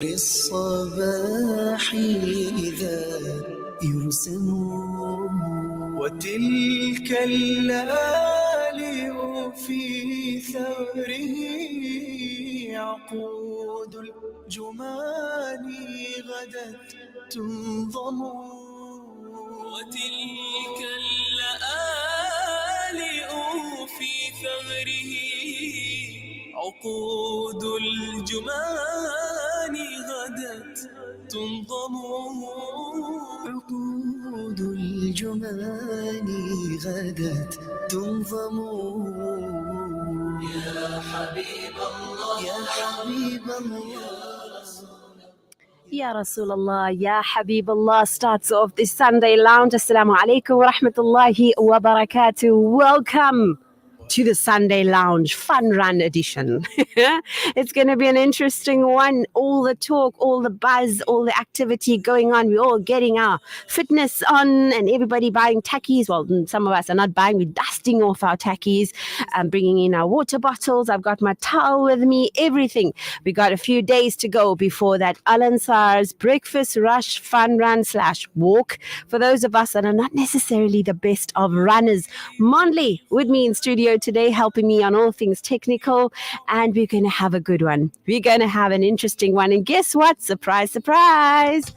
للصباح إذا يرسم وتلك الليالي في ثغره عقود الجمان غدت تنظم وتلك الليالي في ثغره عقود الجمان غدت تنظم عقود الجمان غدت تنظم يا حبيب الله يا حبيب الله Ya Rasulullah, Ya Habibullah starts off this Sunday lounge. Assalamu alaikum wa rahmatullahi wa barakatuh. Welcome to the Sunday Lounge Fun Run edition. It's going to be an interesting one. All the talk, all the buzz, all the activity going on. We're all getting our fitness on and everybody buying tackies. Well, some of us are not buying. We're dusting off our tackies, bringing in our water bottles. I've got my towel with me, everything. We got a few days to go before that Al Ansar's breakfast rush fun run / walk. For those of us that are not necessarily the best of runners, Monley with me in studio today, helping me on all things technical, and we're going to have a good one. We're going to have an interesting one, and guess what? Surprise, surprise!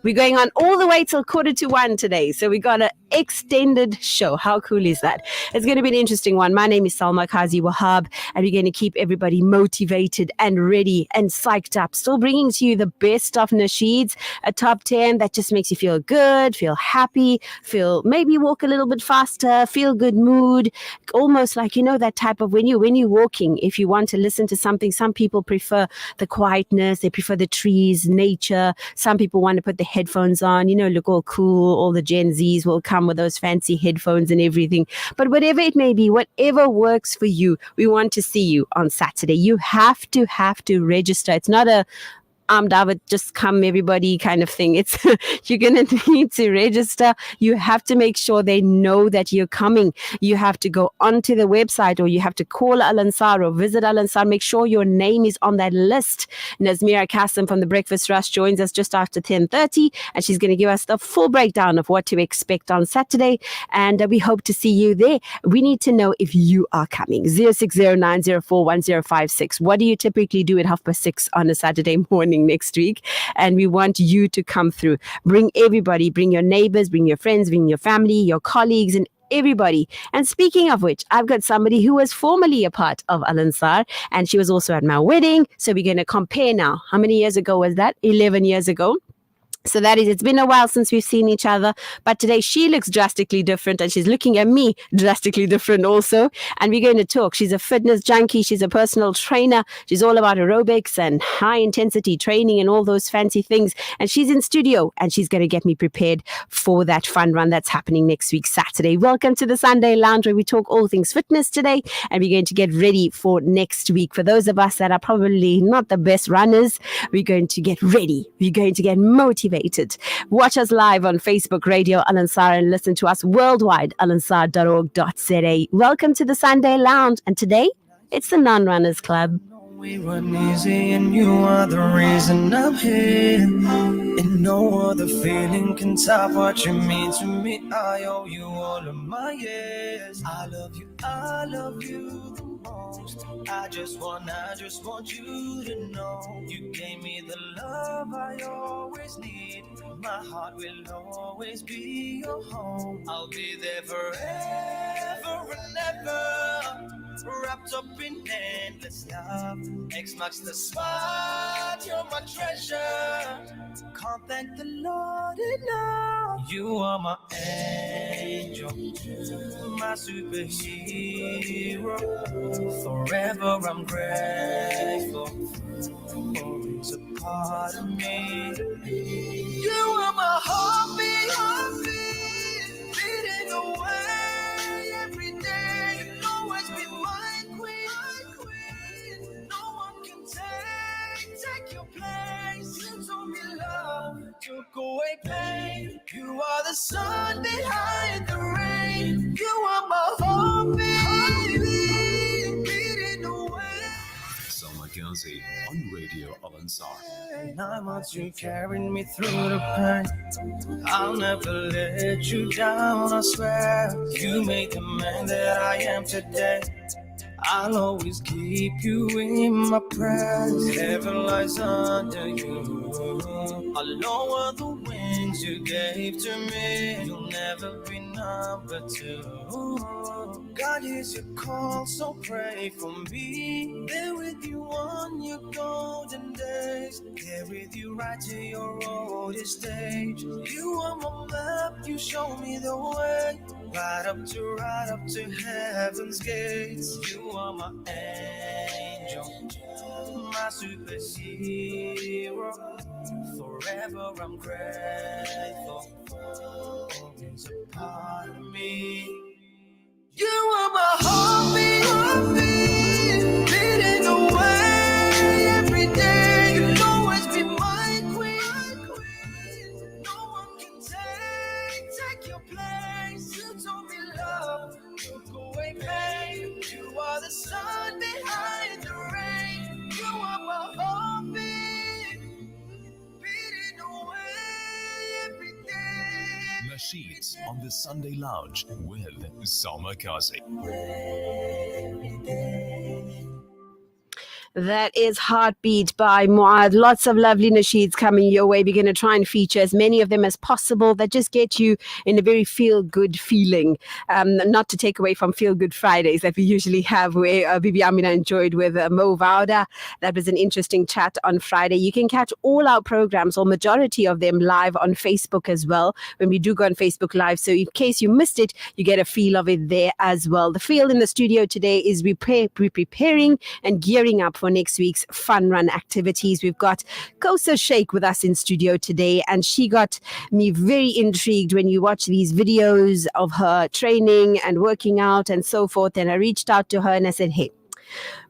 We're going on all the way till 1:45 today. So we got an extended show. How cool is that? It's going to be an interesting one. My name is Salma Kazi, and we're going to keep everybody motivated and ready and psyched up. Still bringing to you the best of nasheeds, a top 10 that just makes you feel good, feel happy, feel maybe walk a little bit faster, feel good mood. Almost like, that type of when you're walking, if you want to listen to something, some people prefer the quietness, they prefer the trees, nature. Some people want to put the headphones on, look all cool. All the Gen Zs will come with those fancy headphones and everything. But whatever it may be, whatever works for you, we want to see you on Saturday. You have to register. It's not a David, just come everybody kind of thing. It's you're going to need to register. You have to make sure they know that you're coming. You have to go onto the website, or you have to call Al Ansar or visit Al Ansar. Make sure your name is on that list. Nazmira Kassim from the Breakfast Rush joins us just after 10:30, and she's going to give us the full breakdown of what to expect on Saturday, and we hope to see you there. We need to know if you are coming. 0609041056. What do you typically do at 6:30 on a Saturday morning next week? And we want you to come through. Bring everybody, bring your neighbors, bring your friends, bring your family, your colleagues, and everybody. And speaking of which, I've got somebody who was formerly a part of Al Ansar, and she was also at my wedding. So we're going to compare now. How many years ago was that? 11 years ago. So that is, it's been a while since we've seen each other, but today she looks drastically different, and she's looking at me drastically different also. And we're going to talk. She's a fitness junkie. She's a personal trainer. She's all about aerobics and high intensity training and all those fancy things. And she's in studio, and she's going to get me prepared for that fun run that's happening next week, Saturday. Welcome to the Sunday Lounge, where we talk all things fitness today, and we're going to get ready for next week. For those of us that are probably not the best runners, we're going to get ready. We're going to get motivated. Watch us live on Facebook, Radio Al Ansar, and listen to us worldwide, alansar.org.za. Welcome to the Sunday Lounge, and today it's the Non-Runners Club. We run easy and you are the reason I'm here, and no other feeling can top what you mean to me. I owe you all of my years. I love you the most. I just want you to know you gave me the love I always need. My heart will always be your home. I'll be there forever and ever, wrapped up in endless love. X marks the spot, you're my treasure. Can't thank the Lord enough. You are my angel, my superhero. Forever I'm grateful, always a part of me. You are my heartbeat, beating away every day. You'll always be my queen. No one can take your place. You told me love, took away pain. You are the sun behind the rain. You are my heartbeat, beating away. Salma Kazi on Radio Al Ansar. 9 months you carried me through the pain. I'll never let you down, I swear. You made the man that I am today. I'll always keep you in my prayers. Heaven lies under you. I'll lower the wings you gave to me. You'll never be number two. God hears your call, so pray for me. There with you on your golden days. There with you right to your oldest age. You are my map, you show me the way. Right up to heaven's gates. You are my angel, my superhero. Forever I'm grateful, always a part of me. You are my heartbeat, beating away every day. You'll always be my queen. No one can take your place. You told me love took away pain. You are the sun behind the rain. You are my heartbeat, beating away every day. Nasheeds on the Sunday Lounge with Salma Kazi. That is Heartbeat by Muad. Lots of lovely nasheeds coming your way. We're going to try and feature as many of them as possible that just get you in a very feel-good feeling. Not to take away from Feel Good Fridays that we usually have, where Bibi Amina enjoyed with Mo Vauda. That was an interesting chat on Friday. You can catch all our programs, or majority of them, live on Facebook as well, when we do go on Facebook Live. So in case you missed it, you get a feel of it there as well. The feel in the studio today is preparing and gearing up for next week's fun run activities. We've got Kausa Sheikh with us in studio today, and she got me very intrigued when you watch these videos of her training and working out and so forth. And I reached out to her and I said, hey,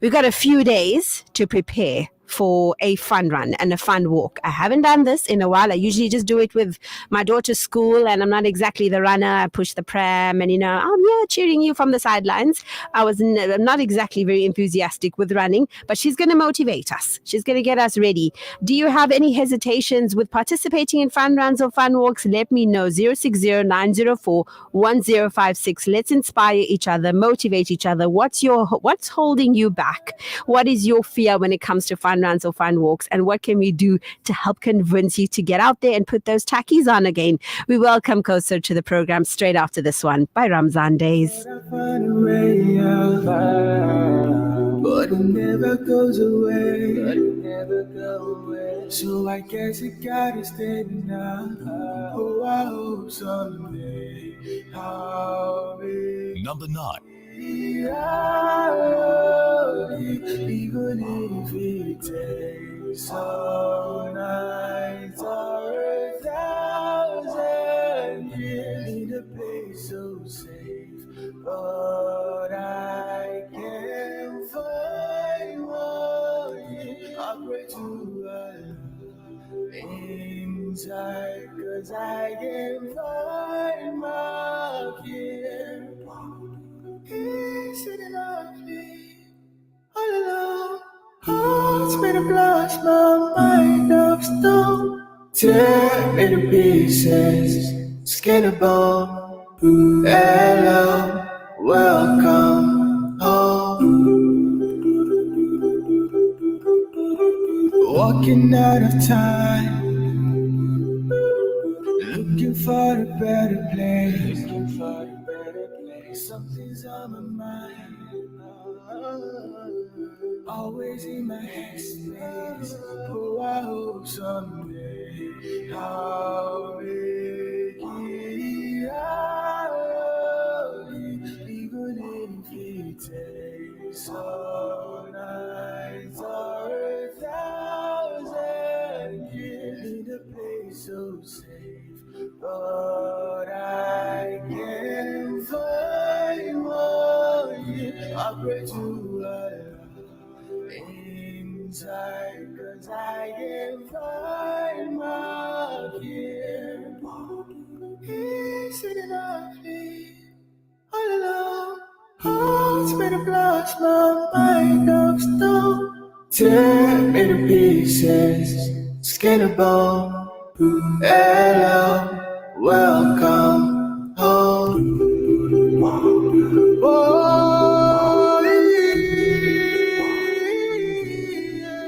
we've got a few days to prepare for a fun run and a fun walk. I haven't done this in a while. I usually just do it with my daughter's school, and I'm not exactly the runner. I push the pram and, I'm here cheering you from the sidelines. I'm not exactly very enthusiastic with running, but she's going to motivate us. She's going to get us ready. Do you have any hesitations with participating in fun runs or fun walks? Let me know. 060-904-1056. Let's inspire each other, motivate each other. What's holding you back? What is your fear when it comes to fun runs or fun walks, and what can we do to help convince you to get out there and put those tackies on again? We welcome Kausa to the program straight after this one by Ramzan Days. But it never goes away. So I guess it gotta stay now. Oh, I hope someday I'll be number 9. Even if it takes all night or 1,000 years in a place so safe, but I can't find one. I pray to Allah inside, 'cause I can't find my kid. He's sitting lovely, all alone. Heart's made of glass, my mind of stone. Tear me to pieces, skin and bone. Hello, welcome home. Walking out of time, looking for a better place. Something's on my mind, always in my headspace. Oh, I hope someday I'll make it out, even if it takes all night or 1,000 years in a place so safe, but I can't find one. I pray to Allah inside, 'cause I can't find my kid. He's sitting lovely, all alone. Heart's made of glass, my mind of stone. Tear me to pieces, skin and bone. Hello, welcome home.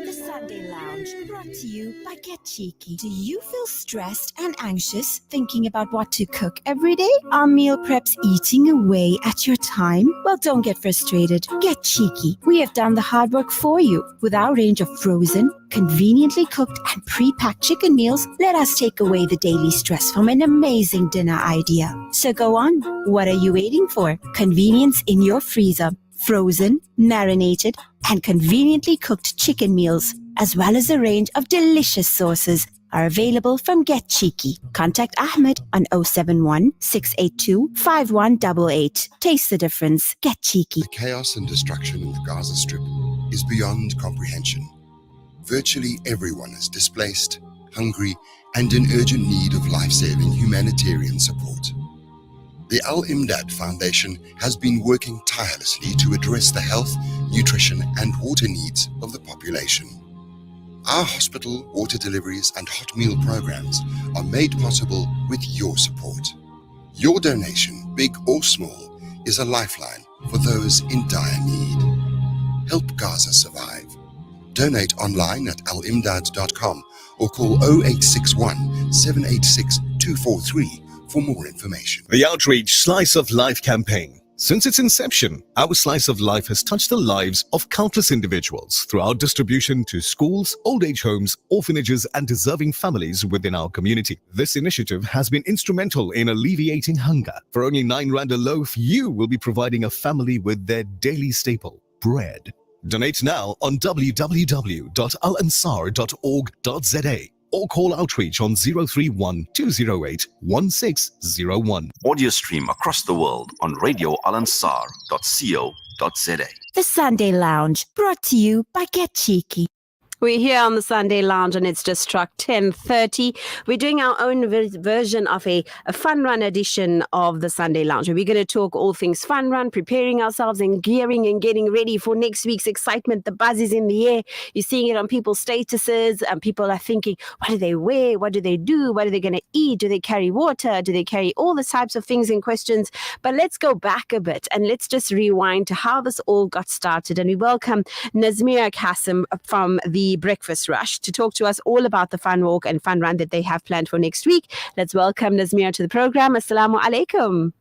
The Sunday Lounge, brought to you by Get Cheeky. Do you feel stressed and anxious thinking about what to cook every day? Are meal preps eating away at your time? Well, don't get frustrated. Get Cheeky. We have done the hard work for you. With our range of frozen, conveniently cooked and pre-packed chicken meals, let us take away the daily stress from an amazing dinner idea. So go on. What are you waiting for? Convenience in your freezer. Frozen, marinated, and conveniently cooked chicken meals, as well as a range of delicious sauces, are available from Get Cheeky. Contact Ahmed on 071 682 5188. Taste the difference. Get Cheeky. The chaos and destruction in the Gaza Strip is beyond comprehension. Virtually everyone is displaced, hungry, and in urgent need of life-saving humanitarian support. The Al-Imdad Foundation has been working tirelessly to address the health, nutrition, and water needs of the population. Our hospital, water deliveries, and hot meal programs are made possible with your support. Your donation, big or small, is a lifeline for those in dire need. Help Gaza survive. Donate online at alimdad.com or call 0861 786 243 for more information. The Outreach Slice of Life campaign. Since its inception, our Slice of Life has touched the lives of countless individuals through our distribution to schools, old age homes, orphanages, and deserving families within our community. This initiative has been instrumental in alleviating hunger. For only 9 rand a loaf, you will be providing a family with their daily staple, bread. Donate now on www.alansar.org.za or call Outreach on 031 208 1601. Audio stream across the world on radioalansar.co.za. The Sunday Lounge, brought to you by Get Cheeky. We're here on the Sunday Lounge and it's just struck 10:30. We're doing our own version of a fun run edition of the Sunday Lounge. We're going to talk all things fun run, preparing ourselves and gearing and getting ready for next week's excitement. The buzz is in the air. You're seeing it on people's statuses and people are thinking, what do they wear? What do they do? What are they going to eat? Do they carry water? Do they carry all the types of things and questions? But let's go back a bit and let's just rewind to how this all got started. And we welcome Nazmira Kasim from the Breakfast Rush to talk to us all about the fun walk and fun run that they have planned for next week. Let's welcome Nazmira to the program. Assalamu alaikum.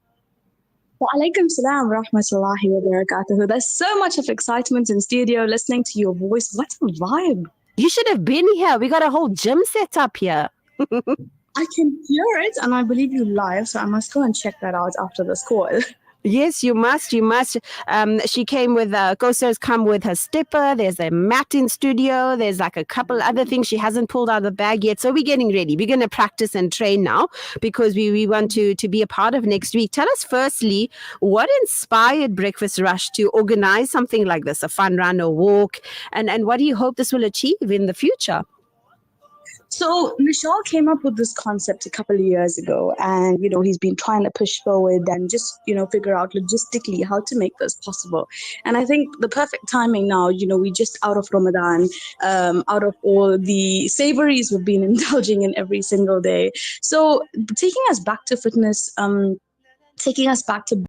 Wa alaikum salam rahmatullahi wa barakatuhu. There's so much of excitement in studio listening to your voice. What a vibe. You should have been here. We got a whole gym set up here. I can hear it and I believe you live, so I must go and check that out after this call. Yes, you must. You must. She came with Kosa's come with her stepper. There's a mat in studio. There's like a couple other things she hasn't pulled out of the bag yet. So we're getting ready. We're going to practice and train now because we want to be a part of next week. Tell us firstly, what inspired Breakfast Rush to organize something like this, a fun run or walk, and what do you hope this will achieve in the future? So Nishal came up with this concept a couple of years ago and, he's been trying to push forward and just, figure out logistically how to make this possible. And I think the perfect timing now, we just out of Ramadan, out of all the savories we've been indulging in every single day. So taking us back to fitness, taking us back to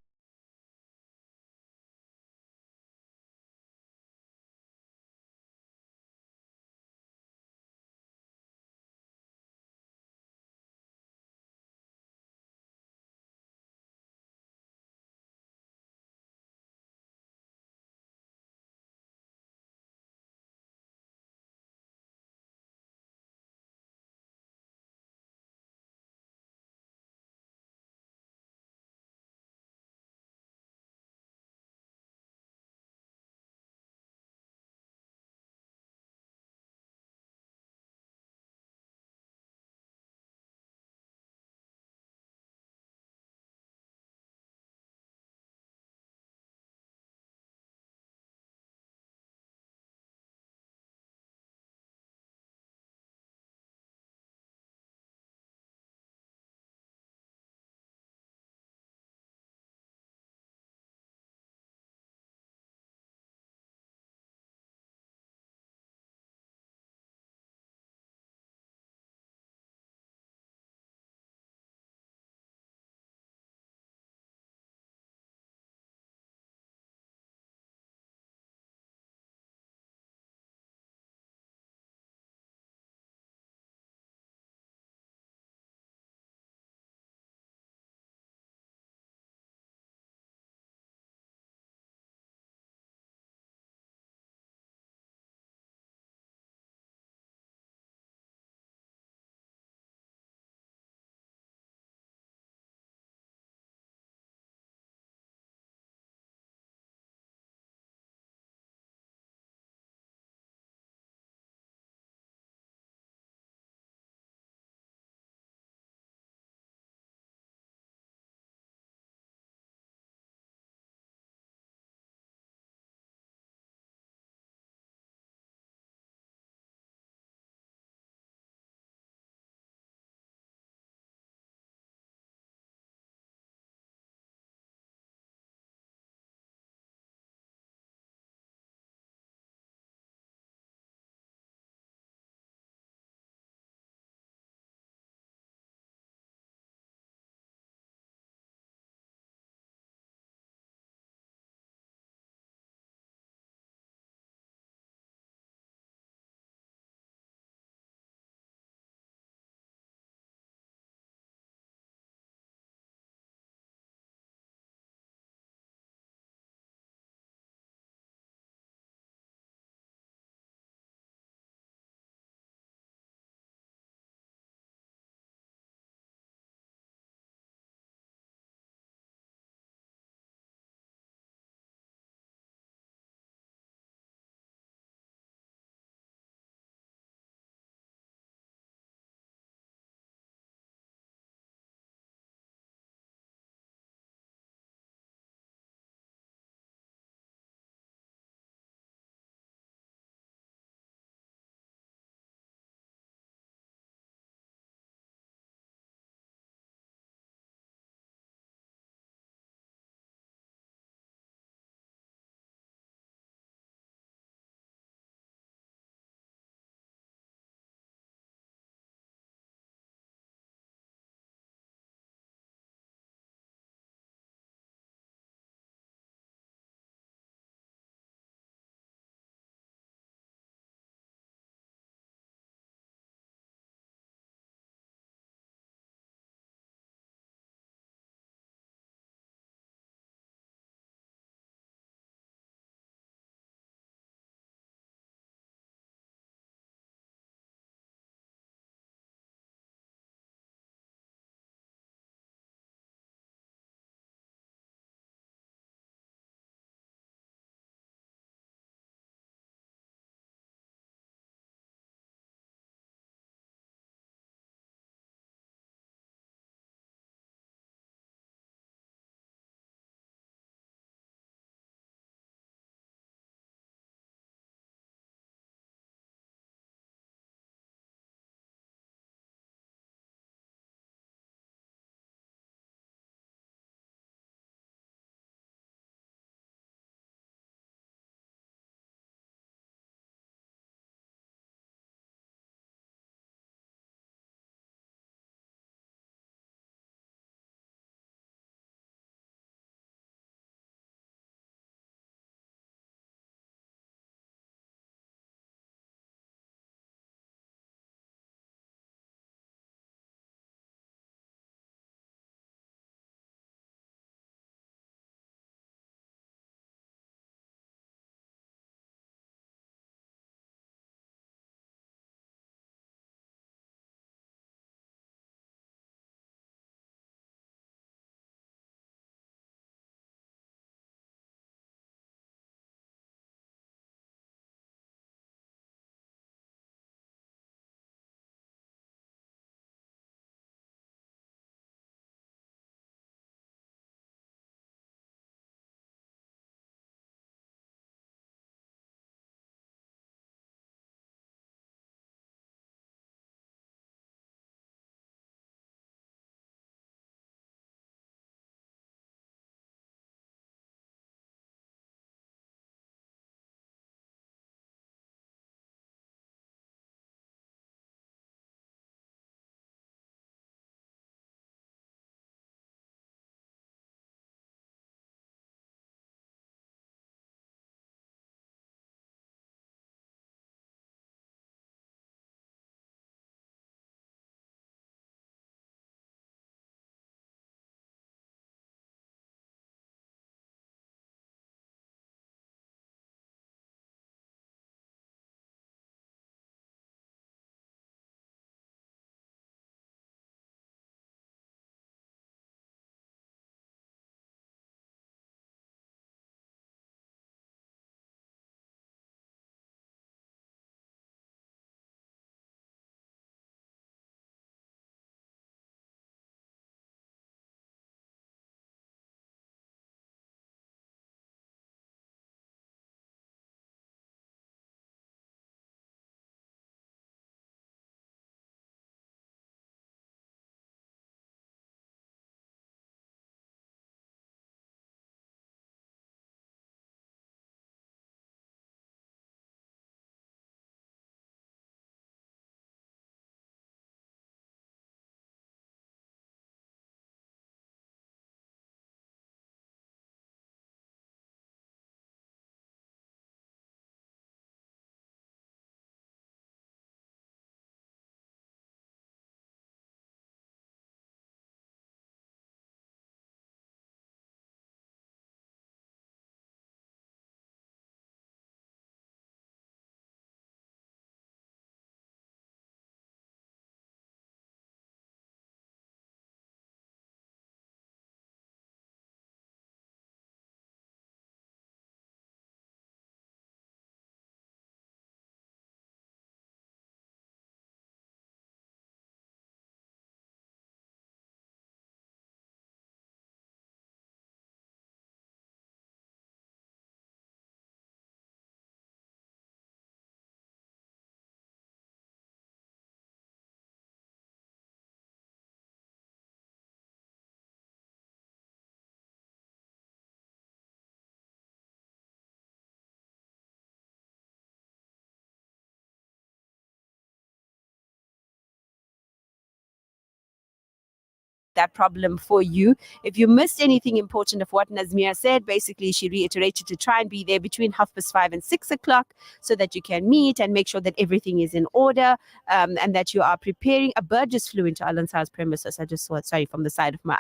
that problem for you. If you missed anything important of what Nazmia said, basically she reiterated to try and be there between 5:30 and 6 o'clock so that you can meet and make sure that everything is in order, and that you are preparing. A bird just flew into Alan Sar's premises. I just saw it, sorry, from the side of my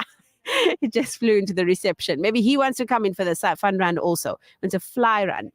it just flew into the reception. Maybe he wants to come in for the fun run also. It's a fly run.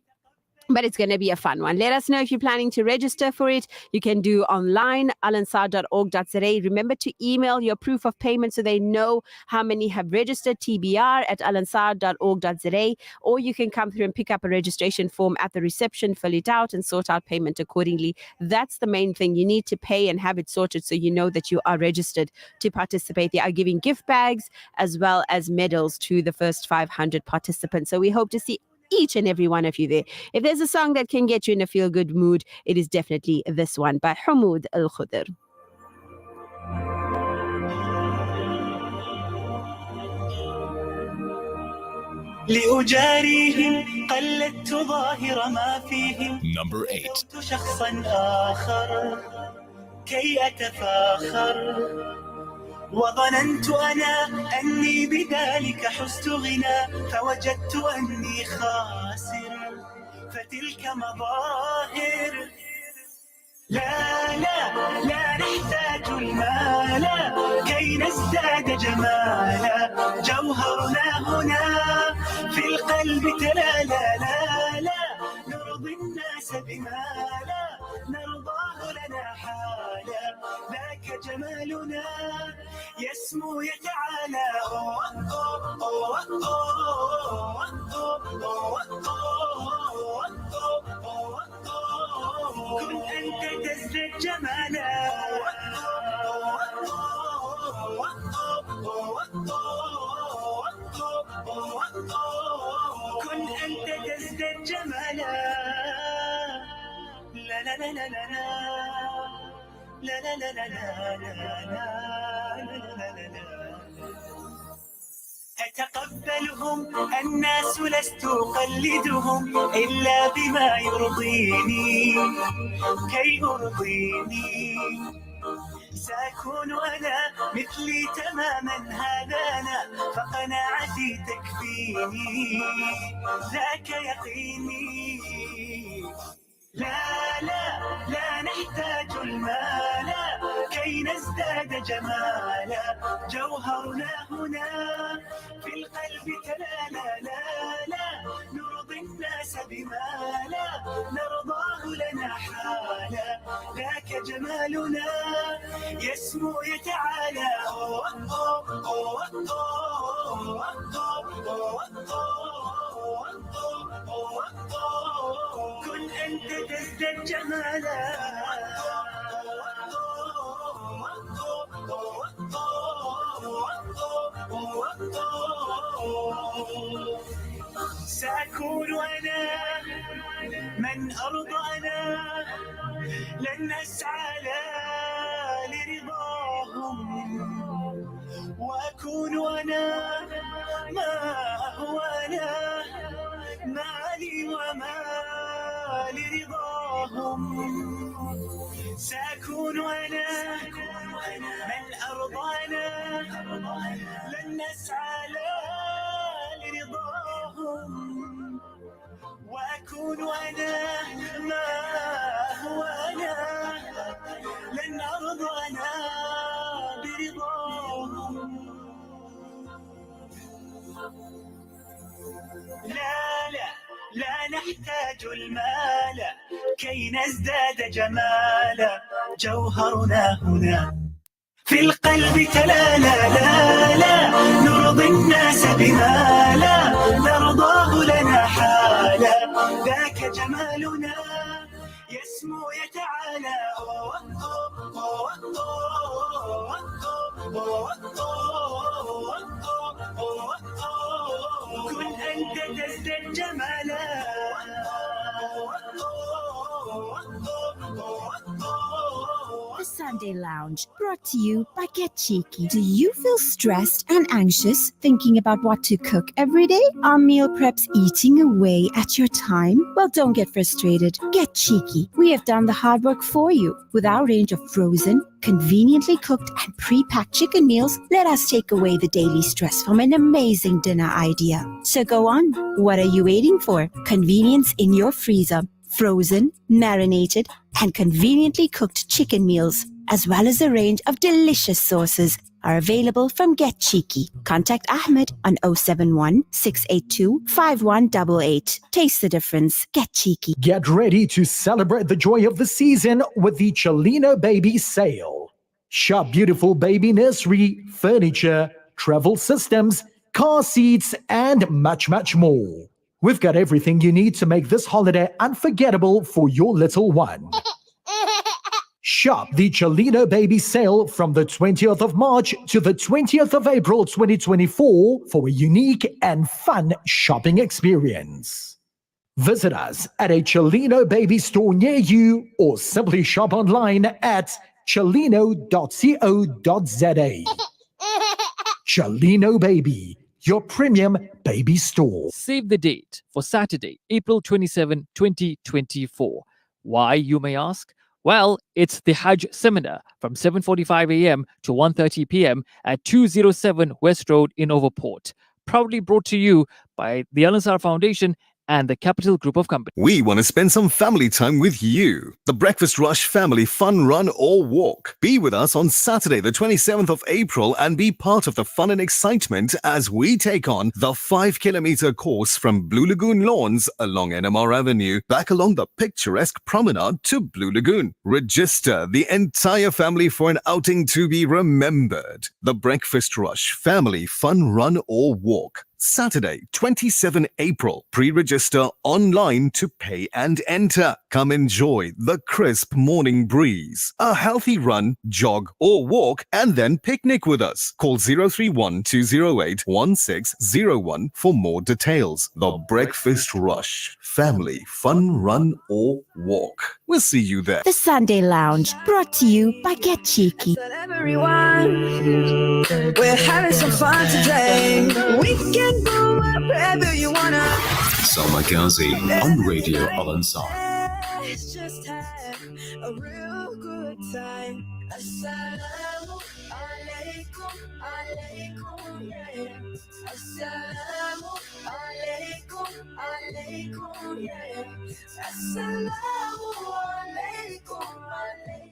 But it's going to be a fun one. Let us know if you're planning to register for it. You can do online, alansar.org.za. Remember to email your proof of payment so they know how many have registered, tbr@alansar.org.za. Or you can come through and pick up a registration form at the reception, fill it out, and sort out payment accordingly. That's the main thing. You need to pay and have it sorted so you know that you are registered to participate. They are giving gift bags as well as medals to the first 500 participants. So we hope to see each and every one of you there. If there's a song that can get you in a feel-good mood, it is definitely this one by Hamoud Al-Khudr. لأجاريهم قلدت ظاهر ما فيهم. Number 8. شخصا آخر كي أتفاخر وظننت أنا أني بذلك حزت غنى فوجدت أني خاسر فتلك مظاهر. لا لا لا نحتاج المال كي نزداد جمالا جوهرنا هنا في القلب تلالا لا لا نرضي الناس بما لا نرضاه لنا حالا ذاك جمالنا يسمو يتعالى كن أنت تزداد جمالا كن أنت تزداد جمالا لا لا لا لا لا لا لا لا لا لا لا. أتقبلهم الناس لست أقلدهم إلا بما يرضيني كي أرضيني سأكون أنا مثلي تماما هذا أنا فقناعتي تكفيني ذاك يقيني. لا لا لا نحتاج المال كي نزداد جمالا جوهرنا هنا في القلب تلالا لا لا نرضي الناس بما لا نرضاه لنا حالا ذاك جمالنا يسمو يتعالى كن أنت تزداد جمالا سأكون أنا من أرضى أنا لن أسعى لرضاهم وأكون أنا ما هو أنا مالي وما لرضاهم سأكون أنا من أرضى أنا لن أسعى لرضاهم وأكون أنا ما هو أنا لن أرضى أنا برضاهم. لا لا لا نحتاج المال كي نزداد جمالا جوهرنا هنا في القلب تلالا لا لا نرضي الناس بما لا نرضاه لنا حالا ذاك جمالنا يسمو يتعالى كن أنت تزداد جمالا. The Sunday Sunday Lounge, brought to you by Get Cheeky. Do you feel stressed and anxious thinking about what to cook every day? Are meal preps eating away at your time? Well, don't get frustrated. Get Cheeky. We have done the hard work for you. With our range of frozen, conveniently cooked and pre-packed chicken meals, let us take away the daily stress from an amazing dinner idea. So go on. What are you waiting for? Convenience in your freezer. Frozen, marinated, and conveniently cooked chicken meals, as well as a range of delicious sauces, are available from Get Cheeky. Contact Ahmed on 071 682 5188. Taste the difference. Get Cheeky. Get ready to celebrate the joy of the season with the Chelino Baby Sale. Shop beautiful baby nursery, furniture, travel systems, car seats, and much, much more. We've got everything you need to make this holiday unforgettable for your little one. Shop the Chelino Baby Sale from the 20th of March to the 20th of April 2024 for a unique and fun shopping experience. Visit us at a Chelino Baby store near you or simply shop online at chelino.co.za. Chelino Baby, your premium baby store. Save the date for Saturday, April 27, 2024. Why, you may ask? Well, it's the Hajj seminar from 7:45 a.m. to 1:30 p.m. at 207 West Road in Overport. Proudly brought to you by the Al Ansar Foundation and the Capital Group of Companies. We want to spend some family time with you. The Breakfast Rush Family Fun Run or Walk. Be with us on Saturday, the 27th of April, and be part of the fun and excitement as we take on the 5-kilometer course from Blue Lagoon Lawns along NMR Avenue, back along the picturesque promenade to Blue Lagoon. Register the entire family for an outing to be remembered. The Breakfast Rush Family Fun Run or Walk. Saturday, 27 April. Pre-register online to pay and enter. Come enjoy the crisp morning breeze. A healthy run, jog or walk and then picnic with us. Call 031-208-1601 for more details. The Breakfast Rush. Family Fun Run or Walk. We'll see you there. The Sunday Lounge, brought to you by Get Cheeky. Everyone, we're having some fun today. We can go wherever you wanna. Salma Kazi on Radio Al Ansar. Let's just have a real good time. Assalamu alaikum, alaikum, yeah. Assalamu alaikum, alaikum, yeah. Assalamu alaikum, alaikum.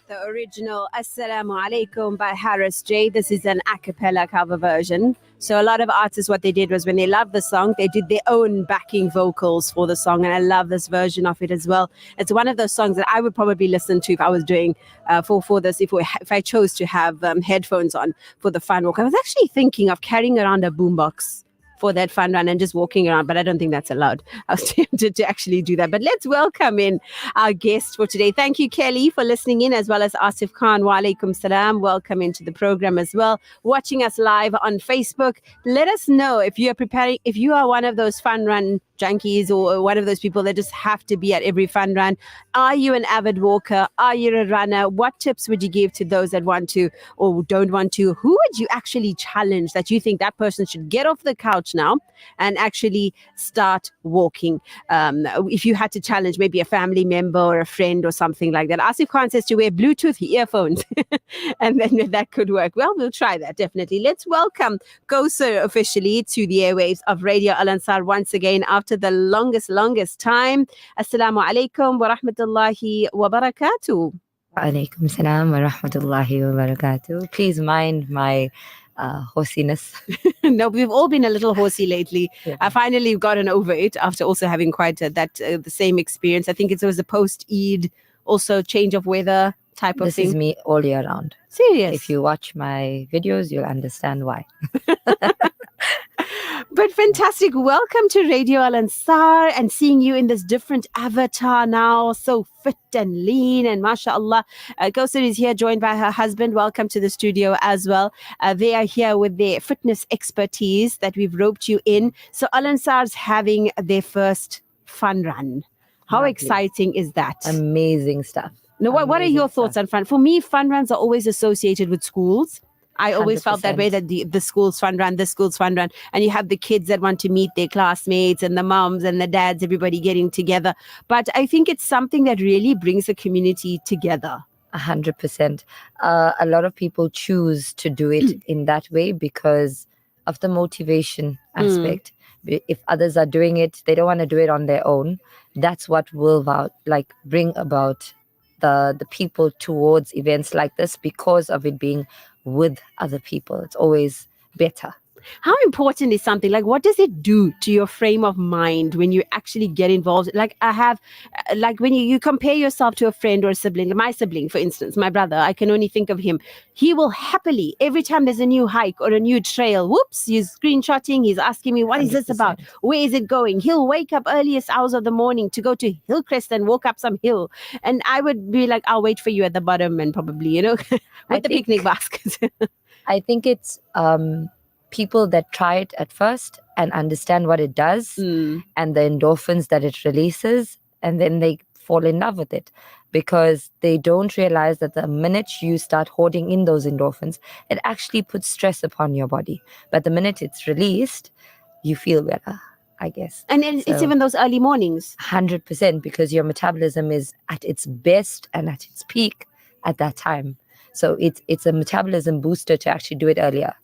The original Assalamu Alaikum by Harris J. This is an a cappella cover version. So a lot of artists, what they did was when they loved the song, they did their own backing vocals for the song. And I love this version of it as well. It's one of those songs that I would probably listen to if I was doing for this, if I chose to have headphones on for the fun walk. I was actually thinking of carrying around a boombox for that fun run and just walking around, but I don't think that's allowed. I was tempted to actually do that. But let's welcome in our guest for today. Thank you, Kelly, for listening in, as well as Asif Khan. Wa alaikum salam. Welcome into the program as well. Watching us live on Facebook. Let us know if you are preparing, if you are one of those fun run junkies or one of those people that just have to be at every fun run. Are you an avid walker? Are you a runner? What tips would you give to those that want to or don't want to? Who would you actually challenge that you think that person should get off the couch now and actually start walking? If you had to challenge maybe a family member or a friend or something like that. Asif Khan says to wear Bluetooth earphones and then that could work. Well, we'll try that definitely. Let's welcome Kausar officially to the airwaves of Radio Al Ansar once again after the longest time. Assalamu alaikum wa rahmatullahi wa barakatuh. Wa alaikum salam wa rahmatullahi wa barakatuh. Please mind my horsiness. No, we've all been a little horsey lately. Yeah. I finally gotten over it after also having quite the same experience. I think it was a post-Eid, also change of weather type of This thing. is me all year round. Serious. If you watch my videos, you'll understand why. But fantastic. Welcome to Radio Al Ansar and seeing you in this different avatar now. So fit and lean and mashallah. Kausar is here joined by her husband. Welcome to the studio as well. They are here with their fitness expertise that we've roped you in. So Al Ansar's having their first fun run. How Lovely. exciting is that? Amazing stuff. No, what are Amazing your thoughts stuff. on fun? For me, fun runs are always associated with schools. I always felt that way, 100%. that the school's fun run, this school's fun run, and you have the kids that want to meet their classmates and the moms and the dads, everybody getting together. But I think it's something that really brings the community together. 100%. A lot of people choose to do it in that way because of the motivation aspect. If others are doing it, they don't want to do it on their own. That's what will bring about the people towards events like this, because of it being with other people. It's always better. How important is something like, what does it do to your frame of mind when you actually get involved? Like when you compare yourself to a friend or a sibling, my sibling, for instance, my brother, I can only think of him. He will happily, every time there's a new hike or a new trail, whoops, he's screenshotting, he's asking me, what is this about? 100%. Where is it going? He'll wake up earliest hours of the morning to go to Hillcrest and walk up some hill. And I would be like, I'll wait for you at the bottom and probably, with the picnic baskets. I think it's people that try it at first and understand what it does and the endorphins that it releases, and then they fall in love with it, because they don't realize that the minute you start hoarding in those endorphins, it actually puts stress upon your body. But the minute it's released, you feel better, I guess. And it's So, even those early mornings. 100%, because your metabolism is at its best and at its peak at that time. So it's a metabolism booster to actually do it earlier.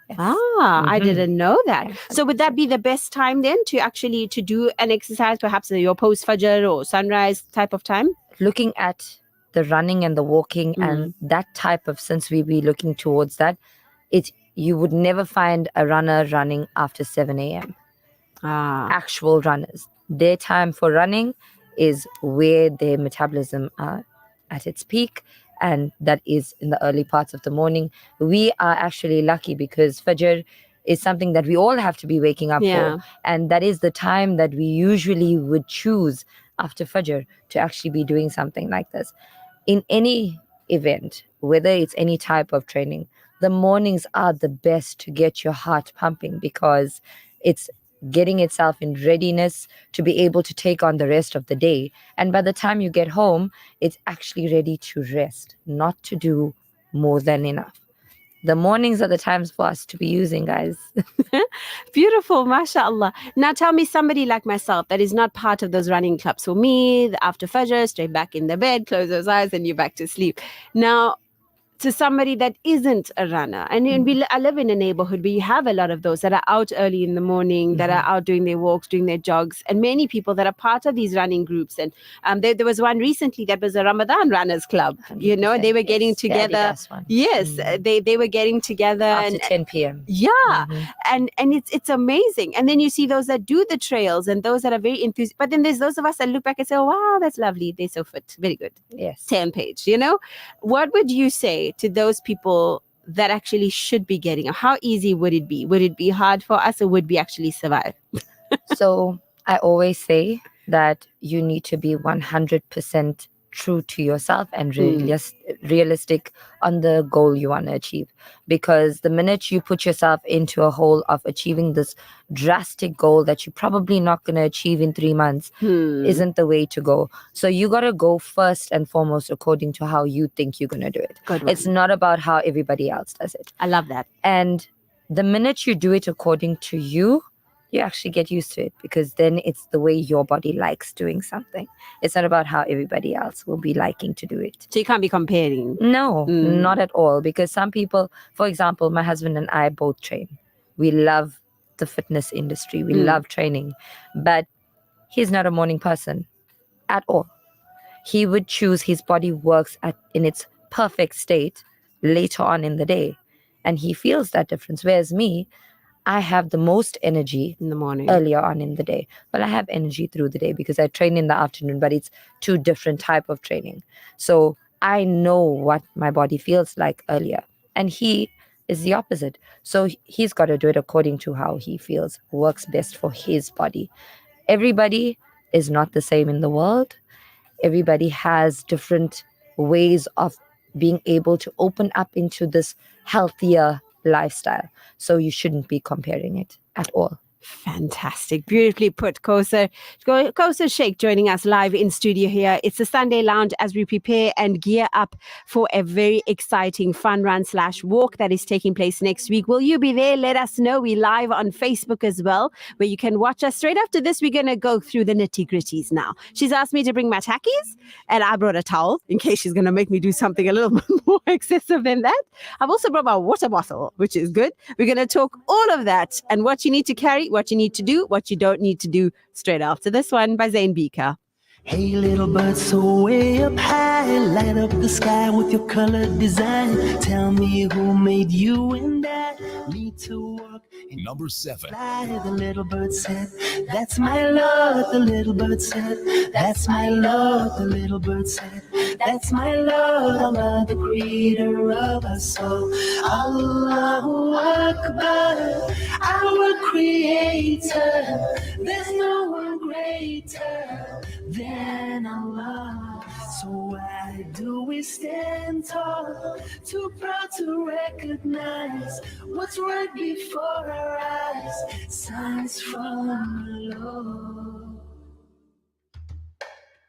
Yes. I Mhm. didn't know that. Yeah, So would that be the best time then to do an exercise, perhaps your post fajr or sunrise type of time? Looking at the running and the walking and that type of, since we be looking towards that, you would never find a runner running after 7 a.m. Actual runners, their time for running is where their metabolism are at its peak, and that is in the early parts of the morning. We are actually lucky because Fajr is something that we all have to be waking up Yeah. for, and that is the time that we usually would choose after Fajr to actually be doing something like this. In any event, whether it's any type of training, the mornings are the best to get your heart pumping, because it's getting itself in readiness to be able to take on the rest of the day. And by the time you get home, it's actually ready to rest, not to do more than enough. The mornings are the times for us to be using, guys. Beautiful, mashallah. Now tell me, somebody like myself that is not part of those running clubs. For me, after Fajr, straight back in the bed, close those eyes, and you're back to sleep. Now, to somebody that isn't a runner, and I live in a neighborhood where you have a lot of those that are out early in the morning, that are out doing their walks, doing their jogs, and many people that are part of these running groups. And there was one recently that was a Ramadan runners club, and they were getting together. Yes, they were getting together After and 10 p.m. yeah, and it's amazing. And then you see those that do the trails and those that are very enthusiastic. But then there's those of us that look back and say, oh, wow, that's lovely. They're so fit. Very good. Yes. 10 page, What would you say to those people that actually should be getting? How easy would it be? Would it be hard for us, or would we actually survive? So I always say that you need to be 100% true to yourself and realistic on the goal you want to achieve. Because the minute you put yourself into a hole of achieving this drastic goal that you're probably not going to achieve in 3 months isn't the way to go. So you got to go first and foremost according to how you think you're going to do it. Good one. It's not about how everybody else does it. I love that. And the minute you do it according to you, you actually get used to it, because then it's the way your body likes doing something. It's not about how everybody else will be liking to do it. So you can't be comparing. No, not at all. Because some people, for example, my husband and I both train. We love the fitness industry. We love training. But he's not a morning person at all. He would choose his body works in its perfect state later on in the day. And he feels that difference. Whereas me, I have the most energy in the morning, earlier on in the day. Well, I have energy through the day because I train in the afternoon, but it's two different type of training. So I know what my body feels like earlier. And he is the opposite. So he's got to do it according to how he feels works best for his body. Everybody is not the same in the world. Everybody has different ways of being able to open up into this healthier lifestyle. So you shouldn't be comparing it at all. Fantastic. Beautifully put, Kausar Sheikh joining us live in studio here. It's the Sunday Lounge as we prepare and gear up for a very exciting fun run / walk that is taking place next week. Will you be there? Let us know. We're live on Facebook as well, where you can watch us. Straight after this, we're going to go through the nitty-gritties now. She's asked me to bring my tackies, and I brought a towel in case she's going to make me do something a little bit more excessive than that. I've also brought my water bottle, which is good. We're going to talk all of that and what you need to carry, what you need to do, what you don't need to do, straight after this one by Zayn Bika. Hey little bird, so way up high, light up the sky with your colored design. Tell me who made you and I need to walk. Number 7. Fly. The little bird said, that's my Lord. The little bird said, that's my Lord. The little bird said, that's my Lord. Allah, the creator of us all. Allahu Akbar, our creator. There's no one greater than Allah. So why do we stand tall, too proud to recognize what's right before our eyes? Signs from the Lord.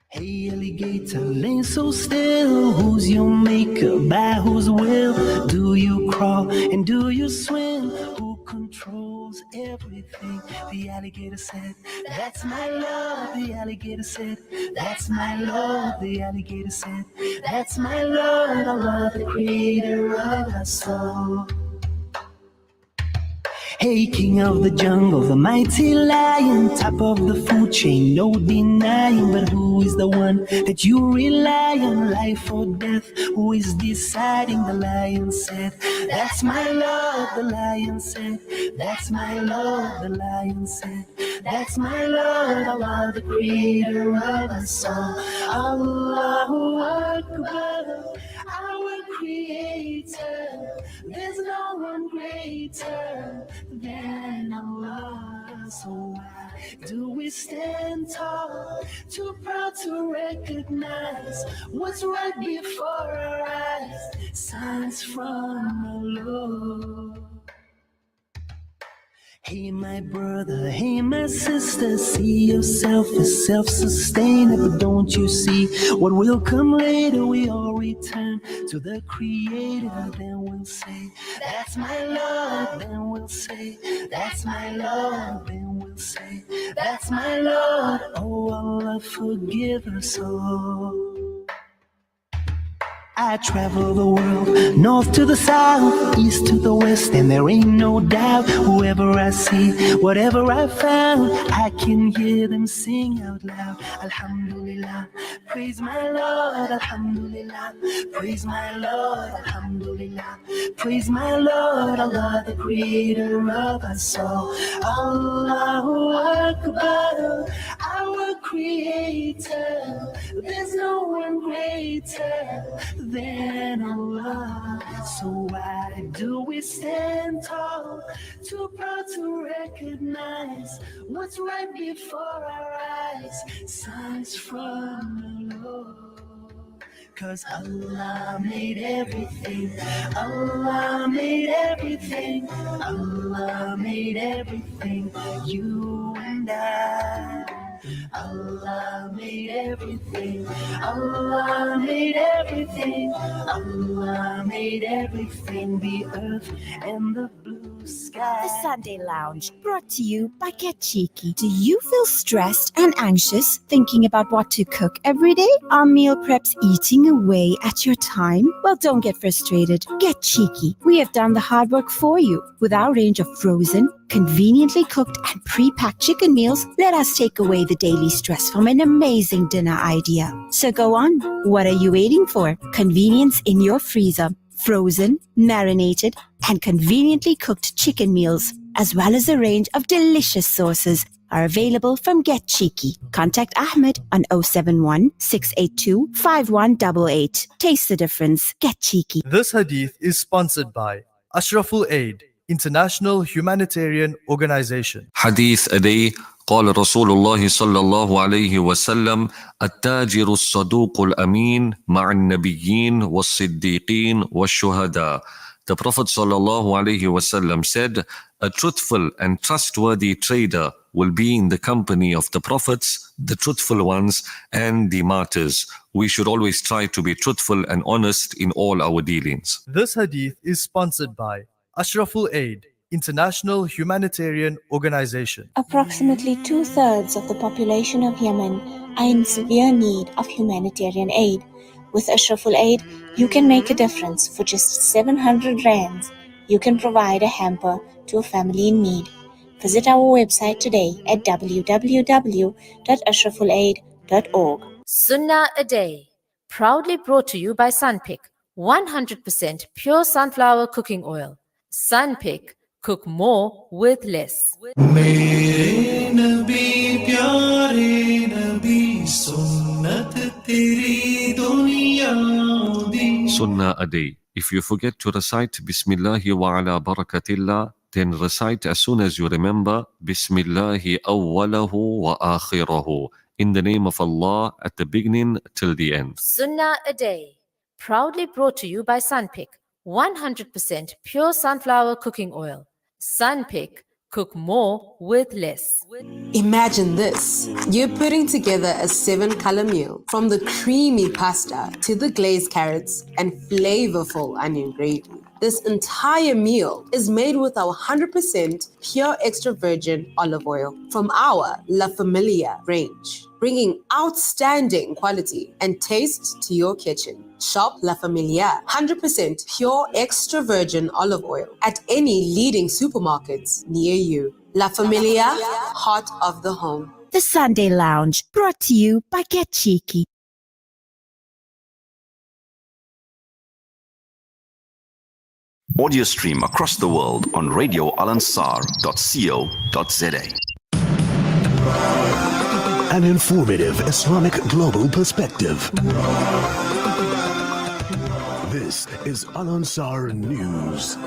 Hey alligator, lay so still. Who's your maker? By whose will do you crawl and do you swim? Who controls everything? The alligator said, that's my Lord. The alligator said, that's my Lord. The alligator said, that's my Lord. Allah, the creator of us all. Hey, king of the jungle, the mighty lion, top of the food chain, no denying. But who is the one that you rely on? Life or death, who is deciding? The lion said, that's my Lord. The lion said, that's my Lord. The lion said, that's my Lord. Allah, the creator of us all. Allahu Akbar, our creator. There's no one greater than Allah. So why do we stand tall, too proud to recognize what's right before our eyes? Signs from the Lord. Hey my brother, hey my sister, see yourself as self-sustained, but don't you see what will come later? We all return to the Creator, then we'll say, that's my Lord, then we'll say, that's my Lord, then we'll say, that's my Lord. Oh Allah, forgive us all. I travel the world, north to the south, east to the west, and there ain't no doubt. Whoever I see, whatever I found, I can hear them sing out loud. Alhamdulillah, praise my Lord. Alhamdulillah, praise my Lord. Alhamdulillah, praise my Lord. Allah, the creator of us all. Allahu Akbar, our creator. There's no one greater than Allah. So why do we stand tall, too proud to recognize what's right before our eyes? Signs from the Lord. Cause Allah made everything, Allah made everything, Allah made everything, you and I. Allah made everything, Allah made everything, Allah made everything, the earth and the blue sky. The Sunday Lounge, brought to you by Get Cheeky. Do you feel stressed and anxious thinking about what to cook every day? Are meal preps eating away at your time? Well, don't get frustrated. Get Cheeky. We have done the hard work for you. With our range of frozen, conveniently cooked and pre-packed chicken meals, let us take away the daily stress from an amazing dinner idea. So go on. What are you waiting for? Convenience in your freezer. Frozen, marinated, and conveniently cooked chicken meals, as well as a range of delicious sauces, are available from Get Cheeky. Contact Ahmed on 071 682 5188. Taste the difference. Get Cheeky. This hadith is sponsored by Ashraful Aid, International Humanitarian Organization. حديث أدي قال رسول الله صلى الله عليه وسلم التاجر الصدوق الأمين مع النبيين والصديقين والشهداء. The Prophet sallallahu alaihi wasallam said, A truthful and trustworthy trader will be in the company of the prophets, the truthful ones, and the martyrs. We should always try to be truthful and honest in all our dealings. This hadith is sponsored by Ashraful Aid, international humanitarian organization. Approximately two-thirds of the population of Yemen are in severe need of humanitarian aid. With Ashraful Aid, you can make a difference. For just 700 rands, you can provide a hamper to a family in need. Visit our website today at www.ashrafulaid.org. Sunnah a Day, proudly brought to you by Sunpick, 100% pure sunflower cooking oil. Sunpick, cook more with less. मेरे नबी प्यारे नबी सुन्नत तेरी दुनिया दी. Sunnah a day. If you forget to recite Bismillahi wa ala barakatillah, then recite as soon as you remember Bismillahi awwalahu wa akhirahu. In the name of Allah at the beginning till the end. Sunnah a Day, proudly brought to you by Sunpick, 100% pure sunflower cooking oil. Sunpick, cook more with less. Imagine this. You're putting together a 7-color meal, from the creamy pasta to the glazed carrots and flavorful onion gravy. This entire meal is made with our 100% pure extra virgin olive oil from our La Familia range, bringing outstanding quality and taste to your kitchen. Shop La Familia 100% pure extra virgin olive oil at any leading supermarkets near you. La Familia, heart of the home. The Sunday Lounge, brought to you by Get Cheeky. Audio stream across the world on radioalansar.co.za. An informative Islamic global perspective. This is Al Ansar News.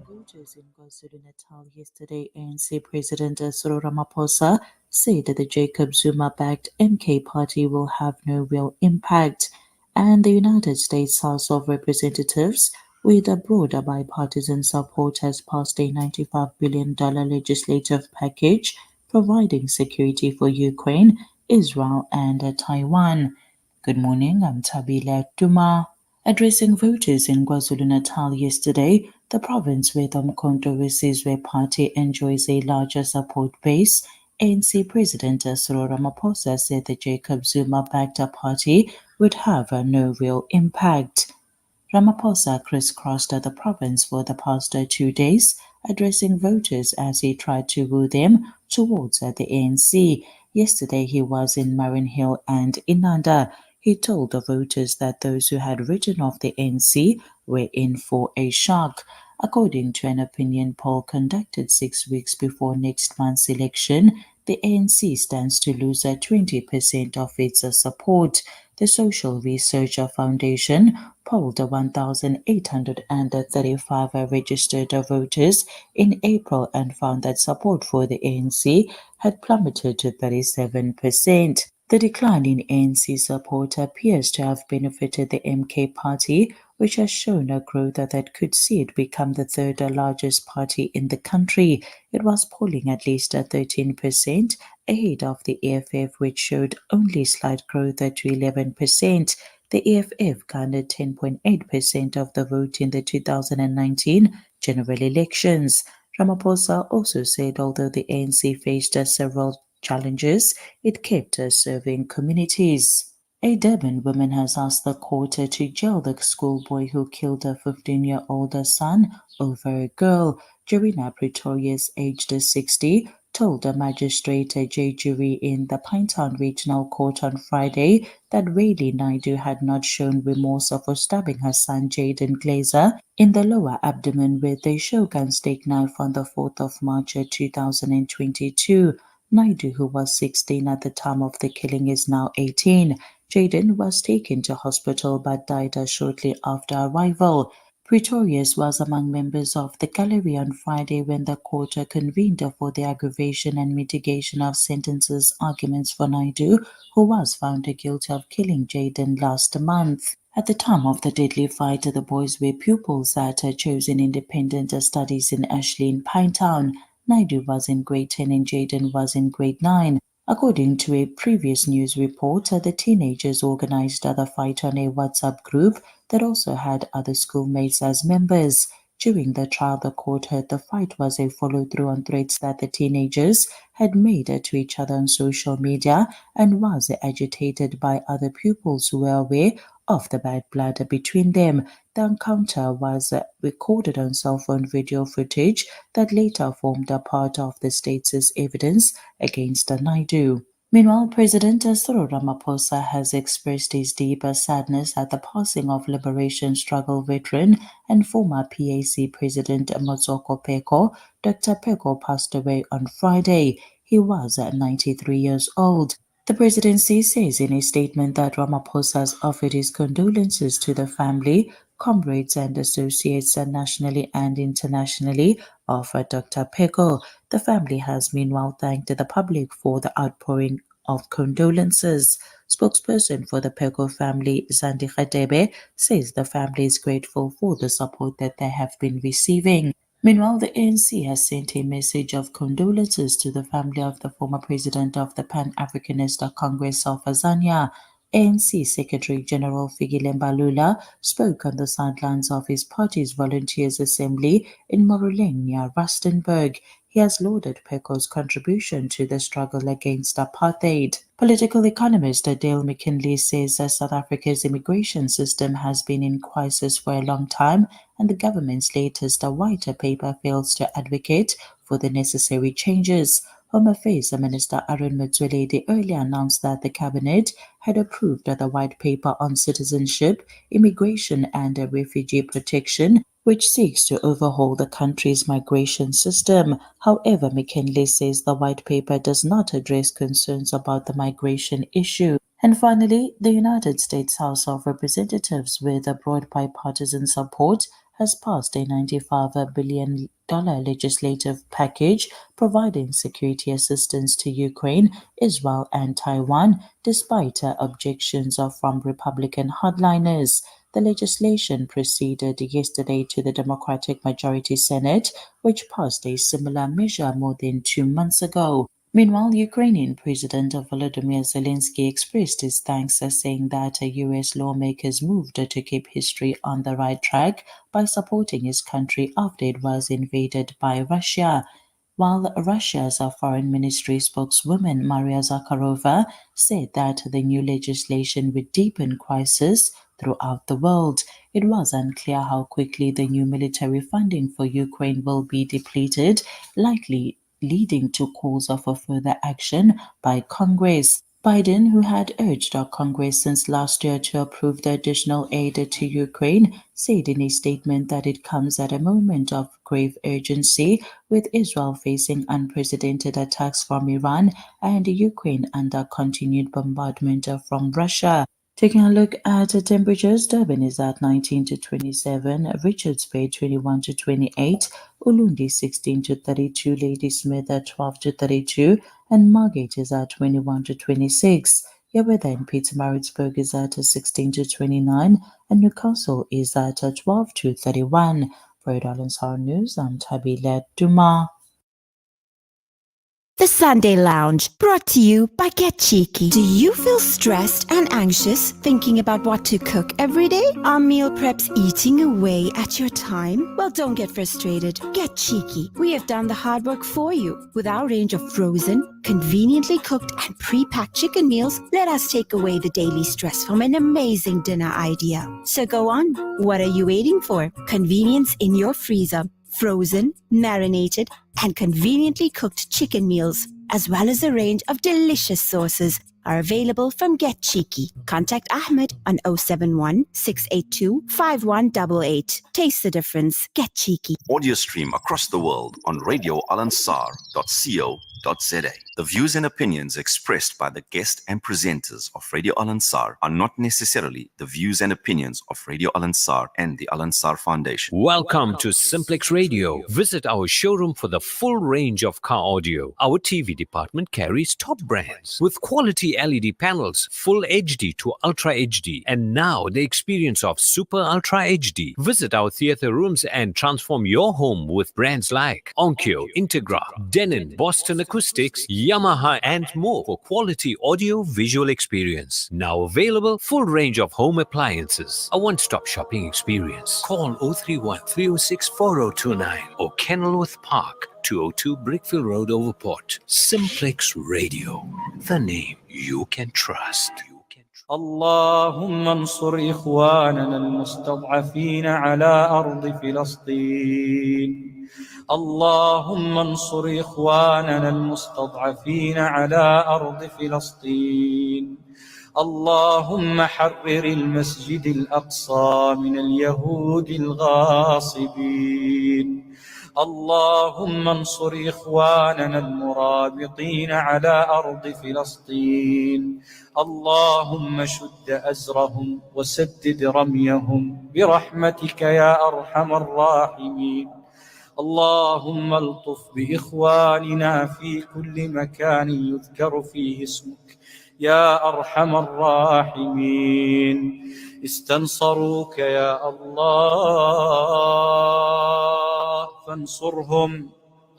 Voters in KwaZulu-Natal yesterday, ANC President Cyril Ramaphosa said that the Jacob Zuma-backed MK party will have no real impact, and the United States House of Representatives, with a broader bipartisan support, has passed a $95 billion legislative package providing security for Ukraine, Israel, and Taiwan. Good morning, I'm Tabila Duma. Addressing voters in KwaZulu-Natal yesterday, the province where the Umkhonto weSizwe party enjoys a larger support base, ANC President Cyril Ramaphosa said the Jacob Zuma-backed party would have no real impact. Ramaphosa crisscrossed the province for the past 2 days, addressing voters as he tried to woo them towards the ANC. Yesterday he was in Marinnhill and Inanda. He told the voters that those who had written off the ANC were in for a shock. According to an opinion poll conducted 6 weeks before next month's election, the ANC stands to lose 20% of its support. The Social Research Foundation polled 1,835 registered voters in April and found that support for the ANC had plummeted to 37%. The decline in ANC support appears to have benefited the MK party, which has shown a growth that could see it become the third largest party in the country. It was polling at least 13%, ahead of the EFF, which showed only slight growth to 11%. The EFF garnered 10.8% of the vote in the 2019 general elections. Ramaphosa also said although the ANC faced several challenges, it kept serving communities. A Durban woman has asked the court to jail the schoolboy who killed her 15-year-old son over a girl. Jerina Pretorius, aged 60, told the magistrate J. Jury in the Pinetown Regional Court on Friday that Rayleigh Naidu had not shown remorse for stabbing her son Jaden Glazer in the lower abdomen with a Shogun steak knife on the 4th of March 2022. Naidu, who was 16 at the time of the killing, is now 18. Jaden was taken to hospital but died shortly after arrival. Pretorius was among members of the gallery on Friday when the court convened for the aggravation and mitigation of sentences arguments for Naidu, who was found guilty of killing Jaden last month. At the time of the deadly fight, the boys were pupils at Chosen Independent Studies in Ashley in Pinetown. Naidu was in grade 10 and Jaden was in grade 9. According to a previous news report, the teenagers organized the fight on a WhatsApp group that also had other schoolmates as members. During the trial, the court heard the fight was a follow-through on threats that the teenagers had made to each other on social media and was agitated by other pupils who were aware of the bad blood between them. The encounter was recorded on cell phone video footage that later formed a part of the state's evidence against Naidu. Meanwhile, President Cyril Ramaphosa has expressed his deep sadness at the passing of liberation struggle veteran and former PAC President Motsoko Peko. Dr. Peko passed away on Friday. He was 93 years old. The presidency says in a statement that Ramaphosa has offered his condolences to the family, comrades and associates nationally and internationally of Dr. Peko. The family has meanwhile thanked the public for the outpouring of condolences. Spokesperson for the Peko family, Zandi Khadebe, says the family is grateful for the support that they have been receiving. Meanwhile, the ANC has sent a message of condolences to the family of the former president of the Pan-Africanist Congress of Azania. ANC Secretary General Fikile Mbalula spoke on the sidelines of his party's Volunteers Assembly in Moruleng near Rustenburg. He has lauded Peko's contribution to the struggle against apartheid. Political economist Dale McKinley says that South Africa's immigration system has been in crisis for a long time, and the government's latest white paper fails to advocate for the necessary changes. Home Affairs Minister Aaron Motsoaledi earlier announced that the cabinet had approved the white paper on citizenship, immigration and refugee protection, which seeks to overhaul the country's migration system. However, McKinley says the white paper does not address concerns about the migration issue. And finally, the United States House of Representatives, with a broad bipartisan support, has passed a $95 billion legislative package providing security assistance to Ukraine, Israel, and Taiwan, despite objections from Republican hardliners. The legislation proceeded yesterday to the Democratic Majority Senate, which passed a similar measure more than 2 months ago. Meanwhile, Ukrainian President Volodymyr Zelensky expressed his thanks, saying that U.S. lawmakers moved to keep history on the right track by supporting his country after it was invaded by Russia. While Russia's foreign ministry spokeswoman Maria Zakharova said that the new legislation would deepen crisis throughout the world, it was unclear how quickly the new military funding for Ukraine will be depleted, likely leading to calls for further action by Congress. Biden, who had urged our Congress since last year to approve the additional aid to Ukraine, said in a statement that it comes at a moment of grave urgency, with Israel facing unprecedented attacks from Iran and Ukraine under continued bombardment from Russia. Taking a look at the temperatures, Durban is at 19 to 27, Richards Bay 21 to 28, Ulundi 16 to 32, Ladysmith at 12 to 32, and Margate is at 21 to 26. Your weather in Pietermaritzburg is at 16 to 29, and Newcastle is at 12 to 31. For Sour News, I'm Tabila Duma. The Sunday Lounge, brought to you by Get Cheeky. Do you feel stressed and anxious thinking about what to cook every day? Are meal preps eating away at your time? Well, don't get frustrated. Get Cheeky. We have done the hard work for you. With our range of frozen, conveniently cooked and pre-packed chicken meals, let us take away the daily stress from an amazing dinner idea. So go on. What are you waiting for? Convenience in your freezer. Frozen, marinated, and conveniently cooked chicken meals, as well as a range of delicious sauces, are available from Get Cheeky. Contact Ahmed on 071 682 5188. Taste the difference. Get Cheeky. Audio stream across the world on radioalansar.co.za. The views and opinions expressed by the guest and presenters of Radio Al Ansar are not necessarily the views and opinions of Radio Al Ansar and the Al Ansar Foundation. Welcome to Simplex Radio. Visit our showroom for the full range of car audio. Our TV department carries top brands with quality LED panels, full HD to Ultra HD, and now the experience of Super Ultra HD. Visit our theater rooms and transform your home with brands like Onkyo, Integra, Denon, Boston Acoustics, Yamaha, and more for quality audio visual experience. Now available, full range of home appliances. A one-stop shopping experience. Call 031 306 4029 or Kenilworth Park, 202 Brickfield Road, Overport. Simplex Radio, the name you can trust. اللهم انصر إخواننا المستضعفين على أرض فلسطين. اللهم انصر إخواننا المستضعفين على أرض فلسطين. اللهم حرر المسجد الأقصى من اليهود الغاصبين. اللهم انصر إخواننا المرابطين على أرض فلسطين. اللهم شد أزرهم وسدد رميهم برحمتك يا أرحم الراحمين. اللهم الطف بإخواننا في كل مكان يذكر فيه اسمك يا أرحم الراحمين. استنصروك يا الله فانصرهم.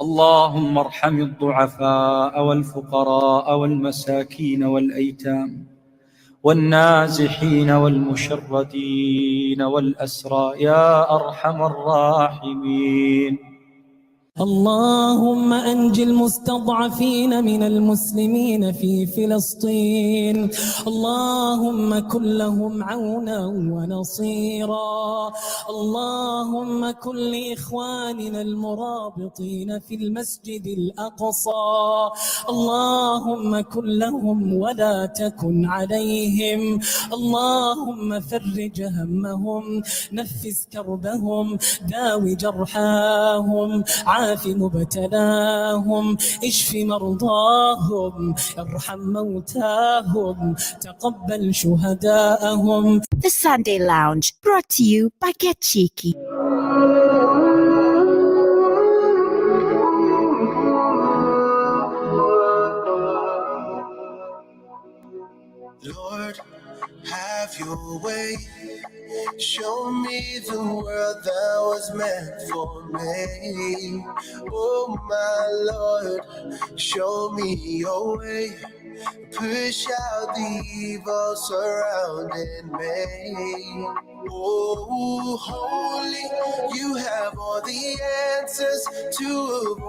اللهم ارحم الضعفاء والفقراء والمساكين والأيتام والنازحين والمشردين والأسرى يا أرحم الراحمين. اللهم أنج المستضعفين من المسلمين في فلسطين. اللهم كن لهم عونا ونصيرا. اللهم كن لإخواننا المرابطين في المسجد الأقصى. اللهم كن لهم ولا تكن عليهم. اللهم فرج همهم، نفس كربهم، داوي جرحاهم، عاف مبتلاهم، اشف مرضاهم، ارحم موتاهم، تقبل شهداءهم. The Sunday Lounge, brought to you by Get Cheeky. Lord, have your way. Show me the world that was meant for me. Oh my Lord, show me your way. Push out the evil surrounding me. Oh, holy, you have all the answers to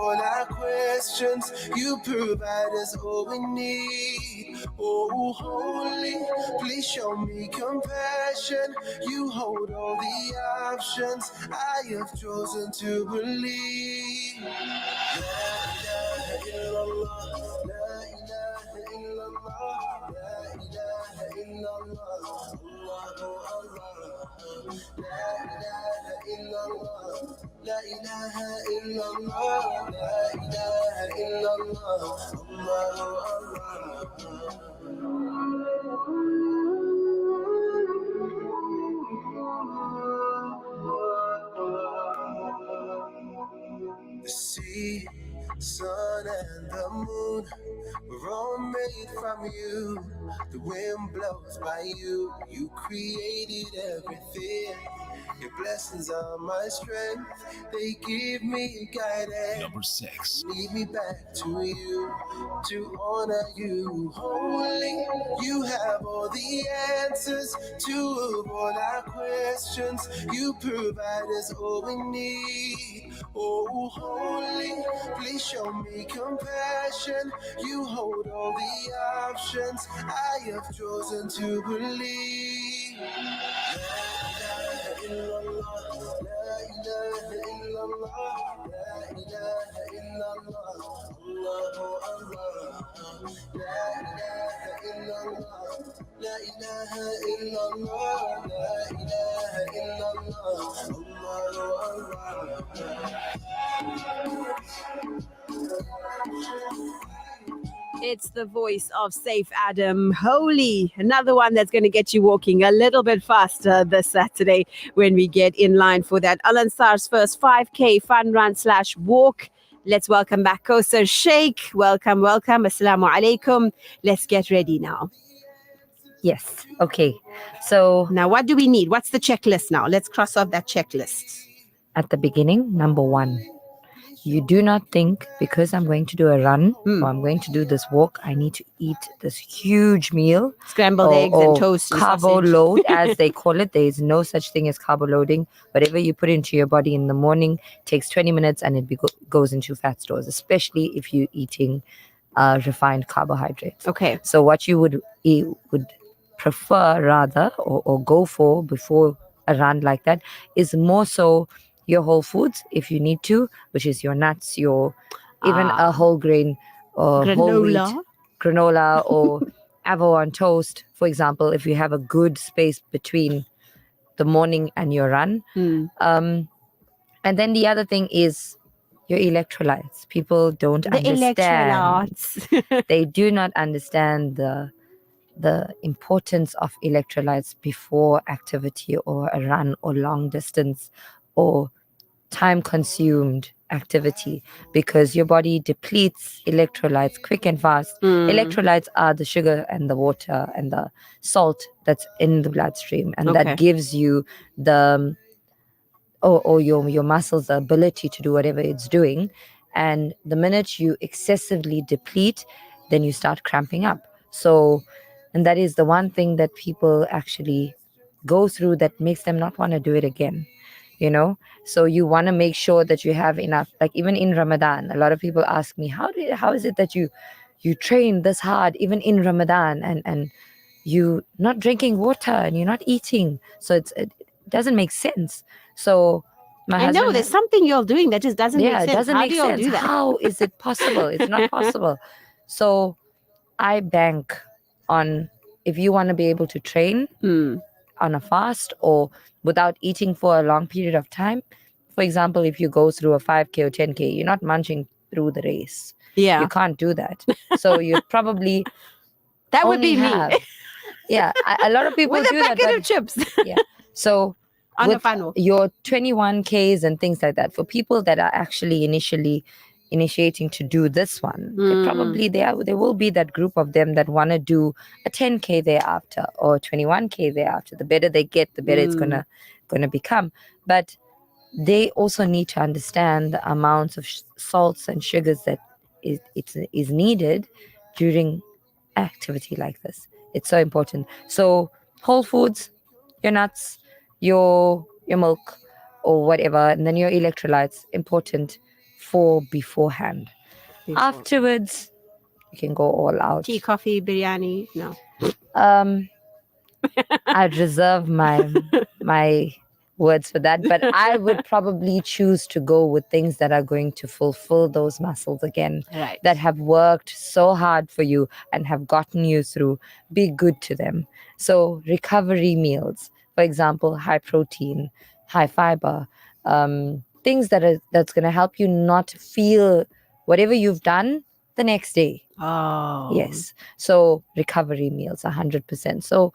all our questions. You provide us all we need. Oh, holy, please show me compassion. You hold all the options. I have chosen to believe. La ilaha illallah, la ilaha illallah, la ilaha illallah, Allahu Allah. La ilaha illallah, la ilaha illallah, la ilaha illallah, Allahu Allah. The sea, sun, and the moon were all made from you. The wind blows by you. You created everything. Your blessings are my strength. They give me guidance. Number 6. Lead me back to you, to honor you. Holy, you have all the answers to all our questions. You provide us all we need. Oh, holy, please show me compassion. You hold all the options. I have chosen to believe. La ilaha illallah, la ilaha illallah, Allahu Allah. La ilaha illallah, la ilaha illallah, la ilaha illallah, Allahu Allah. It's the voice of Safe Adam. Holy, another one that's going to get you walking a little bit faster this Saturday when we get in line for that Al Ansar's first 5K fun run / walk. Let's welcome back Kausar Sheikh. Welcome. Assalamu alaikum. Let's get ready now. Yes. Okay. So now what do we need? What's the checklist now? Let's cross off that checklist. At the beginning, number 1, you do not think because I'm going to do a run or I'm going to do this walk, I need to eat this huge meal. Scrambled eggs and toast and carbo sausage. load, as they call it. There is no such thing as carbo loading. Whatever you put into your body in the morning takes 20 minutes and it goes into fat stores, especially if you're eating refined carbohydrates. Okay. So what you would prefer rather or go for before a run like that is more so your whole foods if you need to, which is your nuts, your even a whole grain or whole wheat granola or avo on toast, for example, if you have a good space between the morning and your run. And then the other thing is your electrolytes. People don't understand. They do not understand the importance of electrolytes before activity or a run or long distance or time consumed activity, because your body depletes electrolytes quick and fast. Electrolytes are the sugar and the water and the salt that's in the bloodstream, and that gives you the or your muscles the ability to do whatever it's doing. And the minute you excessively deplete, then you start cramping up. So, and that is the one thing that people actually go through that makes them not want to do it again, you know. So you want to make sure that you have enough. Like even in Ramadan, a lot of people ask me, how is it that you train this hard even in Ramadan and you not drinking water and you're not eating? So it doesn't make sense. So my I husband, know there's something you're doing that just doesn't make sense. it doesn't How make do y'all sense. do that? How is it possible? It's not possible. So I bank on, if you want to be able to train on a fast or without eating for a long period of time. For example, if you go through a 5K or 10K, you're not munching through the race. Yeah. You can't do that. So you probably That would be have, me. Yeah, a lot of people With a do that. packet of chips. Yeah. So On a with funnel. your 21Ks and things like that, for people that are actually initially initiating to do this one, there will be that group of them that want to do a 10K thereafter or 21K thereafter. The better they get, the better it's gonna become. But they also need to understand the amounts of salts and sugars that is needed during activity like this. It's so important. So whole foods, your nuts, your milk or whatever, and then your electrolytes, important for beforehand. Afterwards, you can go all out. Tea, coffee, biryani. No. I'd reserve my words for that, but I would probably choose to go with things that are going to fulfill those muscles again, Right. that have worked so hard for you and have gotten you through. Be good to them. So recovery meals, for example, high protein, high fiber, things that's going to help you not feel whatever you've done the next day. Oh. Yes. So recovery meals, 100%. So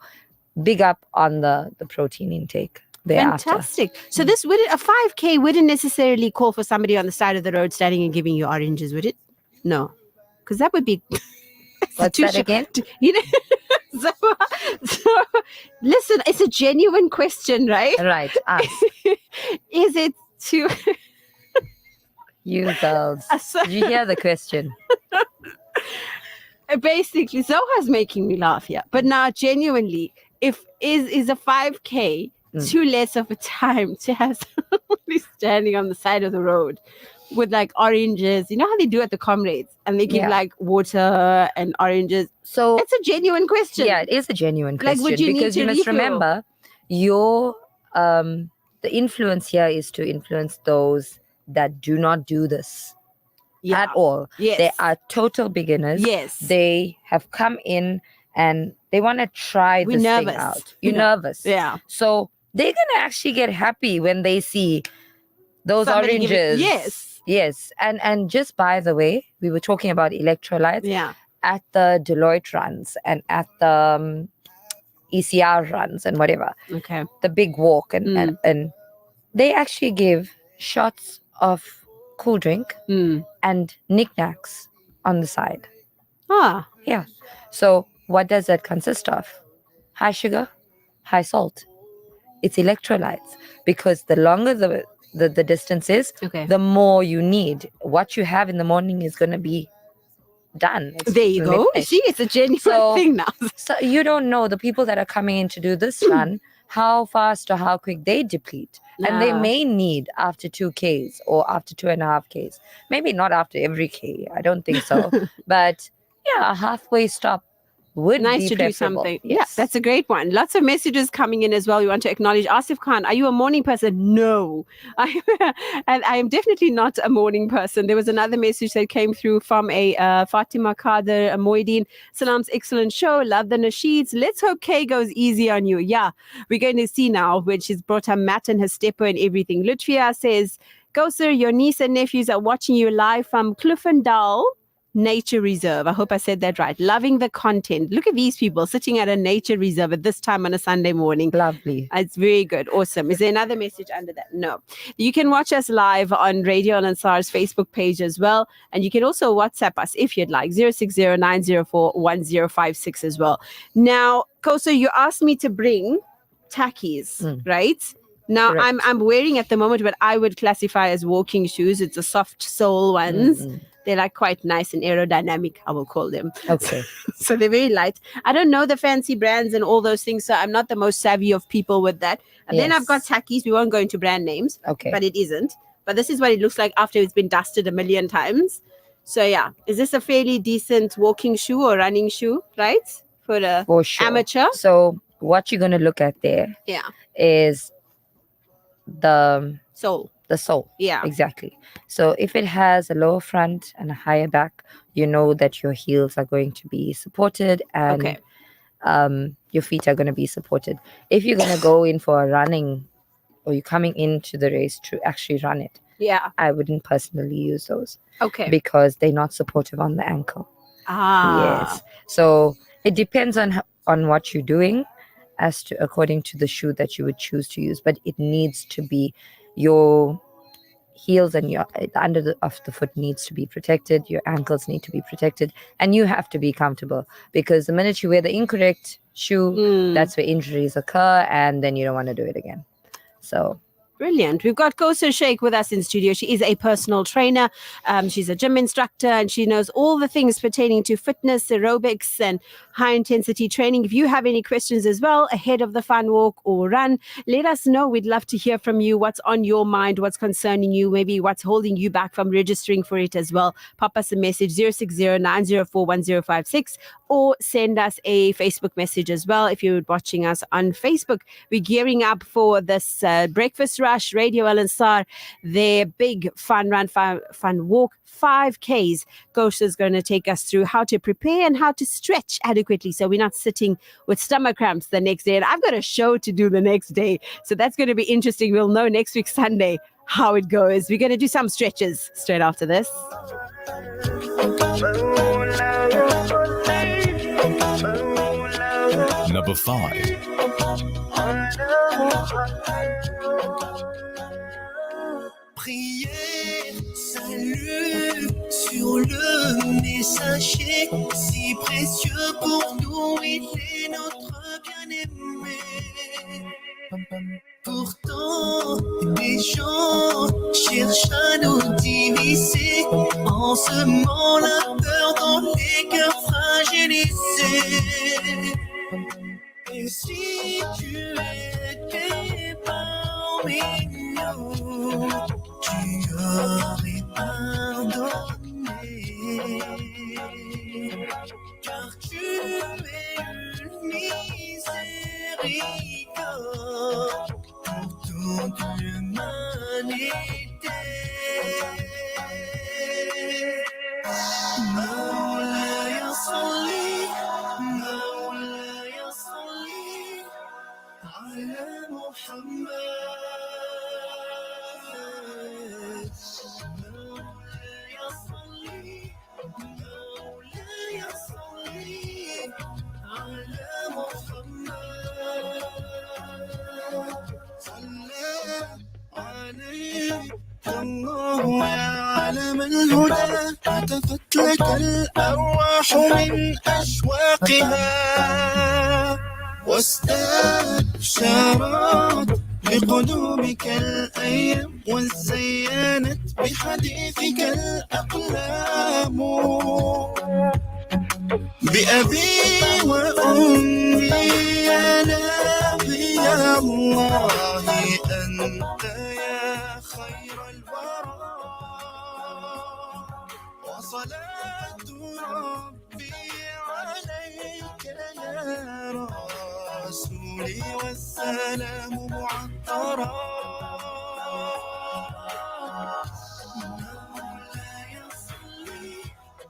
big up on the protein intake thereafter. Fantastic. So this a 5K wouldn't necessarily call for somebody on the side of the road standing and giving you oranges, would it? No. Because that would be What's that again? You know, so listen, it's a genuine question, right? Right. Ask. Is it too You girls. Did you hear the question? basically Zoha's making me laugh here. But now genuinely, if is a 5K too less of a time to have somebody standing on the side of the road with like oranges, you know how they do at the comrades, and they give like water and oranges. So it's a genuine question. Yeah, it is a genuine Like, question. would you need because to you must refill? remember your the influence here is to influence those that do not do this at all. Yes. They are total beginners. Yes. They have come in and they want to try We're this nervous. thing out. You're nervous. Yeah. So they're going to actually get happy when they see those Somebody oranges. Yes. Yes. And just by the way, we were talking about electrolytes. Yeah. at the Deloitte runs and at the ECR runs and whatever. Okay. The big walk and they actually give shots of cool drink and knickknacks on the side. Ah. Yeah. So what does that consist of? High sugar, high salt. It's electrolytes because the longer the distance is, the more you need. What you have in the morning is going to be done. It's There you gonna be go. finished. See, it's a genuine thing now. So you don't know the people that are coming in to do this run, how fast or how quick they deplete. And they Ah. may need after 2Ks or after 2.5Ks. Maybe not after every K. I don't think so. But yeah, a halfway stop would Nice be to do preferable. something. Yes. Yeah, that's a great one. Lots of messages coming in as well. We want to acknowledge Asif Khan. Are you a morning person? No. And I am definitely not a morning person. There was another message that came through from a Fatima Kader Moideen. Salam's excellent show. Love the nasheeds. Let's hope Kay goes easy on you. Yeah, we're going to see now when she's brought her mat and her stepper and everything. Lutfia says, go sir, your niece and nephews are watching you live from Cliffendale Nature Reserve. I hope I said that right. Loving the content. Look at these people sitting at a nature reserve at this time on a Sunday morning. Lovely. It's very good. Awesome. Is there another message under that? No. You can watch us live on Radio Al Ansar's Facebook page as well. And you can also WhatsApp us if you'd like. 060-904-1056 as well. Now, Koso, you asked me to bring tackies, right? Now, Correct. I'm wearing at the moment what I would classify as walking shoes. It's a soft sole ones. They're like quite nice and aerodynamic, I will call them. Okay. So they're very light. I don't know the fancy brands and all those things, so I'm not the most savvy of people with that. And then I've got tackies. We won't go into brand names, Okay. but it isn't. But this is what it looks like after it's been dusted a million times. So yeah, is this a fairly decent walking shoe or running shoe, right? For a For sure. amateur? So what you're going to look at there Yeah. is the sole. The sole. Yeah. Exactly. So if it has a lower front and a higher back, you know that your heels are going to be supported and your feet are going to be supported. If you're going to go in for a running or you're coming into the race to actually run it, Yeah. I wouldn't personally use those. Okay. Because they're not supportive on the ankle. Ah. Yes. So it depends on what you're doing as to according to the shoe that you would choose to use, but it needs to be your heels and your of the foot needs to be protected, your ankles need to be protected, and you have to be comfortable, because the minute you wear the incorrect shoe, that's where injuries occur, and then you don't want to do it again. So Brilliant. We've got Kosa Sheikh with us in studio. She is a personal trainer. She's a gym instructor and she knows all the things pertaining to fitness, aerobics and high intensity training. If you have any questions as well ahead of the fun walk or run, let us know. We'd love to hear from you. What's on your mind? What's concerning you? Maybe what's holding you back from registering for it as well. Pop us a message 060-904-1056 or send us a Facebook message as well. If you're watching us on Facebook, we're gearing up for this breakfast rush. Radio Al Ansar, their big fun run, fun walk, 5Ks. Gosha is going to take us through how to prepare and how to stretch adequately so we're not sitting with stomach cramps the next day. And I've got a show to do the next day, so that's going to be interesting. We'll know next week Sunday how it goes. We're going to do some stretches straight after this. Number 5. Prière, salut sur le messager, si précieux pour nous, il est notre bien-aimé. Pourtant, les gens cherchent à nous diviser en semant la peur dans les cœurs fragilisés. Et si tu étais parmi nous, tu aurais pardonné, car tu es une miséricorde pour toute l'humanité. Mawlaya salli, Mawlaya salli ala Muhammad. الله يا عالم الهدى هتفت لك الأرواح من أشواقها واستبشرت بقدومك الأيام وزينت بحديثك الأقلام بأبي وأمي يا نبي الله أنت يا خير الورى وصلاة ربي عليك يا رسولي والسلام معطرا مولاي صلي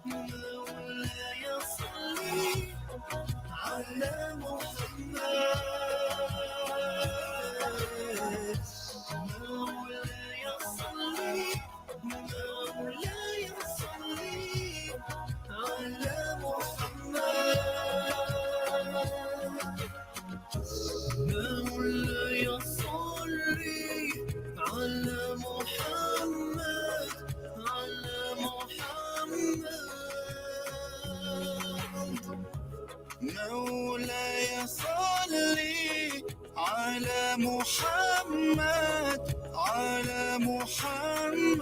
مولاي صلي على محمد مولاي صلي مولاي صلي على محمد مولاي صلي على محمد على محمد مولاي صلي على محمد على محمد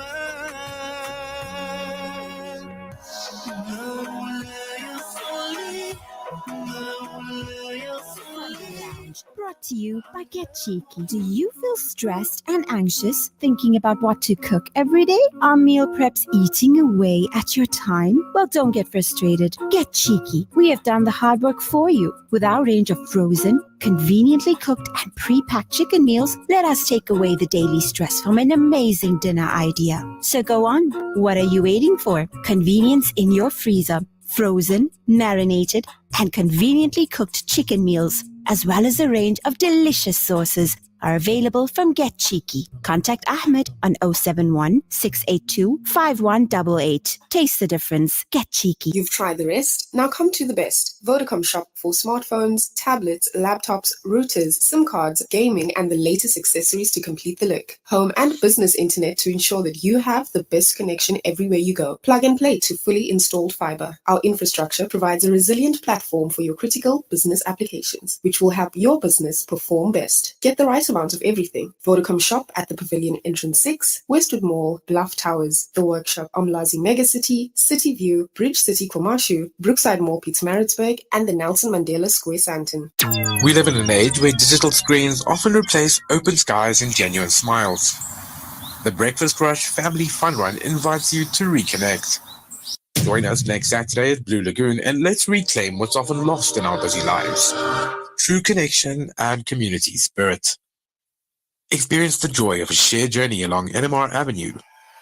مولاي صلي مولاي صلي. Brought to you by Get Cheeky. Do you feel stressed and anxious thinking about what to cook every day? Are meal preps eating away at your time? Well, don't get frustrated. Get Cheeky. We have done the hard work for you. With our range of frozen, conveniently cooked and pre-packed chicken meals, let us take away the daily stress from an amazing dinner idea. So go on. What are you waiting for? Convenience in your freezer. Frozen, marinated, and conveniently cooked chicken meals, as well as a range of delicious sauces, are available from Get Cheeky. Contact Ahmed on 071 682 5188. Taste the difference. Get Cheeky. You've tried the rest. Now come to the best. Vodacom shop for smartphones, tablets, laptops, routers, SIM cards, gaming, and the latest accessories to complete the look. Home and business internet to ensure that you have the best connection everywhere you go. Plug and play to fully installed fiber. Our infrastructure provides a resilient platform for your critical business applications, which will help your business perform best. Get the right amount of everything. Vodacom shop at the Pavilion Entrance 6, Westwood Mall, Bluff Towers, The Workshop, Omlazi Megacity, City View, Bridge City Komashu, Brookside Mall Pietermaritzburg, and the Nelson Mandela Square Sandton. We live in an age where digital screens often replace open skies and genuine smiles. The Breakfast Rush Family Fun Run invites you to reconnect. Join us next Saturday at Blue Lagoon and let's reclaim what's often lost in our busy lives. True connection and community spirit. Experience the joy of a shared journey along NMR Avenue.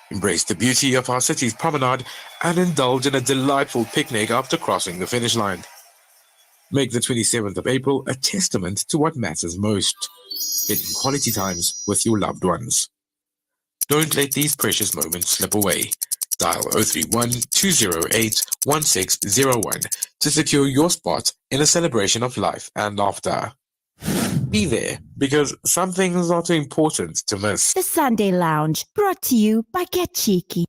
Embrace the beauty of our city's promenade and indulge in a delightful picnic after crossing the finish line. Make the 27th of April a testament to what matters most. Spending quality times with your loved ones. Don't let these precious moments slip away. Dial 031 208 1601 to secure your spot in a celebration of life and laughter. Be there, because some things are too important to miss. The Sunday Lounge, brought to you by Get Cheeky.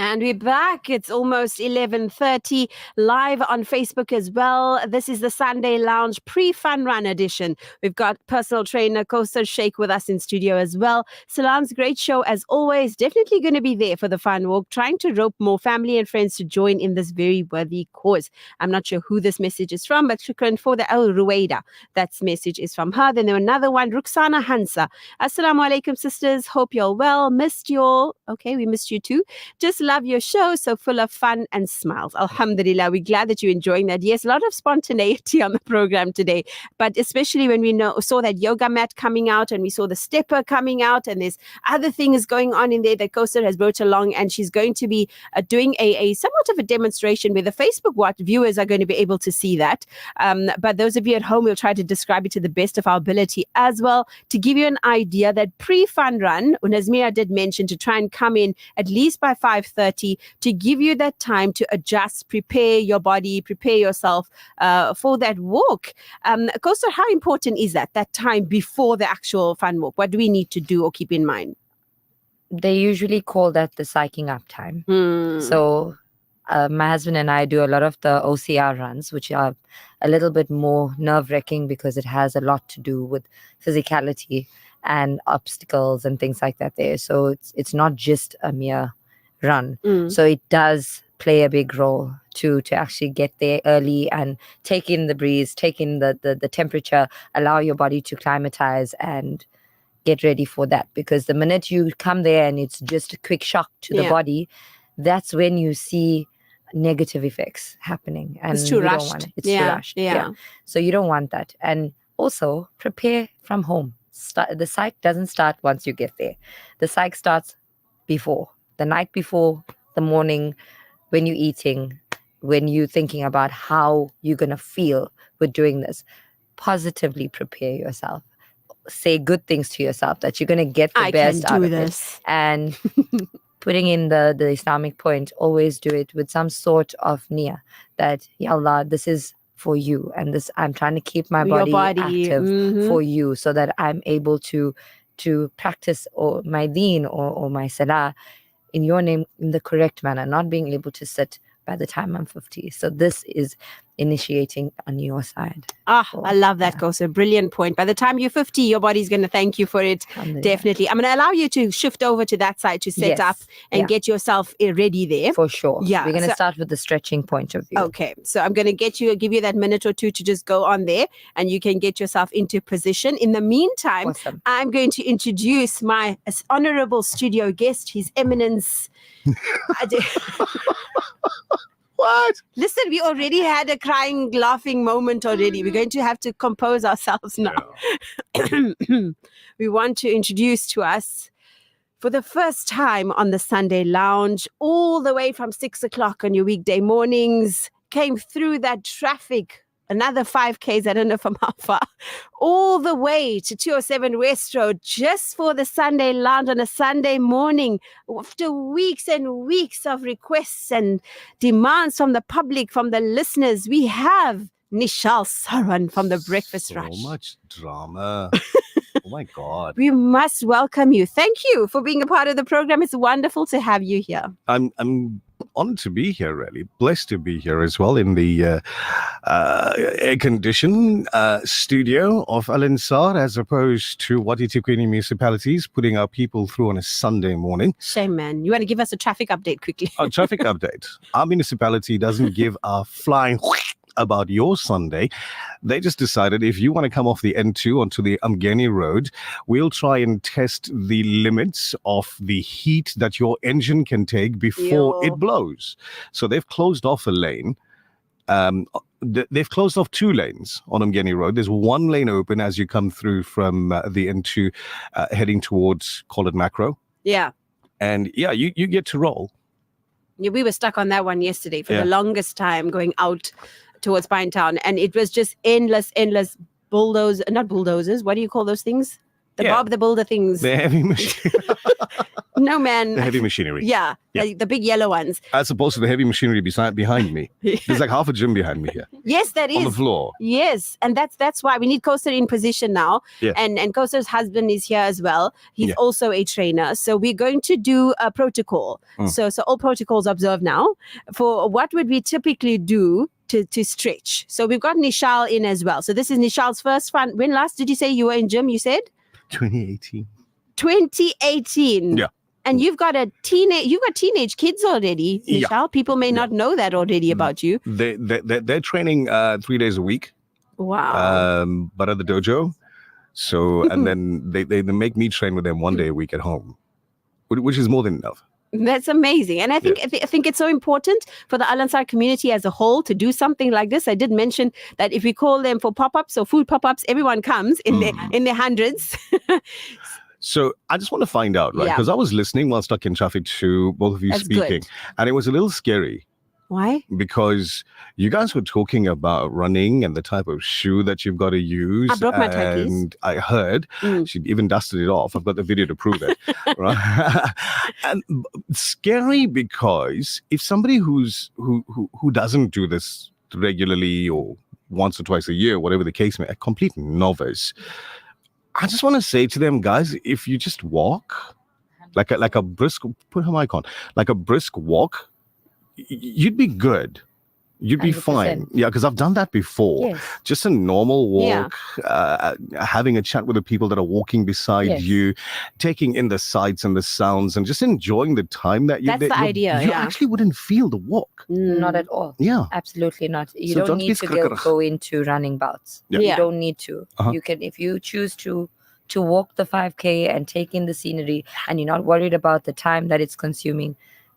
And we're back. It's almost 11:30, live on Facebook as well. This is the Sunday Lounge pre-fun run edition. We've got personal trainer Kausar Sheikh with us in studio as well. Salam's great show as always. Definitely going to be there for the fun walk, trying to rope more family and friends to join in this very worthy cause. I'm not sure who this message is from, but shukran for the Al Ruwaida. That message is from her. Then there another one, Ruxana Hansa. Assalamu alaikum, sisters. Hope you're well. Missed you all. Okay, we missed you too. Just love your show, so full of fun and smiles. Alhamdulillah, we're glad that you're enjoying that. Yes, a lot of spontaneity on the program today, but especially when we saw that yoga mat coming out and we saw the stepper coming out, and there's other things going on in there that Kausar has brought along, and she's going to be doing a somewhat of a demonstration where the Facebook viewers are going to be able to see that. But those of you at home, we'll try to describe it to the best of our ability as well, to give you an idea that pre-fun run, Nazmira did mention to try and come in at least by 5:30 4:30 to give you that time to adjust, prepare your body, prepare yourself for that walk. Koster, how important is that time before the actual fun walk? What do we need to do or keep in mind? They usually call that the psyching up time. So my husband and I do a lot of the OCR runs, which are a little bit more nerve-wracking because it has a lot to do with physicality and obstacles and things like that there. So it's not just a mere run. So it does play a big role to actually get there early and take in the breeze, take in the temperature, allow your body to climatize and get ready for that. Because the minute you come there and it's just a quick shock to the body, that's when you see negative effects happening. And it's too we rushed. don't want it. It's too rushed. So you don't want that. And also prepare from home. The psych doesn't start once you get there. The psych starts before, the night before, the morning, when you're eating, when you're thinking about how you're going to feel with doing this. Positively prepare yourself. Say good things to yourself that you're going to get the best out of it. And putting in the Islamic point, always do it with some sort of niyyah that, Ya Allah, this is for you. And this, I'm trying to keep my body active for you so that I'm able to practice or my deen or my salah in your name in the correct manner, not being able to sit by the time I'm 50. So this is initiating on your side. I love that, Kosa. Brilliant point. By the time you're 50, your body's going to thank you for it. Definitely. I'm going to allow you to shift over to that side to set up and get yourself ready there. For sure. Yeah. We're going to start with the stretching point of view. Okay. So I'm going to give you that minute or two to just go on there and you can get yourself into position. In the meantime, I'm going to introduce my honorable studio guest, His Eminence. What? Listen, we already had a crying, laughing moment already. We're going to have to compose ourselves now. We want to introduce to us, for the first time on the Sunday Lounge, all the way from 6 o'clock on your weekday mornings, came through that traffic, another 5Ks, I don't know from how far, all the way to 207 West Road, just for the Sunday Lounge on a Sunday morning, after weeks and weeks of requests and demands from the public, from the listeners. We have Nishal Saran from the Breakfast Rush. So much drama. Oh my God. We must welcome you. Thank you for being a part of the program. It's wonderful to have you here. I'm honored to be here, really. Blessed to be here as well in the air-conditioned studio of Al Ansar, as opposed to what Itiquini municipalities putting our people through on a Sunday morning. Shame, man. You want to give us a traffic update quickly? A traffic update. Our municipality doesn't give a flying about your Sunday. They just decided if you want to come off the N2 onto the Umgeni Road, we'll try and test the limits of the heat that your engine can take before it blows. So they've closed off a lane. They've closed off 2 lanes on Umgeni Road. There's 1 lane open as you come through from the N2 heading towards, call it Macro. Yeah. And yeah, you get to roll. Yeah, we were stuck on that one yesterday for the longest time going out towards Pine Town, and it was just endless not bulldozers, what do you call those things? The builder things. The heavy machine. No, man. The heavy machinery. Yeah. The big yellow ones. As opposed to the heavy machinery behind me. There's like half a gym behind me here. Yes, that is. On the floor. Yes. And that's why we need Koster in position now. Yeah. And Koster's husband is here as well. He's also a trainer. So we're going to do a protocol. So all protocols observed now. For what would we typically do to stretch? So we've got Nishal in as well. So this is Nishal's first fun. When last did you say you were in gym, you said? 2018. 2018. Yeah. And you've got teenage kids already, Nishal. Yeah. People may not know that already about you. They're training 3 days a week. Wow. But at the dojo. So and then they make me train with them 1 day a week at home, which is more than enough. That's amazing. And I think I think it's so important for the Al Ansar community as a whole to do something like this. I did mention that if we call them for pop-ups or food pop-ups, everyone comes in their hundreds. So I just want to find out, right? Because I was listening while stuck in traffic to both of you speaking, and it was a little scary Why? Because you guys were talking about running and the type of shoe that you've got to use. I broke my toe, please. And I heard she even dusted it off. I've got the video to prove it. Right? And scary because if somebody who doesn't do this regularly or once or twice a year, whatever the case may, a complete novice, I just want to say to them, guys, if you just walk like a brisk, put her mic on, like a brisk walk, you'd be good. You'd be 100%. fine. Yeah, because I've done that before. Yes. Just a normal walk, having a chat with the people that are walking beside Yes. you, taking in the sights and the sounds and just enjoying the time that you That's the idea, You yeah. actually wouldn't feel the walk. Not at all. Yeah. Absolutely not. You So don't don't need be to skrikkerig. go into running bouts. Yeah. You Yeah. don't need to. Uh-huh. You can, if you choose to walk the 5K and take in the scenery, and you're not worried about the time that it's consuming,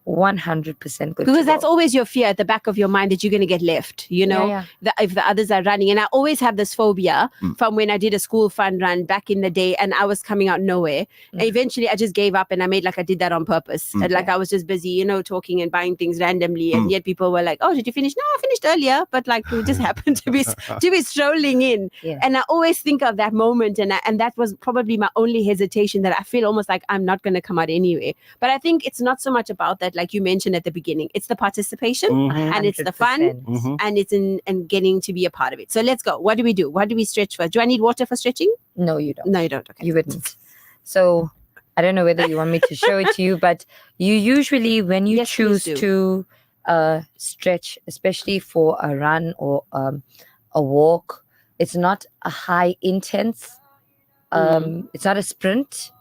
100% good. Because that's always your fear at the back of your mind, that you're going to get left, you know, Yeah. if the others are running. And I always have this phobia from when I did a school fun run back in the day and I was coming out nowhere. And eventually I just gave up and I made like I did that on purpose. And like I was just busy, you know, talking and buying things randomly. And yet people were like, oh, did you finish? No, I finished earlier. But like we just happened to be strolling in. Yeah. And I always think of that moment. And that was probably my only hesitation, that I feel almost like I'm not going to come out anyway. But I think it's not so much about that, like you mentioned at the beginning. It's the participation and it's the fun 100%. and it's in and getting to be a part of it. So let's go. What do we do? What do we stretch first? Do I need water for stretching? No, you don't. No, you don't. Okay. You wouldn't. So I don't know whether you want me to show it to you, but you usually, when you Yes, please choose do. to stretch, especially for a run or a walk, it's not a high intense, it's not a sprint.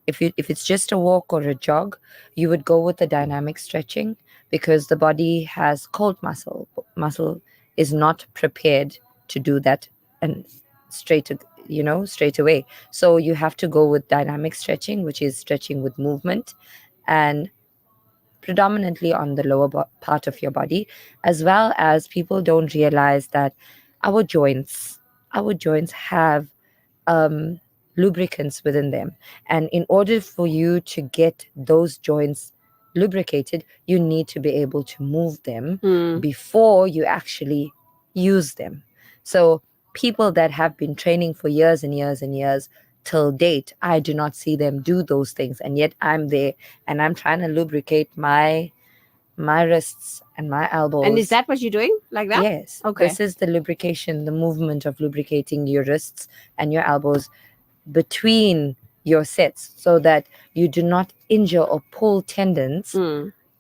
If it's just a walk or a jog, you would go with the dynamic stretching, because the body has cold muscle. Muscle is not prepared to do that and straight away. So you have to go with dynamic stretching, which is stretching with movement and predominantly on the lower part of your body, as well as people don't realize that our joints have lubricants within them, and in order for you to get those joints lubricated, you need to be able to move them before you actually use them. So people that have been training for years and years and years, till date, I do not see them do those things, and yet I'm there and I'm trying to lubricate my wrists and my elbows. And is that what you're doing? Like that? Yes. Okay. This is the lubrication, the movement of lubricating your wrists and your elbows between your sets, so that you do not injure or pull tendons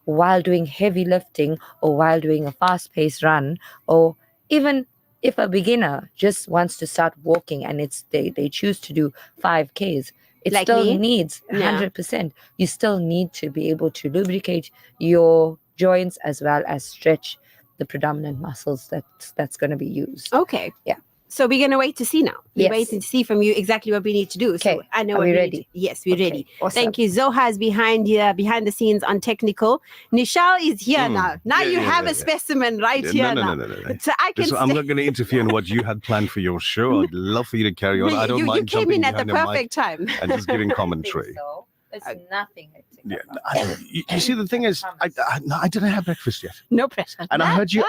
while doing heavy lifting or while doing a fast-paced run, or even if a beginner just wants to start walking and they choose to do 5Ks, it Like still me? needs Yeah. 100%. You still need to be able to lubricate your joints as well as stretch the predominant muscles that's going to be used. Okay. Yeah. So we're going to wait to see now. We're Yes. waiting to see from you exactly what we need to do. Okay. So I know Are what we we ready? need to- Yes, we're Okay. ready. Awesome. Thank you. Zoha is behind the scenes on technical. Nishal is here now. Now Yeah, you yeah, have yeah, a yeah. specimen right here now. No. So I can I'm stay- not going to interfere in what you had planned for your show. I'd love for you to carry on. I don't you mind came jumping in at the behind a mic perfect time. and just giving commentary. So it's nothing hectic. Yeah, you see, the thing is, I didn't have breakfast yet. No pressure. And I heard you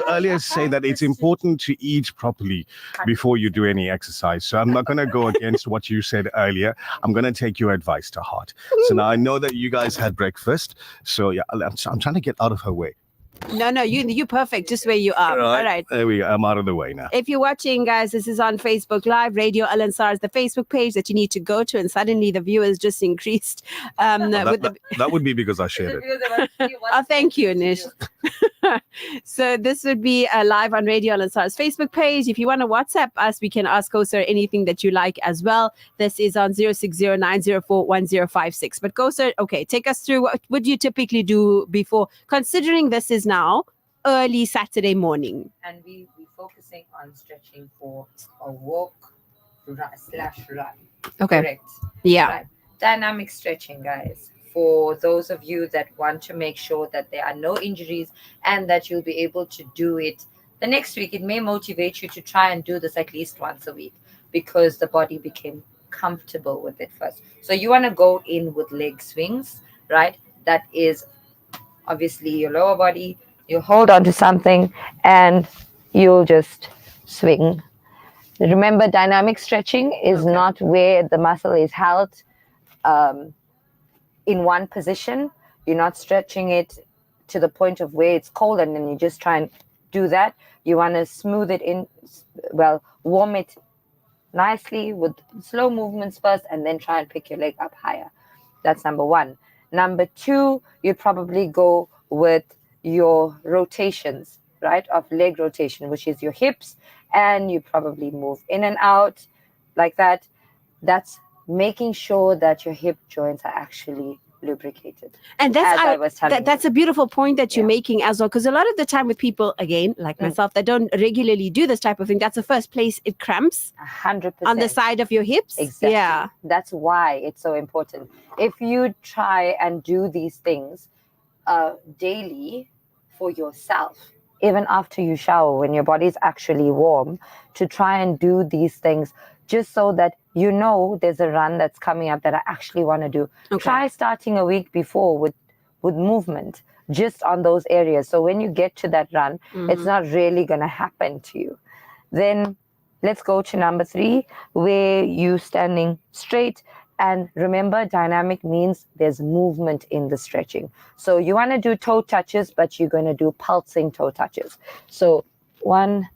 earlier say that it's important to eat properly before you do any exercise. So I'm not going to go against what you said earlier. I'm going to take your advice to heart. So now I know that you guys had breakfast. So yeah, I'm trying to get out of her way. No, you're perfect just where you are. All right. There we go. I'm out of the way now. If you're watching, guys, this is on Facebook Live. Radio Al Ansar is the Facebook page that you need to go to, and suddenly the viewers just increased. That would be because I shared it. Oh, thank you, Nish. So this would be live on Radio Al Ansar's Facebook page. If you want to WhatsApp us, we can ask Kosar anything that you like as well. This is on 0609041056. But Kosar, okay, take us through what would you typically do before, considering this is now early Saturday morning. And we're focusing on stretching for a walk /run. Okay. Correct. Yeah. Right. Dynamic stretching, guys. For those of you that want to make sure that there are no injuries and that you'll be able to do it the next week, it may motivate you to try and do this at least once a week, because the body became comfortable with it first. So you want to go in with leg swings, right? That is obviously your lower body, You hold on to something and you'll just swing. Remember, dynamic stretching is not where the muscle is held in one position. You're not stretching it to the point of where it's cold and then you just try and do that. You want to smooth it in, warm it nicely with slow movements first and then try and pick your leg up higher. That's number one. Number two, you'd probably go with your rotations, right, of leg rotation, which is your hips, and you probably move in and out like that. That's making sure that your hip joints are actually lubricated. And that's as I was telling that's a beautiful point that you're making as well, because a lot of the time with people, again, like myself, that don't regularly do this type of thing, that's the first place it cramps. 100%. On the side of your hips. Exactly. Yeah. That's why it's so important. If you try and do these things daily for yourself, even after you shower, when your body is actually warm, to try and do these things just so that you know there's a run that's coming up that I actually want to do. Try starting a week before with movement just on those areas. So when you get to that run, it's not really going to happen to you. Then let's go to number 3, where you standing straight. And remember, dynamic means there's movement in the stretching. So you want to do toe touches, but you're going to do pulsing toe touches. So 1,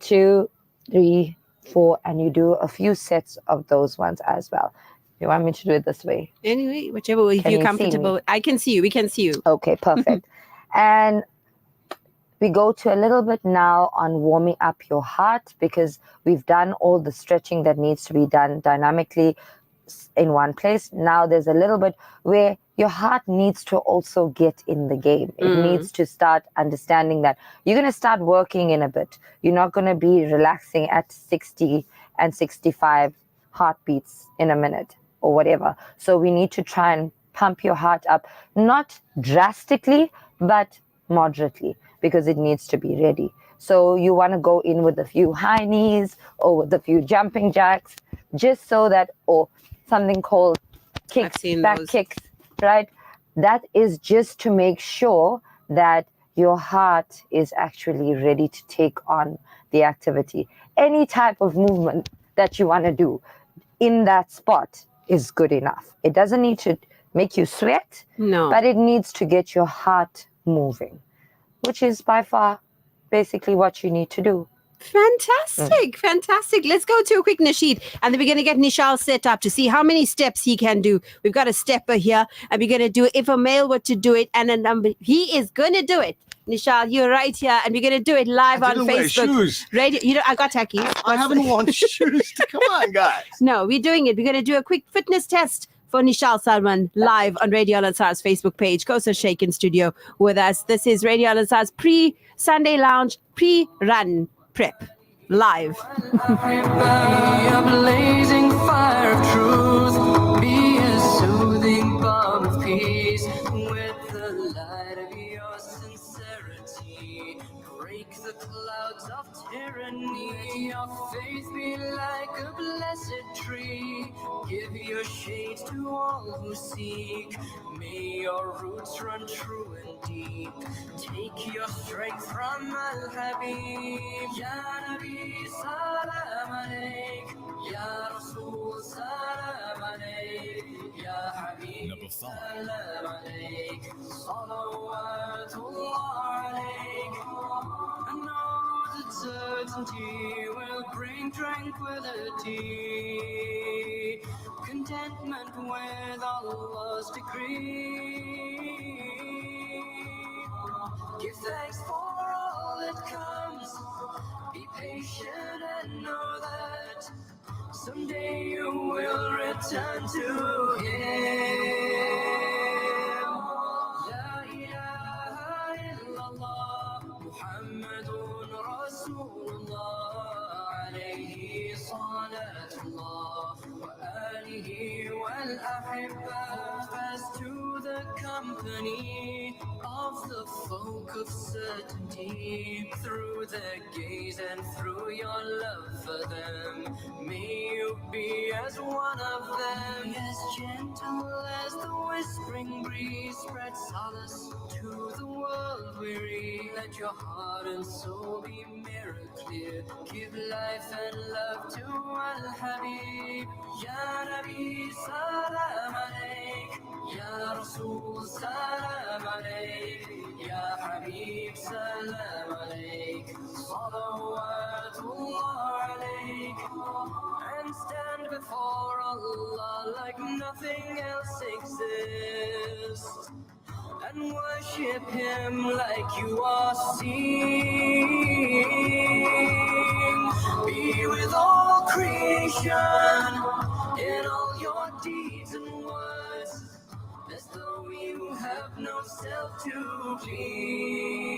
2, 3, 4, and you do a few sets of those ones as well. You want me to do it this way? Anyway, whichever way Can you're you see comfortable. me? I can see you. We can see you. Okay, perfect. And we go to a little bit now on warming up your heart, because we've done all the stretching that needs to be done dynamically in one place. Now there's a little bit where your heart needs to also get in the game. It needs to start understanding that you're going to start working in a bit. You're not going to be relaxing at 60 and 65 heartbeats in a minute or whatever. So we need to try and pump your heart up, not drastically, but moderately, because it needs to be ready. So you want to go in with a few high knees or with a few jumping jacks, just so that, or something called kicks, back kicks, right? That is just to make sure that your heart is actually ready to take on the activity. Any type of movement that you want to do in that spot is good enough. It doesn't need to make you sweat, but it needs to get your heart moving, which is by far basically what you need to do. Fantastic, fantastic. Let's go to a quick nasheed, and then we're going to get Nishal set up to see how many steps he can do. We've got a stepper here, and we're going to do if a male were to do it, and a number. He is going to do it. Nishal, you're right here, and we're going to do it live on Facebook. Shoes. Radio, I got tackies. I haven't worn shoes. Come on, guys. No, we're doing it. We're going to do a quick fitness test for Nishal Salman live on Radio Al Ansar's Facebook page. Kosa Sheikh in studio with us. This is Radio Al Ansar's pre-Sunday Lounge, pre-run prep live. A blazing fire of truth, be a soothing balm of peace, with the light of your sincerity, break the clouds of tyranny, your faith be like a blessed tree, give your shade to all who seek, may your roots run true and deep, take your strength from Al-Habib, Ya Nabi Salam Alaik, Ya Rasul Salam Alaik, Ya Habib Salam Alaik, Salawatullah Alaik. I know that certainty will bring tranquility, contentment with Allah's decree. Give thanks for all that comes, be patient and know that someday you will return to Him. La ilaha illallah, Muhammadun Rasulullah, alayhi salatullah, wa alihi wa as to the company of the folk of certainty. Through their gaze and through your love for them, may you be as one of them. As gentle as the whispering breeze, spread solace to the world weary. Let your heart and soul be mirror clear. Give life and love to Al-Habib. Ya Nabi, salam alaik. Ya Rasul, salam alaik. Ya Habib, salam alaik. Salawatullah alaik. And stand before Allah like nothing else exists, and worship Him like you are seen. Be with all creation in all your deeds and words, as though you have no self to please.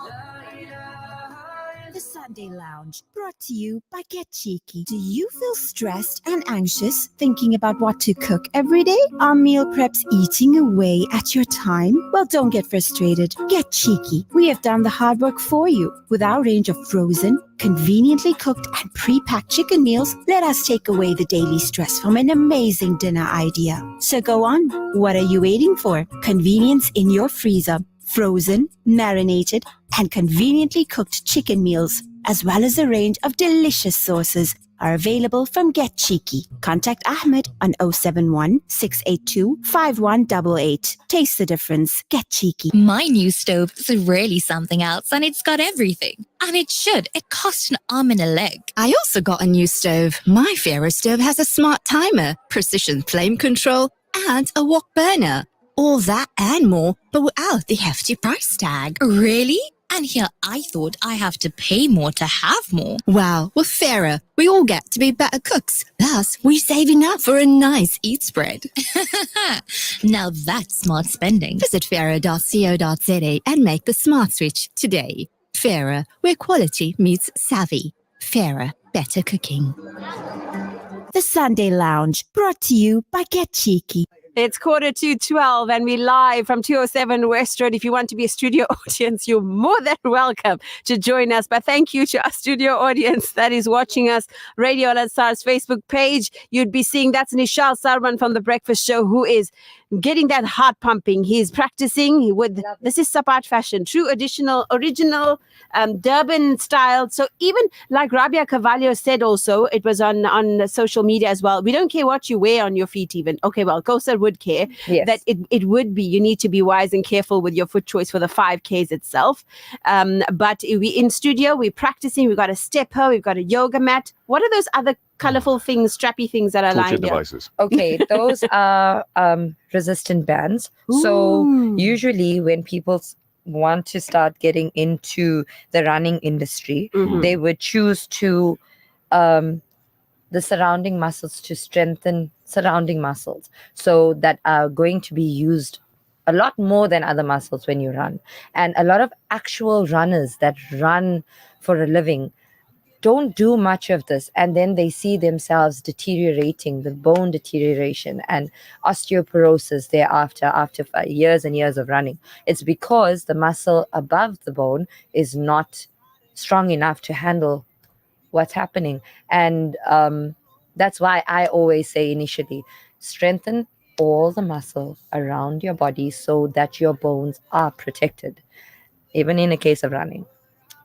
La ilaha The Sunday Lounge, brought to you by Get Cheeky. Do you feel stressed and anxious thinking about what to cook every day? Are meal preps eating away at your time? Well, don't get frustrated. Get Cheeky. We have done the hard work for you. With our range of frozen, conveniently cooked and pre-packed chicken meals, let us take away the daily stress from an amazing dinner idea. So go on. What are you waiting for? Convenience in your freezer. Frozen, marinated, and conveniently cooked chicken meals, as well as a range of delicious sauces, are available from Get Cheeky. Contact Ahmed on 071 682 5188. Taste the difference. Get Cheeky. My new stove is really something else, and it's got everything. And it should. It cost an arm and a leg. I also got a new stove. My Fera stove has a smart timer, precision flame control, and a wok burner. All that and more, but without the hefty price tag. Really? And here I thought I have to pay more to have more. Wow, with Fera, we all get to be better cooks. Thus, we're saving up for a nice eat spread. Now that's smart spending. Visit fera.co.za and make the smart switch today. Fera, where quality meets savvy. Fera, better cooking. The Sunday Lounge, brought to you by Get Cheeky. It's 11:45 and we're live from 207 West Road. If you want to be a studio audience, you're more than welcome to join us. But thank you to our studio audience that is watching us. Radio Al Ansar's Facebook page, you'd be seeing that's Nishal Sarwan from The Breakfast Show, who is getting that heart pumping. He's practicing with, this is Sapat fashion, true original Durban style. So even like Rabia Carvalho said also, it was on social media as well. We don't care what you wear on your feet even. Okay, well, Kausar would care that it would be, you need to be wise and careful with your foot choice for the 5Ks itself. But we in studio, we're practicing, we've got a stepper, we've got a yoga mat. What are those other colorful things, strappy things that are lying there? Devices. Okay, those are resistant bands. Ooh. So usually when people want to start getting into the running industry, they would choose to the surrounding muscles to strengthen surrounding muscles, so that are going to be used a lot more than other muscles when you run. And a lot of actual runners that run for a living don't do much of this, and then they see themselves deteriorating, the bone deterioration and osteoporosis thereafter, after years and years of running. It's because the muscle above the bone is not strong enough to handle what's happening. And that's why I always say initially, strengthen all the muscle around your body so that your bones are protected, even in a case of running.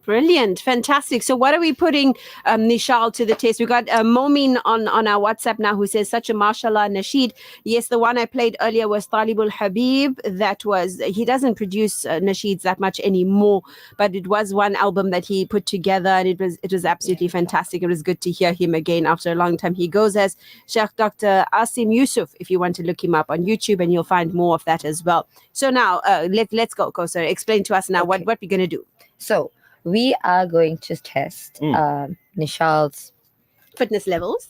Brilliant. Fantastic. So what are we putting, Nishal, to the test? We got Momin on our WhatsApp now who says, such a mashallah nasheed. Yes, the one I played earlier was Talibul Habib. That was, he doesn't produce nasheeds that much anymore, but it was one album that he put together, and it was absolutely fantastic. It was good to hear him again after a long time. He goes as Sheikh Dr. Asim Yusuf, if you want to look him up on YouTube, and you'll find more of that as well. So now let's go, Kausar. Explain to us now what we're going to do. So we are going to test Nishal's fitness levels.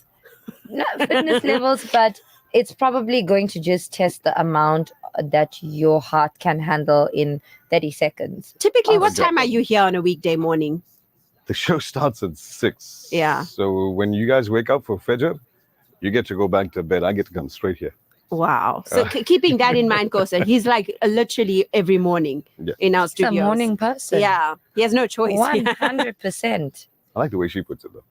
Not fitness levels, but it's probably going to just test the amount that your heart can handle in 30 seconds. Typically, what time are you here on a weekday morning? The show starts at 6. Yeah. So when you guys wake up for Fajr, You get to go back to bed. I get to come straight here. Wow. So keeping that in mind, Kosa, he's like literally every morning in our He's a studios. morning person. Yeah. He has no choice. 100%. I like the way she puts it, though.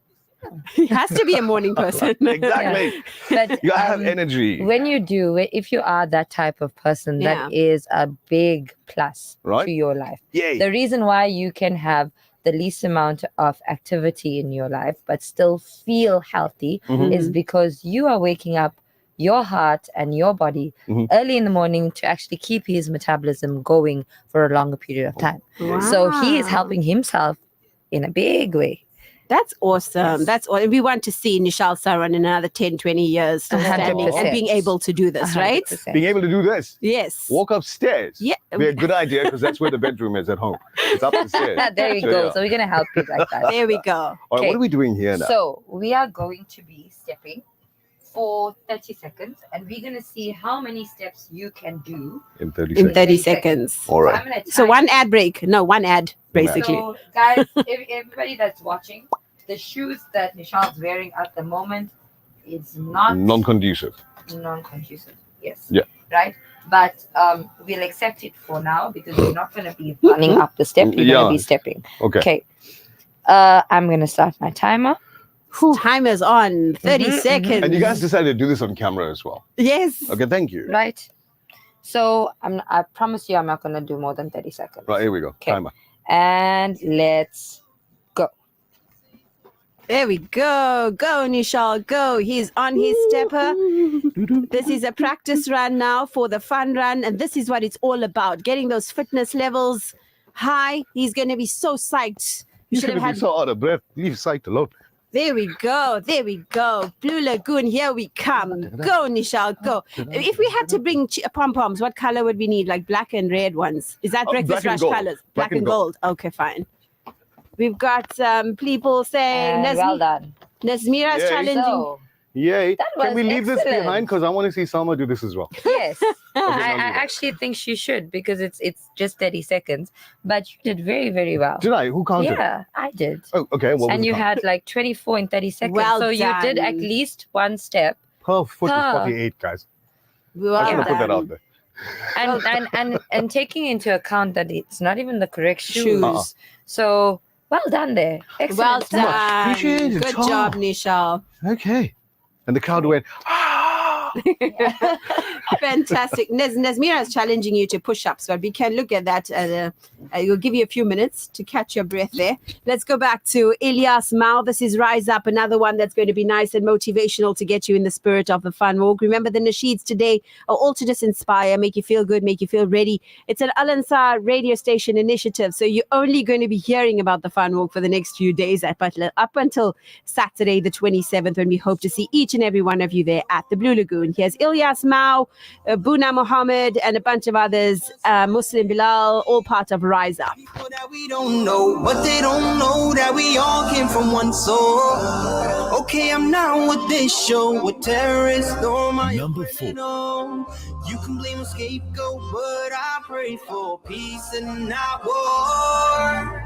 He has to be a morning person. Exactly. But You gotta have energy. when you do, if you are that type of person, Yeah. that is a big plus Right. to your life. Yay. The reason why you can have the least amount of activity in your life but still feel healthy is because you are waking up your heart and your body early in the morning to actually keep his metabolism going for a longer period of time. So he is Wow. helping himself in a big way. That's awesome. Yes. That's all. We want to see Nishal Saran in another 10, 20 years still standing and 100%. being able to do this, right? 100%. Being able to do this. Yes. Walk upstairs. Yeah. Be a good idea because that's where the bedroom is at home. It's up the stairs. There you go. So we're going to help you like that. There we go. All right, what are we doing here now? So we are going to be stepping for 30 seconds and we're going to see how many steps you can do in 30 in seconds. 30 seconds. All right. I'm gonna So time one ad break. No, one ad, basically. So, guys, everybody that's watching, the shoes that Nishal's wearing at the moment is not Non-conducive. non-conducive. Yes. Yeah. Right? But we'll accept it for now because we're not going to be running up the step. We're going Yeah. to be stepping. Okay. I'm going to start my timer. Timer's on. 30 seconds. And you guys decided to do this on camera as well. Yes. Okay, thank you. Right. So I promise you I'm not going to do more than 30 seconds. Right, here we go. Okay. Timer. And let's go. There we go. Go, Nishal. Go. He's on his stepper. This is a practice run now for the fun run. And this is what it's all about. Getting those fitness levels high. He's going to be so psyched. You should should have be had. so out of breath. Leave sight alone. There we go. There we go. Blue Lagoon, here we come. Go, Nishal, go. If we had to bring pom-poms, what color would we need? Like black and red ones? Is that breakfast black and rush gold. colors? Black and gold. Okay, fine. We've got people saying, And well done. Nazmira's Yay. challenging. So, Yay. That Can we was leave this excellent. behind? Because I want to see Salma do this as well. yes. I now leave it. actually think she should because it's just 30 seconds. But you did very, very well. Did I? Who counted? Yeah, I did. Oh, okay. Well, And you had like 24 in 30 seconds. Well so you did at done. least one step. per foot is Huh. 48, guys. Well I just want to put that done. out there. And taking into account that it's not even the correct shoes. Shoes. So well done there. Excellent. Well stuff. done. Appreciate it. Good Oh. job, Nishal. Okay. And the crowd went, Fantastic. Nazmira is challenging you to push-ups, but we can look at that. We'll give you a few minutes to catch your breath there. Let's go back to Ilyas Mao. This is Rise Up, another one that's going to be nice and motivational to get you in the spirit of the fun walk. Remember, the nasheeds today are all to just inspire, make you feel good, make you feel ready. It's an Al Ansar radio station initiative, so you're only going to be hearing about the fun walk for the next few days up until Saturday, the 27th, when we hope to see each and every one of you there at the Blue Lagoon. Here's Ilyas Mao, Buna Mohammed, and a bunch of others, Muslim Bilal, all part of Rise Up. We don't know, but they don't know that we all came from one soul. Okay, I'm not with this show with terrorists or my Number 4. You can blame a scapegoat, but I pray for peace and not war.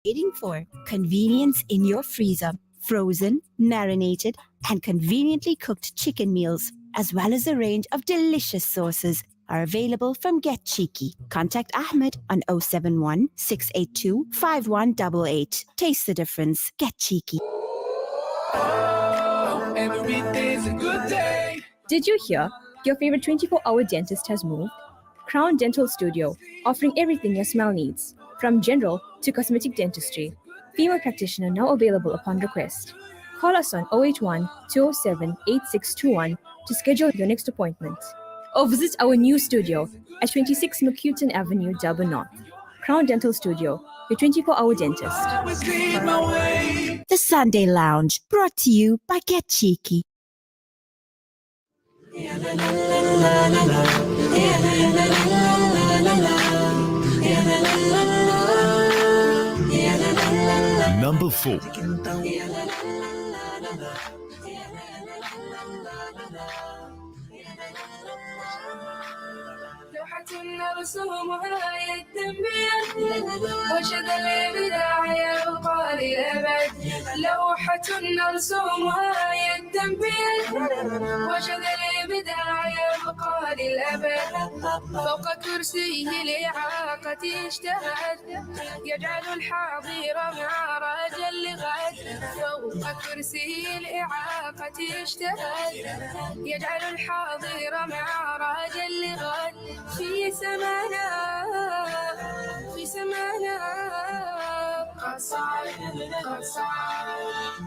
waiting for? Convenience in your freezer. Frozen, marinated, and conveniently cooked chicken meals, as well as a range of delicious sauces, are available from Get Cheeky. Contact Ahmed on 071 682 5188. Taste the difference. Get Cheeky. Every day's a good day. Did you hear? Your favorite 24-hour dentist has moved? Crown Dental Studio, offering everything your smile needs, from general to cosmetic dentistry. Female practitioner now available upon request. Call us on 081 207 8621 to schedule your next appointment. Or visit our new studio at 26 McCuton Avenue, Durban North. Crown Dental Studio, your 24-hour dentist. The Sunday Lounge, brought to you by Get Cheeky. Number 4. رسومها يتم وشد البداع يبقى للأبد لوحة رسومها يتم وشد البداع يبقى للأبد فوق كرسيه الإعاقة اشتهد يجعل الحاضر معراجا لغد فوق كرسيه الإعاقة اشتهد يجعل الحاضر معراجا لغد في سمانا قد صعد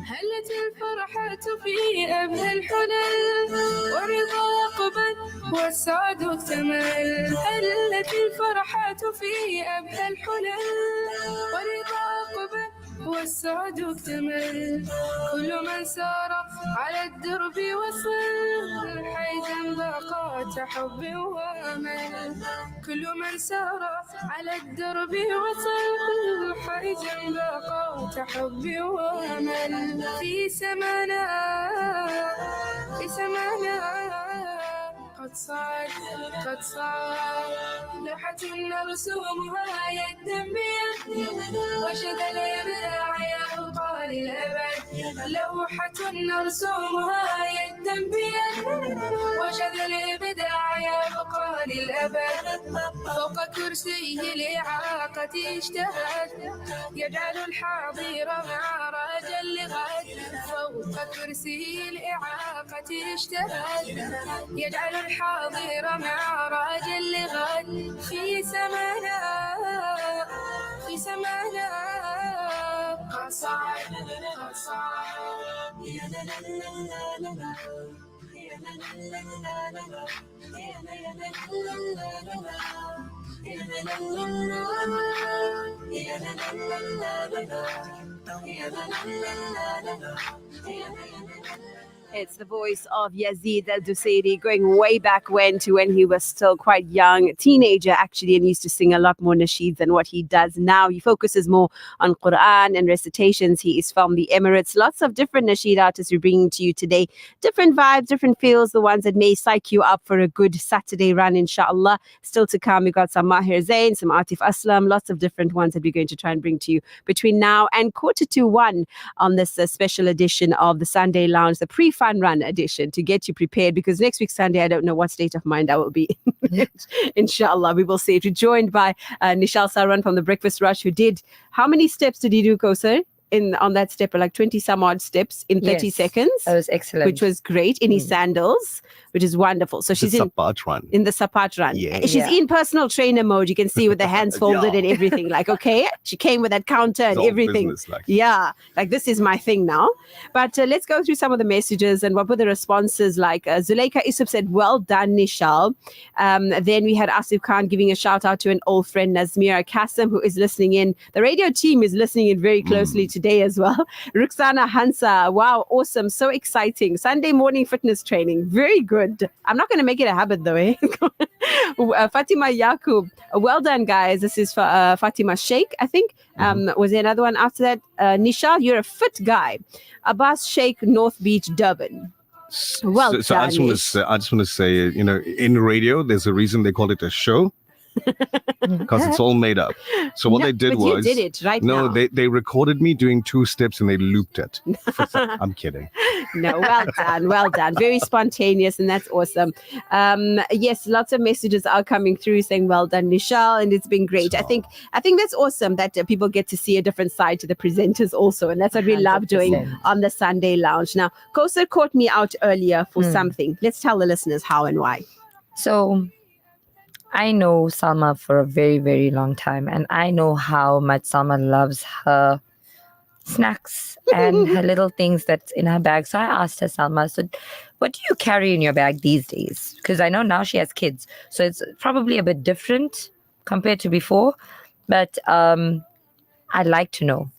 هلت الفرحة في أبهى الحلل ورضا أقبل والسعد اكتمل هلت الفرحة في أبهى الحلل ورضا أقبل والسعد اكتمل كل من سار على الدرب وصل حيث باقات حب وامل كل من سار على الدرب وصل حيث باقات حب وامل في سمانا قد صعد لوحة رسومها يدم بيد وشد الإبداع يبقى للأبد لوحة رسومها يدم بيد وشد الإبداع يبقى للأبد فوق كرسيه الإعاقة اشتهد يجعل الحاضر معراجا لغد فوق كرسيه الإعاقة اشتهد يجعل الحاضر معراجا لغد في سمانا قد صعد يا لا لا لا لا لا لا يا لا لا لا لا لا يا لا لا لا لا لا يا لا لا لا يا لا لا لا لا يا لا لا لا لا. It's the voice of Yazid Al-Dusairi, going way back when to when he was still quite young, a teenager actually, and used to sing a lot more nasheed than what he does now. He focuses more on Quran and recitations. He is from the Emirates. Lots of different nasheed artists we're bringing to you today. Different vibes, different feels, the ones that may psych you up for a good Saturday run, inshallah. Still to come, we got some Mahir Zain, some Atif Aslam, lots of different ones that we're going to try and bring to you between now and 1:45 on this special edition of the Sunday Lounge, the pre-fun run edition, to get you prepared, because next week Sunday I don't know what state of mind I will be in. Inshallah, we will see. We're joined by Nishal Saran from the Breakfast Rush, who did, how many steps did he do, Kausar? On that step, like 20 some odd steps in 30 seconds. That was excellent. Which was great, in his sandals, which is wonderful. So she's the Sapat run. In the Sapat run. Yeah. She's in personal trainer mode. You can see with the hands folded and everything. Like, okay, she came with that counter and everything. Yeah, like this is my thing now. But let's go through some of the messages and what were the responses like. Zuleika Isub said, well done, Nishal. Then we had Asif Khan giving a shout out to an old friend, Nazmira Kasim, who is listening in. The radio team is listening in very closely today as well. Ruxana Hansa, wow, awesome, so exciting. Sunday morning fitness training, very good. I'm not going to make it a habit though, eh? Fatima Yakub, well done, guys. This is for Fatima Sheikh, I think. Was there another one after that? Nishal, you're a fit guy. Abbas Sheikh, North Beach, Durban. Well so done. I just want to say, in radio, there's a reason they call it a show. because it's all made up. So what No, they did but you was did it right no, now. they recorded me doing 2 steps and they looped it. I'm kidding. No, well done, well done. Very spontaneous, and that's awesome. Yes, lots of messages are coming through saying well done, Nishal, and it's been great. I think that's awesome that people get to see a different side to the presenters also, and that's what we love doing 100%. on the Sunday Lounge. Now, Kosa caught me out earlier for something. Let's tell the listeners how and why. So I know Salma for a very, very long time, and I know how much Salma loves her snacks and her little things that's in her bag. So I asked her, Salma, so what do you carry in your bag these days? Because I know now she has kids, so it's probably a bit different compared to before, but I'd like to know.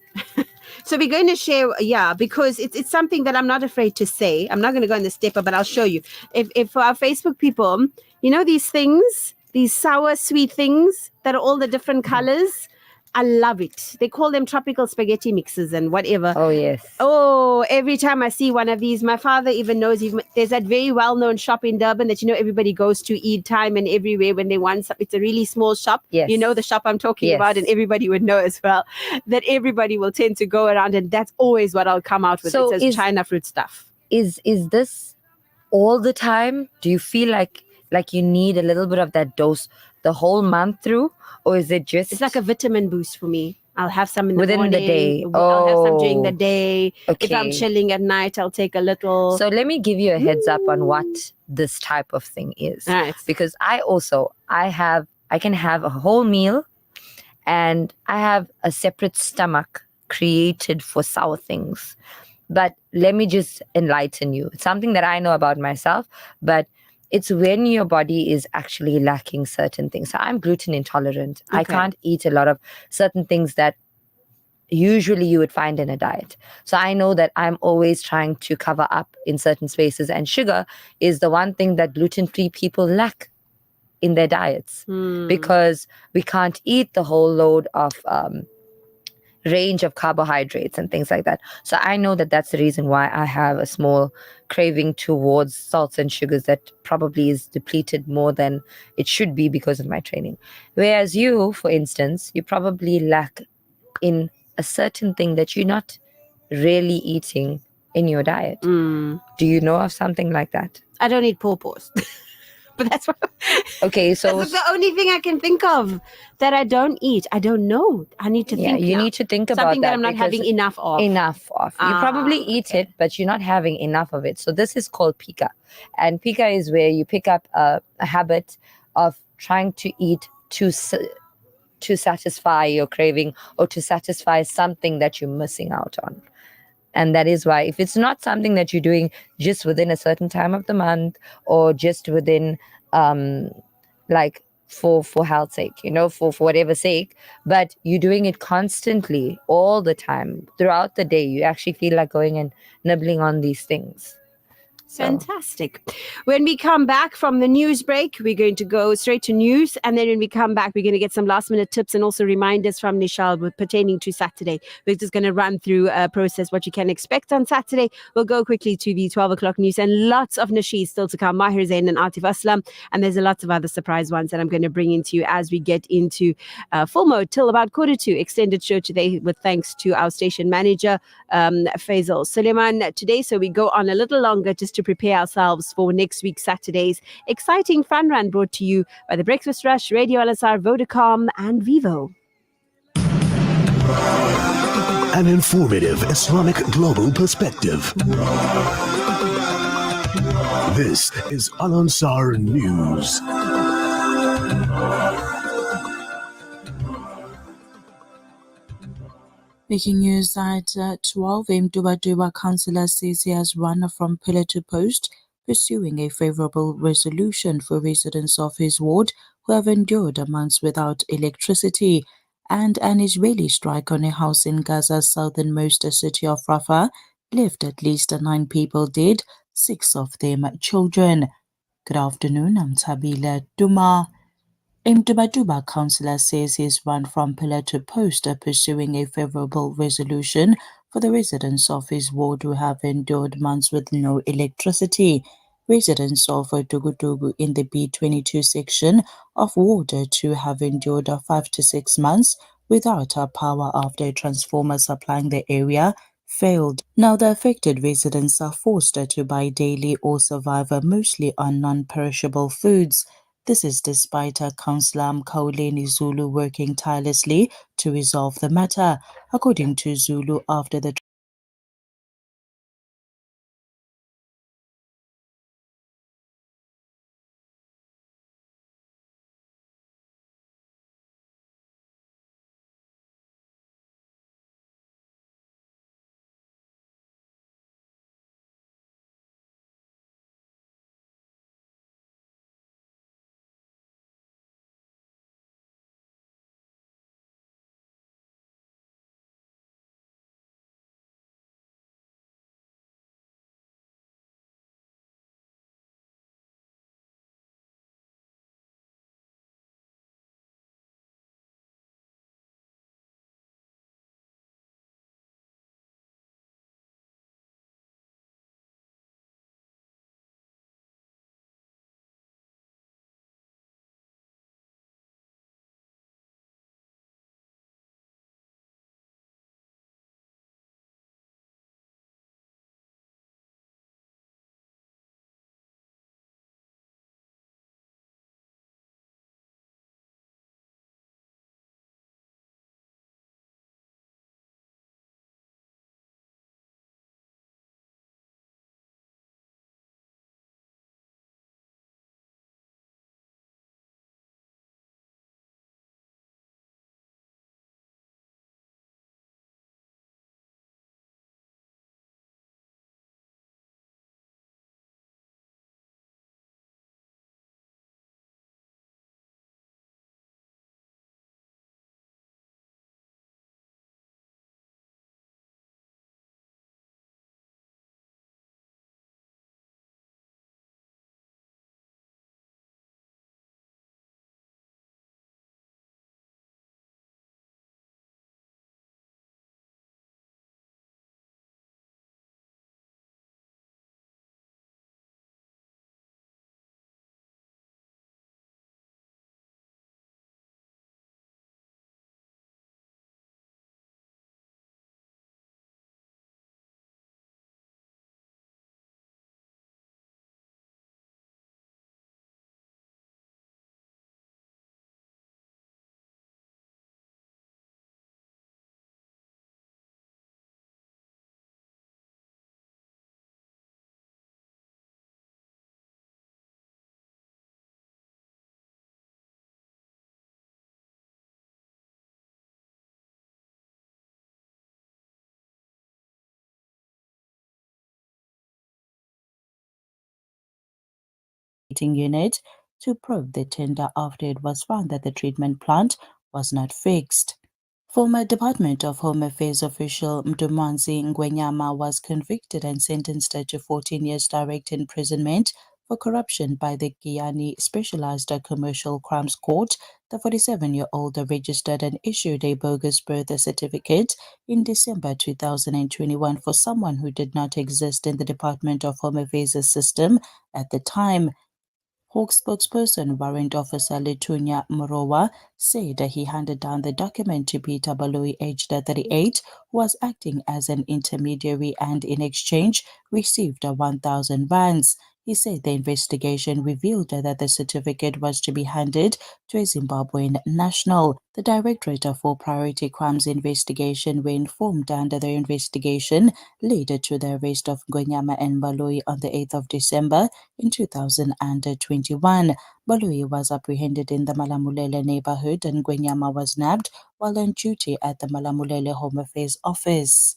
So we're going to share, because it's something that I'm not afraid to say. I'm not going to go in the stepper, but I'll show you. If for our Facebook people, these things, these sour, sweet things that are all the different colors, I love it. They call them tropical spaghetti mixes and whatever. Oh, yes. Oh, every time I see one of these, my father even knows, there's that very well-known shop in Durban that, everybody goes to eat time and everywhere when they want something. It's a really small shop. Yes. You know the shop I'm talking about, and everybody would know as well, that everybody will tend to go around, and that's always what I'll come out with. So it says China fruit stuff. Is this all the time? Do you feel like you need a little bit of that dose the whole month through? Or is it just... It's like a vitamin boost for me. I'll have some in the within morning. the day. I'll have some during the day. Okay. If I'm chilling at night, I'll take a little. So let me give you a heads up on what this type of thing is. All right. Because I can have a whole meal, and I have a separate stomach created for sour things. But let me just enlighten you. It's something that I know about myself, but it's when your body is actually lacking certain things. So I'm gluten intolerant. I can't eat a lot of certain things that usually you would find in a diet. So I know that I'm always trying to cover up in certain spaces, and sugar is the one thing that gluten-free people lack in their diets, because we can't eat the whole load of range of carbohydrates and things like that. So I know that that's the reason why I have a small craving towards salts and sugars that probably is depleted more than it should be because of my training. Whereas you, for instance, you probably lack in a certain thing that you're not really eating in your diet. Do you know of something like that? I don't eat pawpaws. But that's what. Okay, so that's the only thing I can think of that I don't eat. I don't know. I need to think. You now. need to think about something that I'm not because having enough of. You probably eat it, but you're not having enough of it. So this is called pika, and pika is where you pick up a habit of trying to eat to satisfy your craving or to satisfy something that you're missing out on. And that is why if it's not something that you're doing just within a certain time of the month or just within like for health's sake, for whatever sake, but you're doing it constantly all the time throughout the day, you actually feel like going and nibbling on these things. Fantastic. When we come back from the news break, we're going to go straight to news. And then when we come back, we're going to get some last minute tips and also reminders from Nishal pertaining to Saturday. We're just going to run through a process, what you can expect on Saturday. We'll go quickly to the 12 o'clock news and lots of nasheed still to come. Mahir Zain and Atif Aslam. And there's a lot of other surprise ones that I'm going to bring into you as we get into full mode till about 1:45. Extended show today with thanks to our station manager, Faisal Suleiman today. So we go on a little longer just to prepare ourselves for next week's Saturday's exciting fun run brought to you by the Breakfast Rush, Radio LSR, Vodacom and Vivo. An informative Islamic global perspective. This is Al Ansar News. Making news at 12, Mduba councillor says he has run from pillar to post, pursuing a favourable resolution for residents of his ward who have endured a month without electricity. And an Israeli strike on a house in Gaza's southernmost city of Rafah left at least 9 people dead, 6 of them children. Good afternoon, I'm Tabila Duma. Mduba councillor says he's run from pillar to post, pursuing a favourable resolution for the residents of his ward who have endured months with no electricity. Residents of Dugudugu in the B22 section of Ward 2 have endured 5 to 6 months without power after a transformer supplying the area failed. Now the affected residents are forced to buy daily or survive mostly on non-perishable foods. This is despite Councillor Mkauleni Zulu working tirelessly to resolve the matter. According to Zulu, after the unit to probe the tender after it was found that the treatment plant was not fixed. Former Department of Home Affairs official Mdumanzi Ngwenyama was convicted and sentenced to 14 years direct imprisonment for corruption by the Guyana Specialized Commercial Crimes Court. The 47-year-old registered and issued a bogus birth certificate in December 2021 for someone who did not exist in the Department of Home Affairs system at the time. Hawk spokesperson Warrant Officer Letunya Morowa said he handed down the document to Peter Baloi, aged 38, who was acting as an intermediary and in exchange received 1,000 rands. He said the investigation revealed that the certificate was to be handed to a Zimbabwean national. The Directorate for Priority Crimes Investigation were informed, and the investigation led to the arrest of Ngonyama and Baloi on the 8th of December in 2021. Baloi was apprehended in the Malamulele neighborhood and Ngwenyama was nabbed while on duty at the Malamulele Home Affairs Office.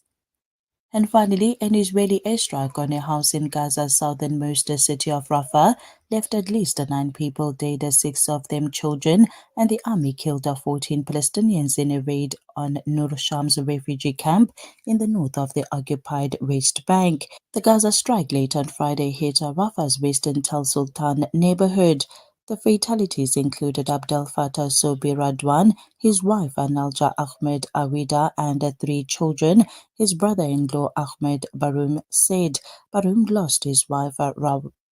And finally, an Israeli airstrike on a house in Gaza's southernmost city of Rafah left at least 9 people dead, 6 of them children, and the army killed 14 Palestinians in a raid on Nur Sham's refugee camp in the north of the occupied West Bank. The Gaza strike late on Friday hit Rafah's western Tel Sultan neighborhood. The fatalities included Abdel Fattah Sobi Radwan, his wife Analja Ahmed Awida, and 3 children. His brother-in-law Ahmed Barum said Barum lost his wife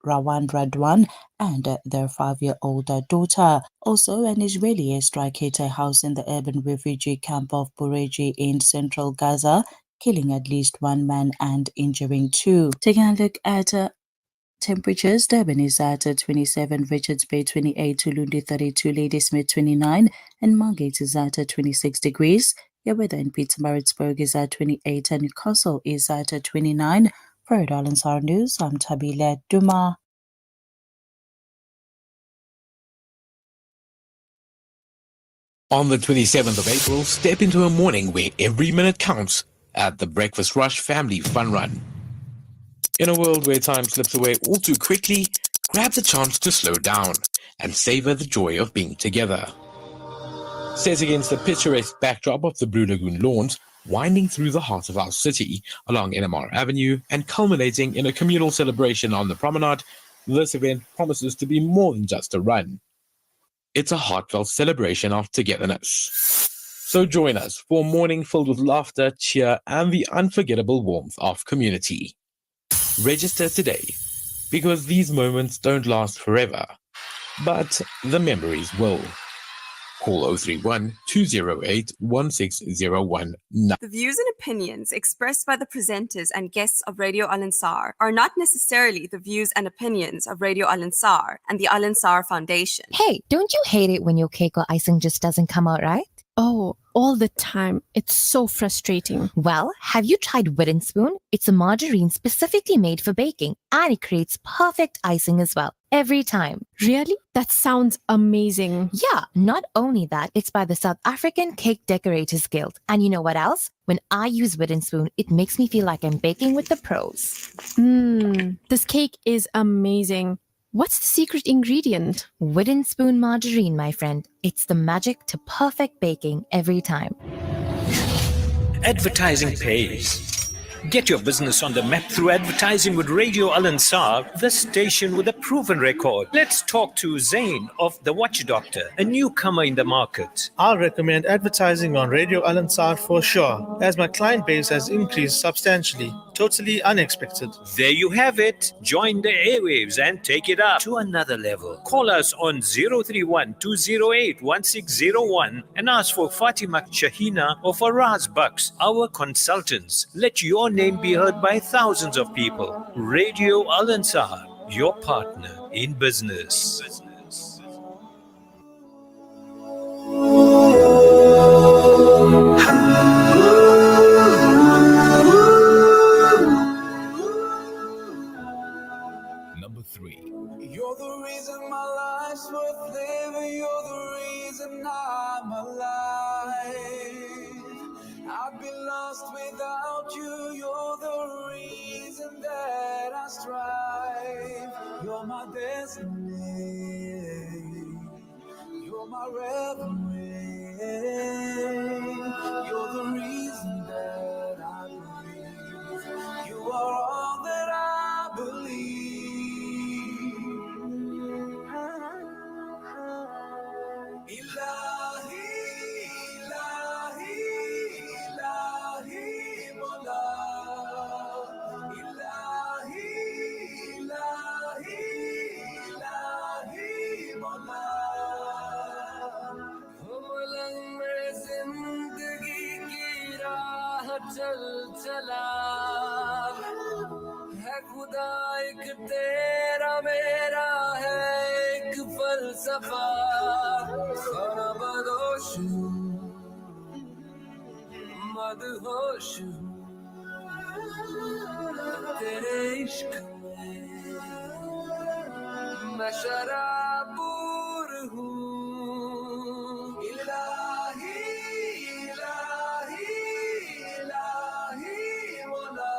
Rawan Radwan and their 5-year-old daughter. Also, an Israeli airstrike hit a house in the urban refugee camp of Bureji in central Gaza, killing at least one man and injuring two. Taking a look at temperatures, Durban is at 27, Richards Bay 28, Tulundi 32, Ladysmith 29, and Margate is at 26 degrees. Your weather in Pietermaritzburg is at 28 and Newcastle is at 29. For Darlin Sar News, I'm Tabile Duma. On the 27th of April, step into a morning where every minute counts at the Breakfast Rush Family Fun Run. In a world where time slips away all too quickly, grab the chance to slow down and savor the joy of being together. Set against the picturesque backdrop of the Blue Lagoon lawns, winding through the heart of our city along NMR Avenue and culminating in a communal celebration on the promenade, this event promises to be more than just a run. It's a heartfelt celebration of togetherness. So join us for a morning filled with laughter, cheer, and the unforgettable warmth of community. Register today, because these moments don't last forever, but the memories will. Call 031 208 1601 now. The views and opinions expressed by the presenters and guests of Radio Al Ansar are not necessarily the views and opinions of Radio Al Ansar and the Al Ansar Foundation. Hey, don't you hate it when your cake or icing just doesn't come out right? Oh, all the time. It's so frustrating. Well, have you tried Wooden Spoon? It's a margarine specifically made for baking, and it creates perfect icing as well, every time. Really? That sounds amazing. Yeah, not only that, it's by the South African Cake Decorators Guild. And you know what else? When I use Wooden Spoon, it makes me feel like I'm baking with the pros. This cake is amazing. What's the secret ingredient? Wooden Spoon margarine, my friend. It's the magic to perfect baking every time. Advertising pays. Get your business on the map through advertising with Radio Al Ansar, the station with a proven record. Let's talk to Zain of The Watch Doctor, a newcomer in the market. I'll recommend advertising on Radio Al Ansar for sure, as my client base has increased substantially. Totally unexpected. There you have it. Join the airwaves and take it up to another level. Call us on 031 208 1601 and ask for Fatima Shahina or Faraz Bucks, our consultants. Let your name be heard by thousands of people. Radio Al Ansar, your partner in business. Number 3. You're the reason my life's worth living. You're the reason I'm alive. I'd be lost without you. You're the reason that I strive. You're my destiny. You're my reverie. You're the reason that I breathe. You are all that I believe. Ilahi, Ilahi, Ilahi, Mola. Ilahi, Ilahi, Ilahi, Mola. Hulang mein zindagi ki raah chal chala. है खुदा एक तेरा मेरा है एक फलसफा खाना बदोश मदहोश तेरे इश्क में मैं शराबूर हूँ इलाही इलाही इलाही मौला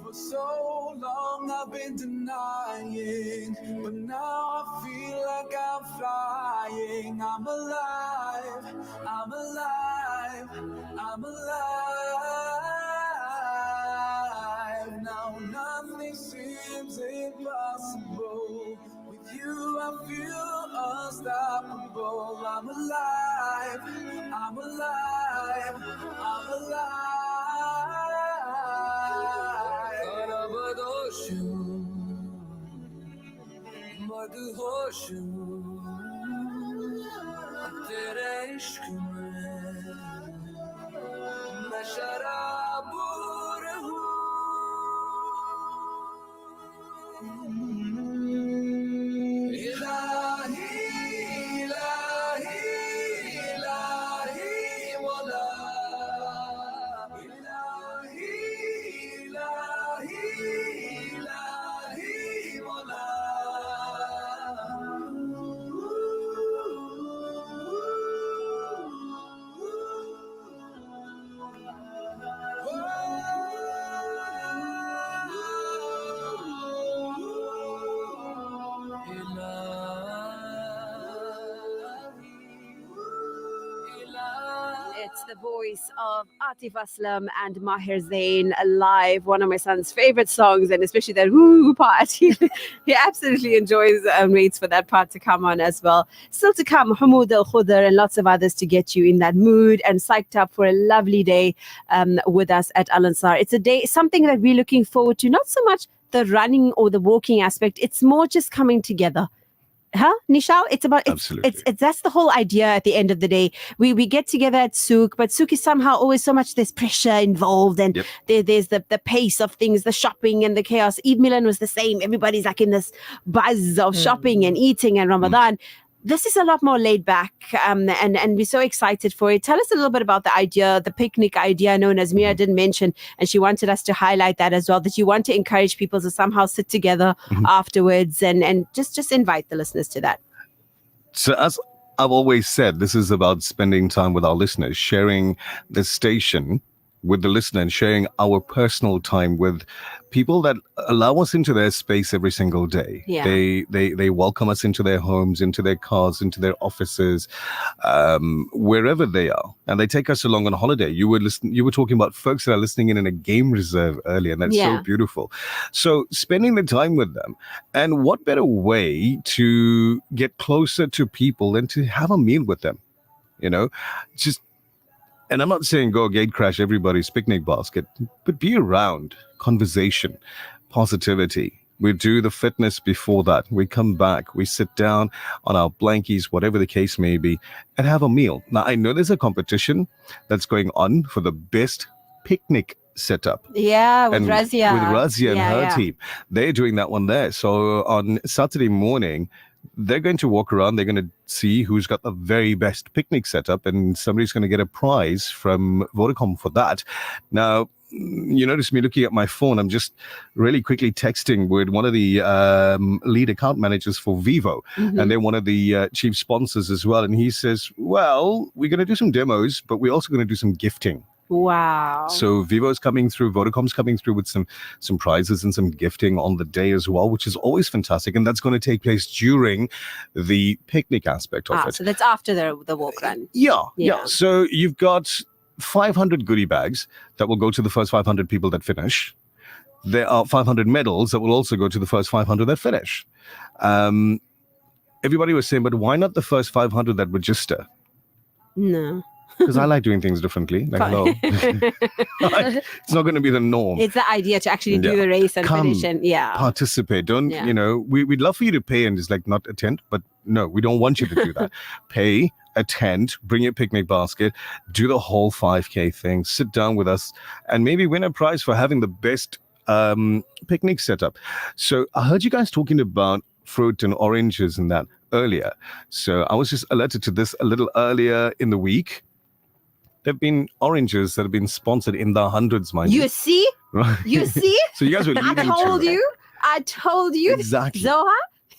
For so long I've been denying, but now I feel like I'm flying. I'm alive, I'm alive, I'm alive. Now nothing seems impossible. With you I feel unstoppable. I'm alive, I'm alive, I'm alive. Karabadoshum, madhoshum, tere ishq mein main sharabur hu. Ilahi, ilahi, ilahi, wala. Ilahi, ilahi, ilahi, wala. It's the voice of Atif Aslam and Maher Zain live, one of my son's favorite songs, and especially that woo part. He absolutely enjoys and waits for that part to come on as well. Still to come, Hamoud Al Khudr and lots of others to get you in that mood and psyched up for a lovely day with us at Al Ansar. It's a day, something that we're looking forward to, not so much the running or the walking aspect, it's more just coming together. Huh, Nishao? It's about it's that's the whole idea. At the end of the day, we get together at souk, but souk is somehow always so much. There's pressure involved, and there's the pace of things, the shopping and the chaos. Eid Milan was the same. Everybody's like in this buzz of shopping and eating and Ramadan. This is a lot more laid back, and we're so excited for it. Tell us a little bit about the idea, the picnic idea. I know Nazmia didn't mention, and she wanted us to highlight that as well, that you want to encourage people to somehow sit together afterwards and just invite the listeners to that. So as I've always said, this is about spending time with our listeners, sharing the station with the listener and sharing our personal time with people that allow us into their space every single day. Yeah. They welcome us into their homes, into their cars, into their offices, wherever they are, and they take us along on holiday. You were talking about folks that are listening in a game reserve earlier, and that's so beautiful. So spending the time with them, and what better way to get closer to people than to have a meal with them? You know, and I'm not saying go gate crash everybody's picnic basket, but be around, conversation, positivity. We do the fitness before that. We come back, we sit down on our blankies, whatever the case may be, and have a meal. Now, I know there's a competition that's going on for the best picnic setup. Yeah, with And Razia. With Razia and her Yeah. team. They're doing that one there. So on Saturday morning, they're going to walk around. They're going to see who's got the very best picnic setup, and somebody's going to get a prize from Vodacom for that. Now, you notice me looking at my phone. I'm just really quickly texting with one of the lead account managers for Vivo, and they're one of the chief sponsors as well. And he says, well, we're going to do some demos, but we're also going to do some gifting. Wow. So Vivo's coming through, Vodacom's coming through with some prizes and some gifting on the day as well, which is always fantastic. And that's going to take place during the picnic aspect of it. So that's after the walk run. Yeah. So you've got 500 goodie bags that will go to the first 500 people that finish. There are 500 medals that will also go to the first 500 that finish. Everybody was saying, but why not the first 500 that register? No. Because I like doing things differently. Like, hello. It's not going to be the norm. It's the idea to actually do the race and finish and participate. Don't, we'd love for you to pay and just like not attend, but no, we don't want you to do that. Pay, attend, bring your picnic basket, do the whole 5K thing, sit down with us, and maybe win a prize for having the best picnic setup. So I heard you guys talking about fruit and oranges and that earlier. So I was just alerted to this a little earlier in the week. There have been oranges that have been sponsored in the hundreds, mind you. You see? Right. You see? So you guys were leading I told you. Exactly. Zoha,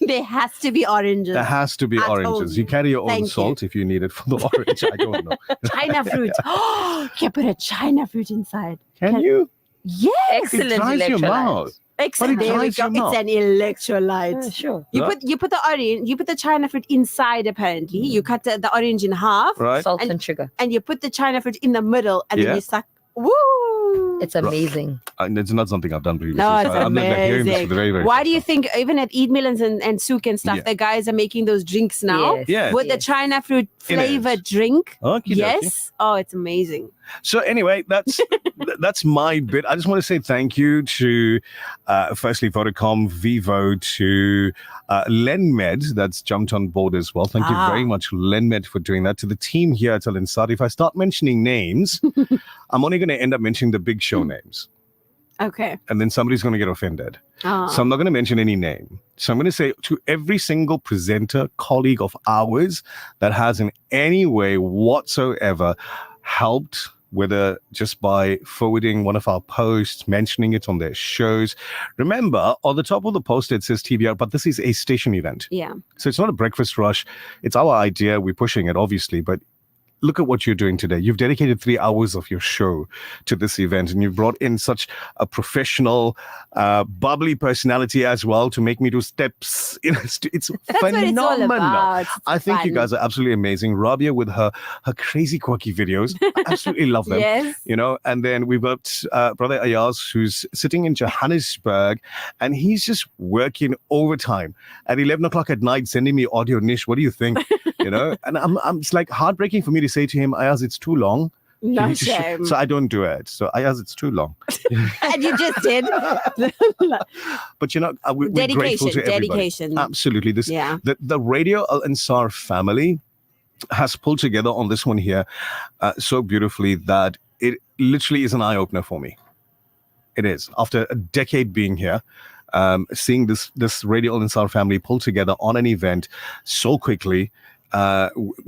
there has to be oranges. There has to be oranges. You carry your own salt if you need it for the orange. I don't know. China fruit. Oh, you can put a China fruit inside. Can you? Yes. Excellent It dries your electrolytes. mouth. Except there we go. It's an electrolyte. Sure. You put the orange, you put the china fruit inside. Apparently, you cut the orange in half, Right. Salt and sugar. and you put the china fruit in the middle, and then Yeah. you suck. Woo! It's amazing. It's not something I've done previously. No, it's so I'm like hearing this amazing. for the very, very Why first do you think even at Eid Millens and souk and stuff, Yeah. the guys are making those drinks now Yes. Yes. with the Yes. china fruit It is. flavored drink? Okey-dokey. Yes. Oh, it's amazing. So anyway, that's my bit. I just want to say thank you to, firstly, Vodacom, Vivo, to Lenmed, that's jumped on board as well. Thank you very much, Lenmed, for doing that. To the team here at Al Ansar. If I start mentioning names, I'm only going to end up mentioning the big show names. Okay. And then somebody's going to get offended. Ah. So I'm not going to mention any name. So I'm going to say to every single presenter, colleague of ours that has in any way whatsoever helped, whether just by forwarding one of our posts, mentioning it on their shows. Remember, on the top of the post, it says TBR, but this is a station event. Yeah. So it's not a breakfast rush. It's our idea. We're pushing it, obviously, but look at what you're doing today. You've dedicated 3 hours of your show to this event, and you've brought in such a professional, bubbly personality as well to make me do steps. It's That's what it's all phenomenal. about. It's I think you fun. guys are absolutely amazing. Rabia with her crazy, quirky videos. I absolutely love them. Yes. And then we've got Brother Ayaz, who's sitting in Johannesburg, and he's just working overtime at 11 o'clock at night, sending me audio. Nish, what do you think? And it's like heartbreaking for me to say to him, Ayaz, it's too long. You No need to shame. So I don't do it. So Ayaz, it's too long. And you just did. But we're grateful to everybody. Dedication. Absolutely. The Radio Al Ansar family has pulled together on this one here so beautifully that it literally is an eye-opener for me. It is. After a decade being here, seeing this Radio Al Ansar family pull together on an event so quickly,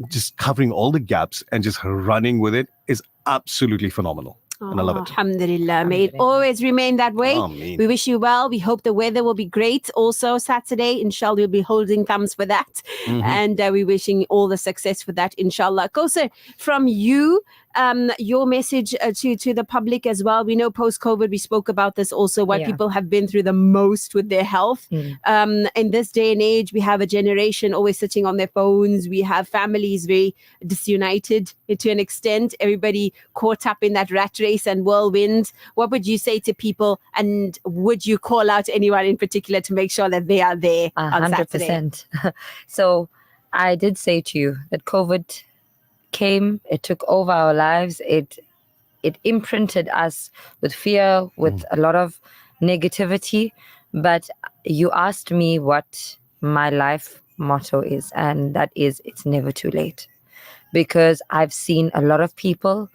just covering all the gaps and just running with it is absolutely phenomenal. And I love it. Alhamdulillah. May it always remain that way. Ameen. We wish you well. We hope the weather will be great. Also, Saturday, inshallah, we'll be holding thumbs for that. Mhm. And we're wishing all the success for that, inshallah. Kosa, from you, your message to the public as well. We know post-COVID, we spoke about this also, what Yeah. people have been through the most with their health. In this day and age, we have a generation always sitting on their phones. We have families very disunited to an extent. Everybody caught up in that rat race and whirlwind. What would you say to people? And would you call out anyone in particular to make sure that they are there on Saturday? 100%. So I did say to you that COVID came, it took over our lives, it imprinted us with fear, with a lot of negativity. But you asked me what my life motto is, and that is, it's never too late. Because I've seen a lot of people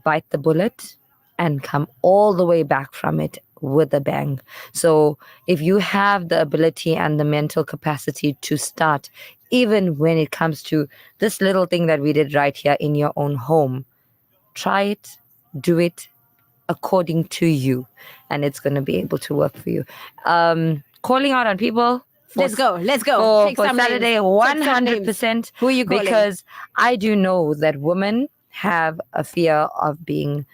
bite the bullet and come all the way back from it with a bang. So if you have the ability and the mental capacity to start, even when it comes to this little thing that we did right here in your own home, try it, do it according to you, and it's going to be able to work for you. Calling out on people. Let's go. For Take some Saturday, names. Take some 100%. Who are you calling? Because I do know that women have a fear of being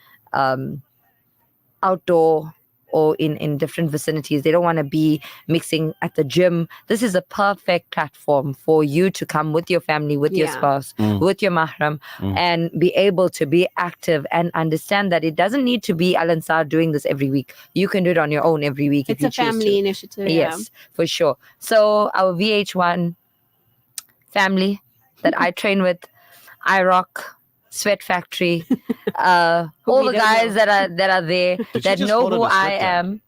outdoor or in different vicinities. They don't want to be mixing at the gym. This is a perfect platform for you to come with your family, with your Yeah. spouse, with your mahram, and be able to be active and understand that it doesn't need to be Al Ansar doing this every week. You can do it on your own every week. It's if you a choose family to. initiative. Yes, for sure. So our VH1 family that I train with, iRock, Sweat Factory, all we the don't guys know. that are there you that just know call it who a I sweat am.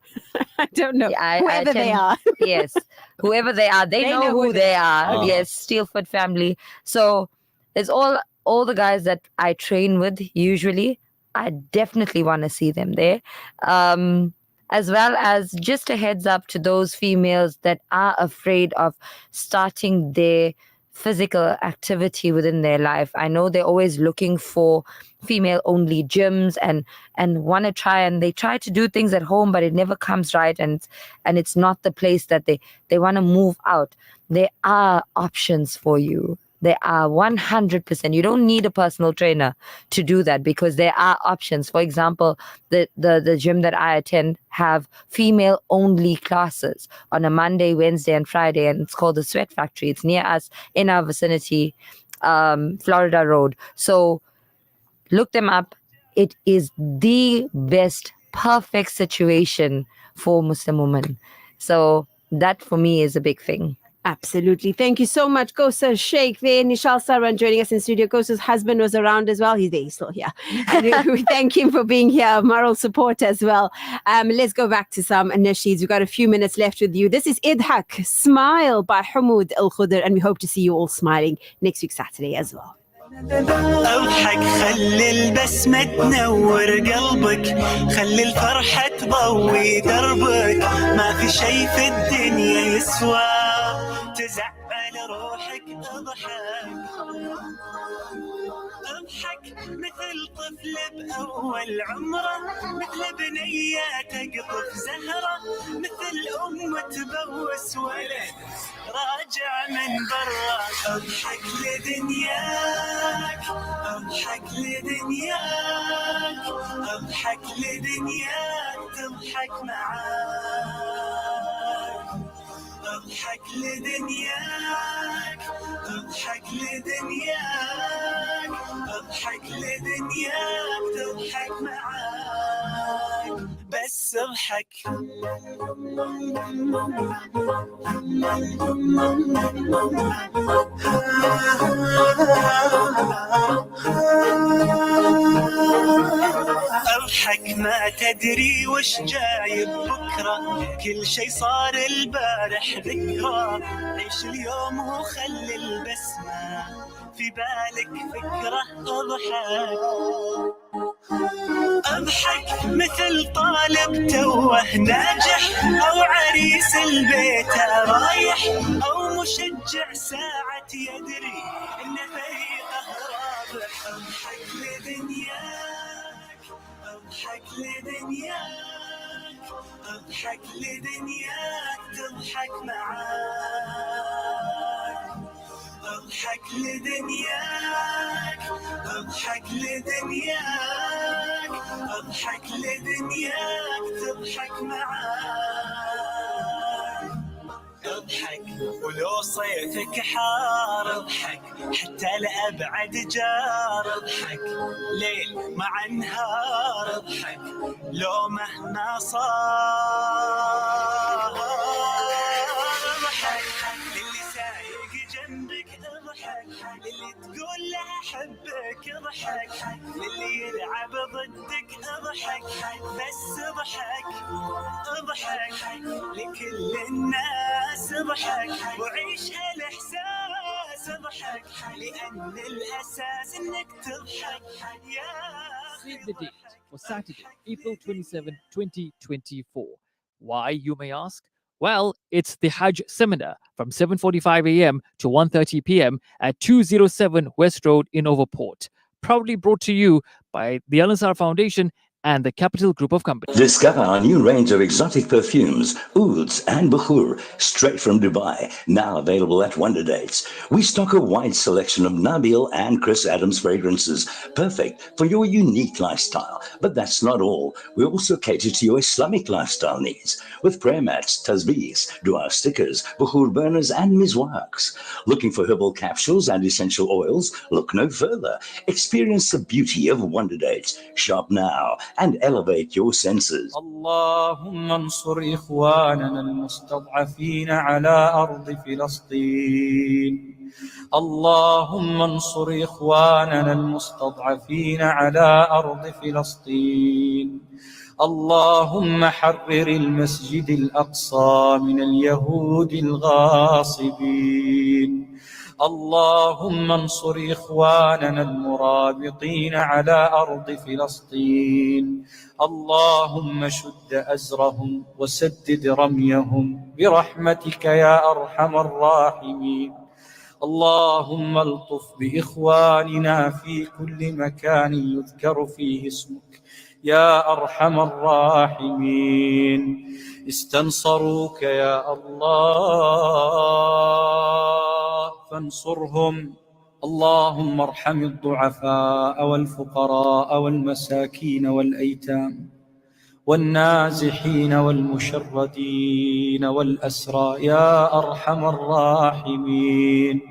I don't know. Whoever they tend- are. Yes, whoever they are, they know who they are. are. Yes, Steelfoot family. So it's all the guys that I train with usually. I definitely want to see them there. As well as just a heads up to those females that are afraid of starting their physical activity within their life. I know they're always looking for female-only gyms and want to try, and they try to do things at home, but it never comes right, and it's not the place that they want to move out. There are options for you. There are 100%. You don't need a personal trainer to do that because there are options. For example, the gym that I attend have female only classes on a Monday, Wednesday, and Friday, and it's called the Sweat Factory. It's near us in our vicinity, Florida Road. So look them up. It is the best, perfect situation for Muslim women. So that for me is a big thing. Absolutely. Thank you so much, Kosa Sheikh there. Nishal Sarwan joining us in studio. Kosa's husband was around as well. He's there, he's still here. And we thank him for being here, moral support as well. Let's go back to some nasheeds. We've got a few minutes left with you. This is Idhak, Smile by Hamoud Al Khudr, and we hope to see you all smiling next week, Saturday as well. اضحك خلي البسمة تنور قلبك خلي الفرحة تضوي دربك ما في شي في الدنيا يسوى تزعل روحك اضحك مثل طفل بأول عمره مثل بنية تقطف زهرة مثل أم تبوس ولد راجع من برا اضحك لدنياك اضحك لدنياك اضحك لدنياك تضحك معاك اضحك لدنياك اضحك لدنياك اضحك لدنياك تضحك معاك بس اضحك اضحك ما تدري وش جاي بكره كل شي صار البارح ذكرى عيش اليوم وخلي البسمه في بالك فكره اضحك مثل طالب توه ناجح او عريس البيت رايح او مشجع ساعة يدري ان فريقه رابح اضحك لدنياك اضحك لدنياك اضحك لدنياك تضحك معاك اضحك لدنياك اضحك لدنياك اضحك لدنياك تضحك معاك اضحك ولو صيفك حار اضحك حتى لأبعد جار اضحك ليل مع نهار اضحك لو مهما صار اضحك للي سايق جنبك اضحك للي تقول له احبك اضحك للي يلعب ضدك اضحك بس اضحك اضحك لكل الناس اضحك وعيش هالاحساس اضحك لان الاساس انك تضحك يا Save the date for Saturday, April 27, 2024. Why, you may ask? Well, it's the Hajj seminar from 7:45 a.m. to 1:30 p.m. at 207 West Road in Overport. Proudly brought to you by the Al-Ansar Foundation and the Capital Group of Companies. Discover our new range of exotic perfumes, ouds and bukhur, straight from Dubai, now available at Wonder Dates. We stock a wide selection of Nabil and Chris Adams fragrances, perfect for your unique lifestyle. But that's not all. We also cater to your Islamic lifestyle needs with prayer mats, tasbeehs, dua stickers, bukhur burners and mizwaks. Looking for herbal capsules and essential oils? Look no further. Experience the beauty of Wonder Dates. Shop now and elevate your senses. اللهم انصر إخواننا المستضعفين على أرض فلسطين. اللهم انصر إخواننا المستضعفين على أرض فلسطين. اللهم حرر المسجد الأقصى من اليهود الغاصبين. اللهم انصر إخواننا المرابطين على أرض فلسطين. اللهم شد أزرهم وسدد رميهم برحمتك يا أرحم الراحمين. اللهم الطف بإخواننا في كل مكان يذكر فيه اسمك يا أرحم الراحمين. استنصروك يا الله فانصرهم اللهم ارحم الضعفاء والفقراء والمساكين والأيتام والنازحين والمشردين والأسرى يا أرحم الراحمين.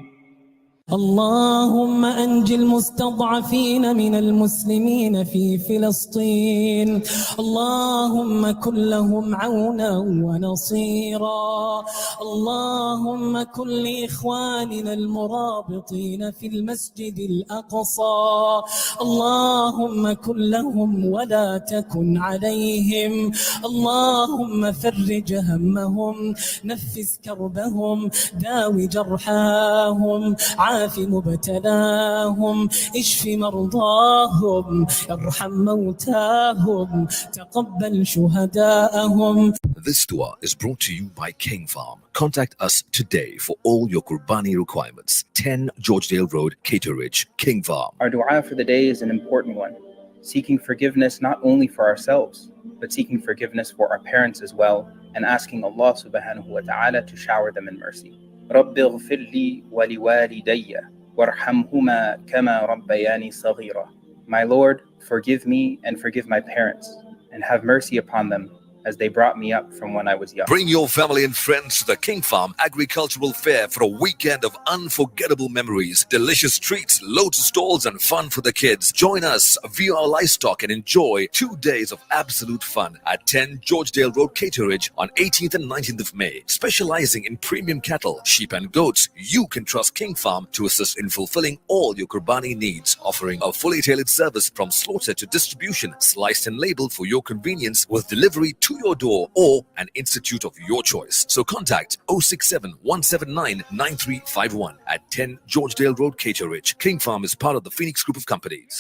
اللهم أنج المستضعفين من المسلمين في فلسطين. اللهم كن لهم عونا ونصيرا. اللهم كن لإخواننا المرابطين في المسجد الأقصى. اللهم كن لهم ولا تكن عليهم. اللهم فرج همهم، نفس كربهم، داو جرحاهم، عاف مبتلاهم، اشف مرضاهم، ارحم موتاهم، تقبل شهداءهم. This tour is brought to you by King Farm. Contact us today for all your Qurbani requirements. 10 Georgedale Road, Caterridge, King Farm. Our dua for the day is an important one, seeking forgiveness not only for ourselves, but seeking forgiveness for our parents as well, and asking Allah subhanahu wa ta'ala to shower them in mercy. رَبِّ اغْفِرْ لِي وَلِوَالِدَيَّ وَارْحَمْهُمَا كَمَا رَبَّيَانِي صَغِيرًا. My Lord, forgive me and forgive my parents, and have mercy upon them as they brought me up from when I was young. Bring your family and friends to the King Farm Agricultural Fair for a weekend of unforgettable memories, delicious treats, loads of stalls and fun for the kids. Join us, view our livestock and enjoy 2 days of absolute fun at 10 Georgedale Road, Caterridge on 18th and 19th of May. Specializing in premium cattle, sheep and goats, you can trust King Farm to assist in fulfilling all your Qurbani needs, offering a fully tailored service from slaughter to distribution, sliced and labeled for your convenience with delivery to your door or an institute of your choice. So contact 067 179 9351 at 10 Georgedale Road, Caterridge. King Farm is part of the Phoenix Group of Companies.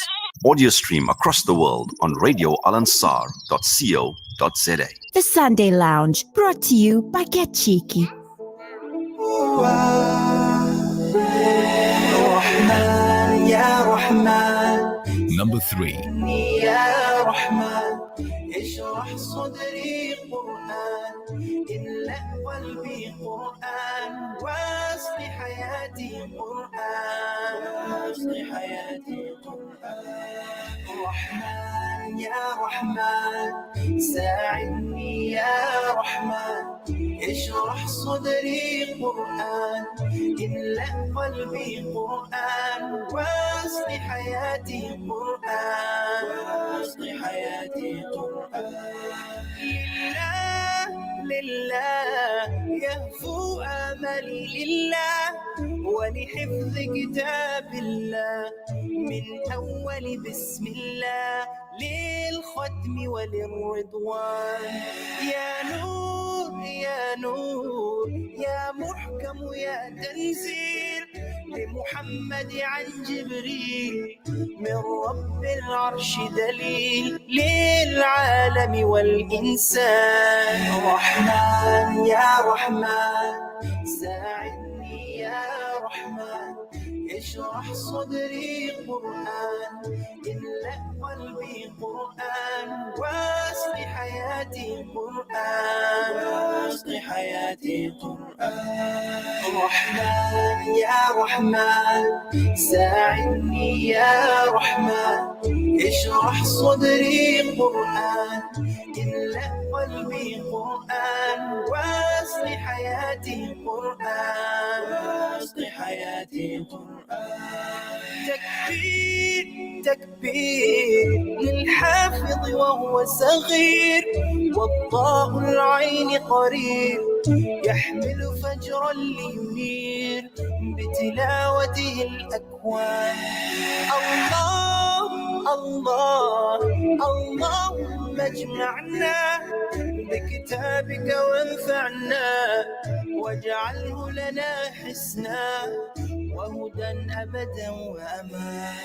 Audio stream across the world on radioalansar.co.za. The Sunday Lounge, brought to you by Get Cheeky. Number 3. يا رحمن اشرح صدري قرآن، املأ قلبي قرآن، واسق حياتي قرآن، واسق حياتي قرآن. رحمن يا رحمن ساعدني يا رحمن، اشرح صدري قرآن، املأ قلبي قرآن، واسق حياتي قرآن، واسق حياتي قرآن. لله يهفو آملي لله، ولحفظ كتاب الله من أول بسم الله للختم وللرضوان. يا نور يا نور يا محكم يا تنزيل لمحمد عن جبريل من رب العرش دليل للعالم والإنسان. رحمن يا رحمن ساعدني يا رحمن، اشرح صدري قرآن، املأ قلبي قرآن، واسق حياتي قرآن، واسق حياتي قرآن. رحمن يا رحمن ساعدني يا رحمن، اشرح صدري قرآن، املأ قلبي قرآن، واسق حياتي قرآن، واسق حياتي قرآن. تكبير تكبير للحافظ وهو صغير، والضاء العين قريب يحمل فجرا لينير بتلاوته الأكوان. الله الله اللهم اجمعنا بكتابك وانفعنا، واجعله لنا حسنا وهدى أبدا وأمان.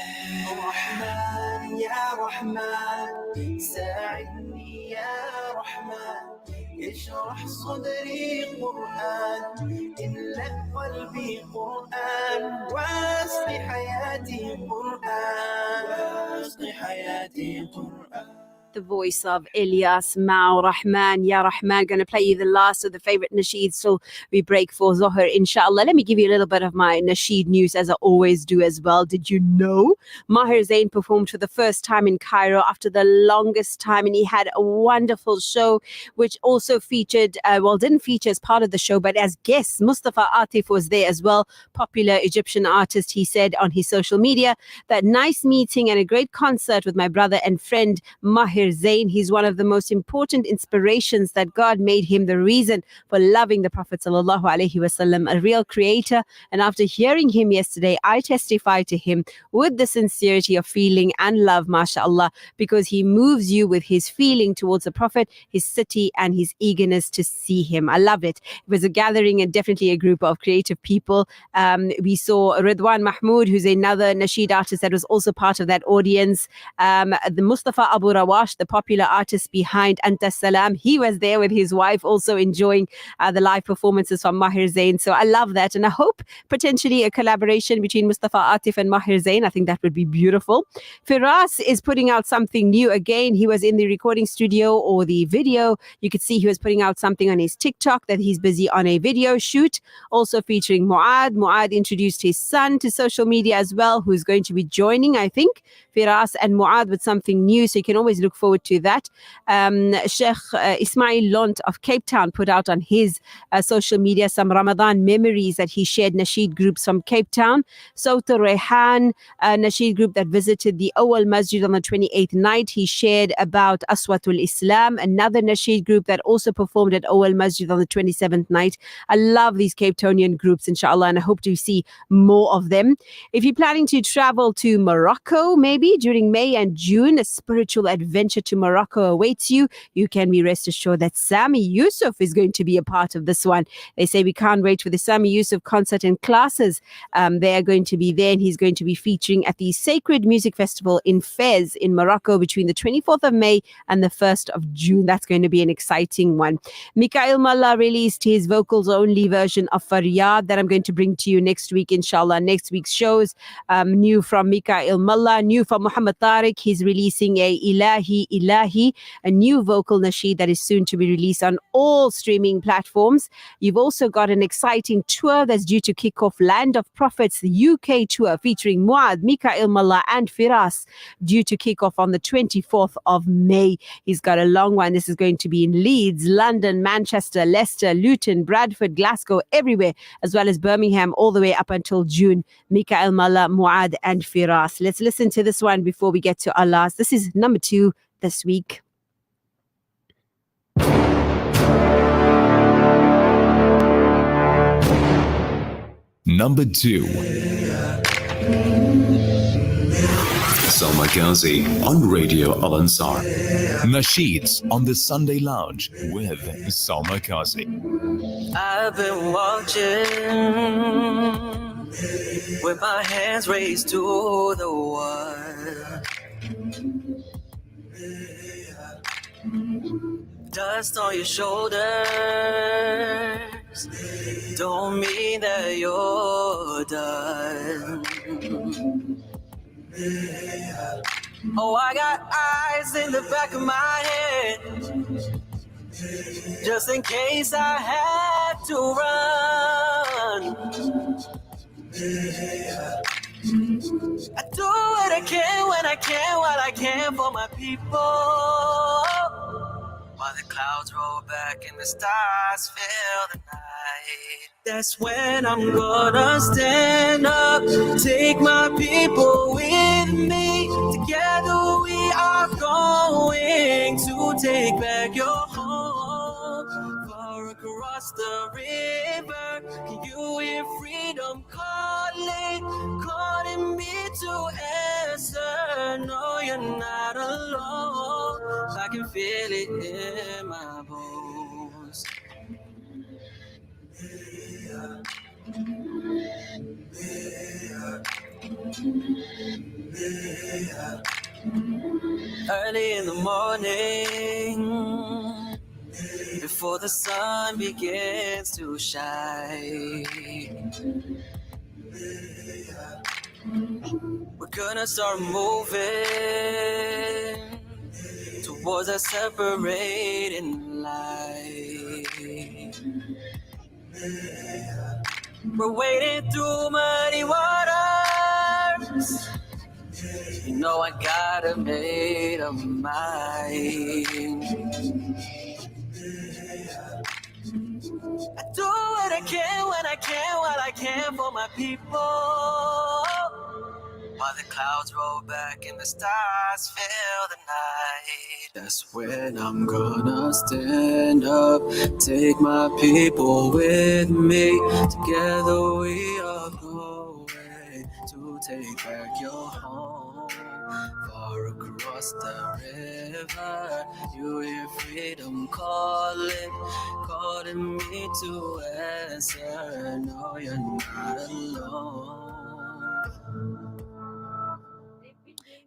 رحمن يا رحمن ساعدني يا رحمن، اشرح صدري قرآن، املأ قلبي قرآن، واسق حياتي قرآن، واسق حياتي قرآن. the voice of Ilyas Mao Rahman. Ya Rahman, going to play you the last of the favorite nasheeds till we break for Zohar, inshallah. Let me give you a little bit of my nasheed news, as I always do as well. Did you know Maher Zain performed for the first time in Cairo after the longest time, and he had a wonderful show, which also featured, didn't feature as part of the show, but as guests. Mustafa Atif was there as well, popular Egyptian artist. He said on his social media that nice meeting and a great concert with my brother and friend Maher Zain. He's one of the most important inspirations that God made him the reason for loving the Prophet sallallahu alaihi wasallam, a real creator. And after hearing him yesterday, I testify to him with the sincerity of feeling and love, mashallah, because he moves you with his feeling towards the Prophet, his city, and his eagerness to see him. I love it. It was a gathering and definitely a group of creative people. We saw Ridwan Mahmoud, who's another nasheed artist that was also part of that audience. The Mustafa Abu Rawash, the popular artist behind Anta Salam, he was there with his wife, also enjoying the live performances from Maher Zain. So I love that, and I hope potentially a collaboration between Mustafa Atif and Maher Zain. I think that would be beautiful. Firas is putting out something new again. He was in the recording studio, or the video. You could see he was putting out something on his TikTok that he's busy on a video shoot, also featuring Muad. Muad introduced his son to social media as well, who's going to be joining, I think, Firas and Muad with something new. So you can always look forward to that. Sheikh Ismail Lont of Cape Town put out on his social media some Ramadan memories that he shared, nasheed groups from Cape Town. Sauta Rehan, a nasheed group that visited the Awal Masjid on the 28th night. He shared about Aswatul Islam, another nasheed group that also performed at Awal Masjid on the 27th night. I love these Cape Townian groups, inshallah, and I hope to see more of them. If you're planning to travel to Morocco, maybe during May and June, a spiritual adventure to Morocco awaits you. You can be rest assured that Sami Yusuf is going to be a part of this one. They say we can't wait for the Sami Yusuf concert and classes. They are going to be there, and he's going to be featuring at the Sacred Music Festival in Fez in Morocco between the 24th of May and the 1st of June. That's going to be an exciting one. Mikael Malla released his vocals-only version of Faryad that I'm going to bring to you next week, inshallah. Next week's shows, new from Mikael Malla, new from Muhammad Tariq. He's releasing a Ilahi Ilahi, a new vocal nasheed that is soon to be released on all streaming platforms. You've also got an exciting tour that's due to kick off, Land of Prophets, the UK tour featuring Muad, Mikael Malla and Firas, due to kick off on the 24th of May. He's got a long one. This is going to be in Leeds, London, Manchester, Leicester, Luton, Bradford, Glasgow, everywhere, as well as Birmingham, all the way up until June. Mikael Malla, Muad and Firas. Let's listen to this one before we get to Allah's. This is number 2 this week. Number 2. Salma Kazi on Radio Al Ansar. Nasheeds on the Sunday Lounge with Salma Kazi. I've been watching with my hands raised to the wall. Dust on your shoulders don't mean that you're done. Oh, I got eyes in the back of my head, just in case I had to run. I do what I can when I can, while I can for my people. While the clouds roll back and the stars fill the night, that's when I'm gonna stand up, take my people with me. Together we are going to take back your home. Far across the river, can you hear freedom calling me to answer? No, you're not alone. I can feel it in my bones. Early in the morning, before the sun begins to shine, we're gonna start moving Was I separate in life? We're wading through muddy waters. You know I gotta make up my mind. I do what I can when I can while I can for my people. While the clouds roll back and the stars fill the night, that's when I'm gonna stand up, take my people with me. Together we are going to take back your home. Far across the river, you hear freedom calling me to answer. No, you're not alone.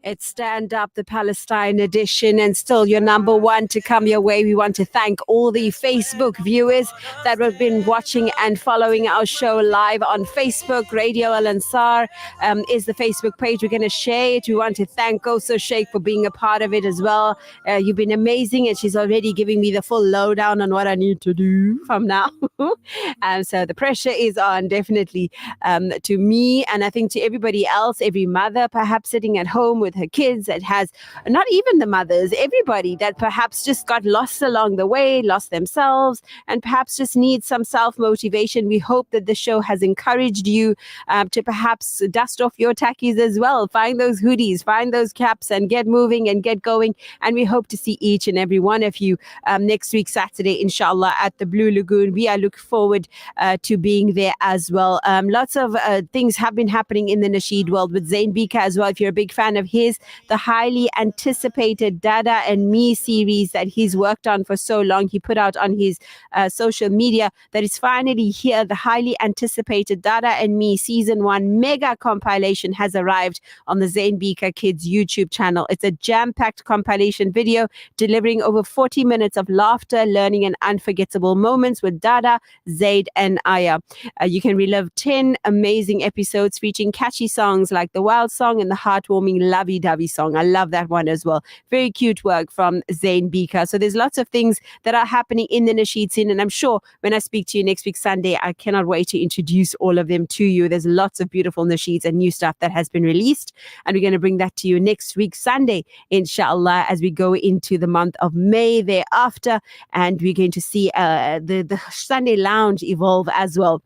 It's Stand Up, the Palestine edition, and still your number one to come your way. We want to thank all the Facebook viewers that have been watching and following our show live on Facebook. Radio Al Ansar is the Facebook page. We're going to share it. We want to thank Goso Sheikh for being a part of it as well. You've been amazing, and she's already giving me the full lowdown on what I need to do from now. So the pressure is on, definitely, to me, and I think to everybody else, every mother perhaps sitting at home with her kids that has, not even the mothers, everybody that perhaps just got lost along the way, lost themselves, and perhaps just needs some self-motivation. We hope that the show has encouraged you to perhaps dust off your tackies as well. Find those hoodies, find those caps, and get moving and get going. And we hope to see each and every one of you next week, Saturday, inshallah, at the Blue Lagoon. We are looking forward to being there as well. Lots of things have been happening in the Nasheed world with Zain Bika as well. If you're a big fan of his, the highly anticipated Dada and Me series that he's worked on for so long, he put out on his social media that is finally here. The highly anticipated Dada and Me season 1 mega compilation has arrived on the Zain Bika Kids YouTube channel. It's a jam-packed compilation video delivering over 40 minutes of laughter, learning, and unforgettable moments with Dada, Zaid, and Aya. You can relive 10 amazing episodes featuring catchy songs like the Wild Song and the heartwarming Lovey Dovey song. I love that one as well. Very cute work from Zain Bika. So there's lots of things that are happening in the Nasheed scene, and I'm sure when I speak to you next week Sunday, I cannot wait to introduce all of them to you. There's lots of beautiful Nasheeds and new stuff that has been released, and we're going to bring that to you next week Sunday, inshallah, as we go into the month of May thereafter, and we're going to see the Sunday Lounge evolve as well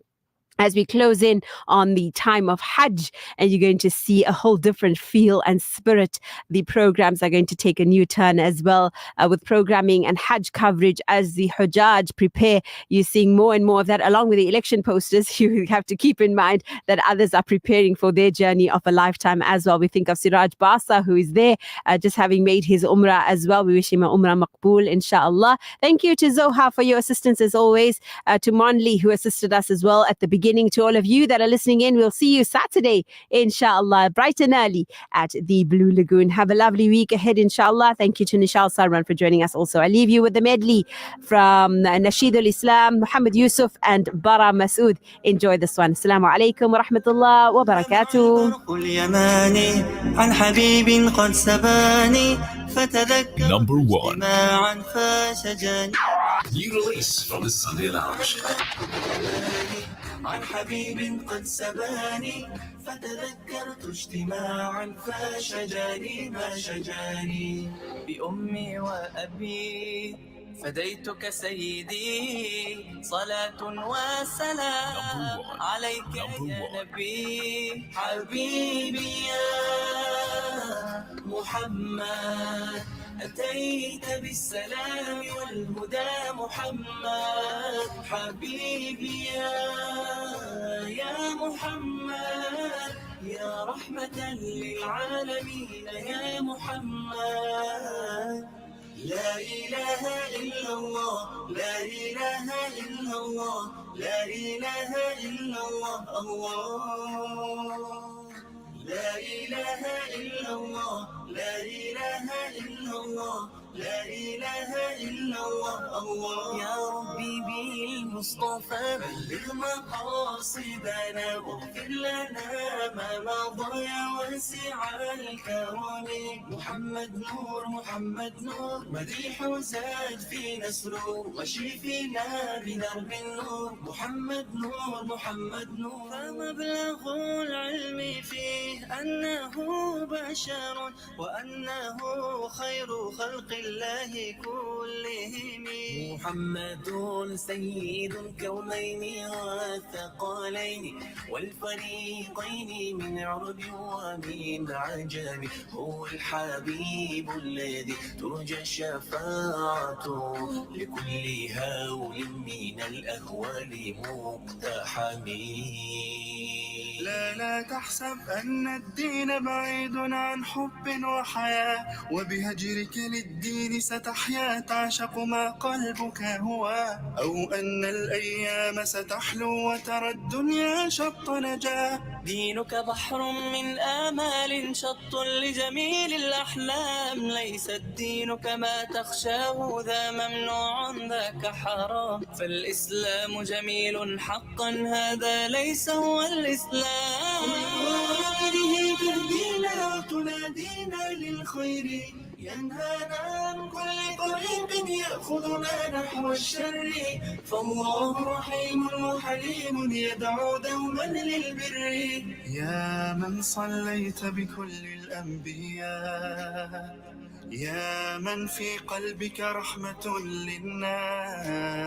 as we close in on the time of Hajj, and you're going to see a whole different feel and spirit. The programs are going to take a new turn as well, with programming and Hajj coverage as the Hujjaj prepare. You're seeing more and more of that, along with the election posters. You have to keep in mind that others are preparing for their journey of a lifetime as well. We think of Siraj Basa, who is there, just having made his Umrah as well. We wish him a Umrah Maqbool, inshallah. Thank you to Zoha for your assistance as always, to Monli, who assisted us as well at the beginning. To all of you that are listening in, we'll see you Saturday, inshallah, bright and early at the Blue Lagoon. Have a lovely week ahead, inshallah. Thank you to Nishal Sarwan for joining us also. I leave you with the medley from Nasheed al-Islam, Muhammad Yusuf and Bara Masood. Enjoy this one. Assalamu alaikum wa rahmatullah wa barakatuh. Number 1. New release from the Sunday Lounge. عن حبيب قد سباني فتذكرت اجتماعا فشجاني ما شجاني بأمي وأبي فديتك سيدي صلاة وسلام عليك يا نبي حبيبي يا محمد أتيت بالسلام والهدى محمد حبيبي يا محمد يا رحمة للعالمين يا محمد لا إله إلا الله لا إله إلا الله لا إله إلا الله الله لا إله إلا الله لا إله إلا الله لا إله إلا الله الله يا ربي بالمصطفى المصطفى بلغ مقاصدنا واغفر لنا ما مضى يا واسع الكرم. محمد نور محمد نور مديح وزاد فينا سرور مشي فينا بدرب النور. محمد نور محمد نور فمبلغ العلم فيه أنه بشر وأنه خير خلق الله كلهم. محمد سيد الكونين والثقلين والفريقين من عرب ومن عجم. هو الحبيب الذي ترجى الشفاعة لكل هول من الأهوال مقتحم. لا تحسب أن الدين بعيد عن حب وحياة وبهجرك للدين ستحيا تعشق ما قلبك هو. أو أن الأيام ستحلو وترى الدنيا شط نجاة. دينك بحر من آمال شط لجميل الأحلام. ليس الدين كما تخشاه ذا ممنوع ذاك حرام. فالإسلام جميل حقا هذا ليس هو الإسلام. وغيره تهدينا وتنادينا للخير ينهانا عن كل طريق يأخذنا نحو الشر. فالله رحيم وحليم يدعو دوما للبر. يا من صليت بكل الأنبياء يا من في قلبك رحمة للناس.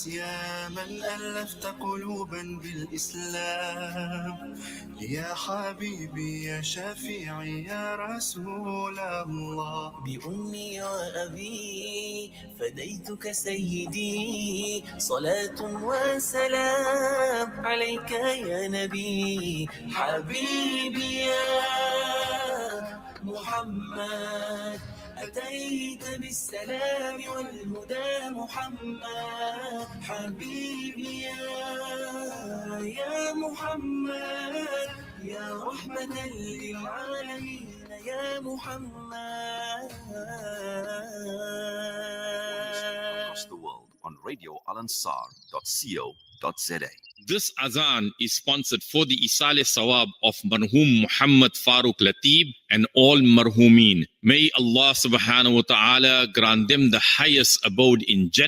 يا من ألفت قلوبا بالإسلام. يا حبيبي يا شفيعي يا رسول الله. بأمي وأبي فديتك سيدي صلاة وسلام عليك يا نبي حبيبي يا محمد. أتيت بالسلام والهدى محمد حبيبي يا محمد يا رحمة للعالمين يا محمد. Across the world on radioalansar.co.za. This Azan is sponsored for the Isale Sawab of Marhum Muhammad Farooq Latib and all Marhumin. May Allah subhanahu wa ta'ala grant them the highest abode in Jannah.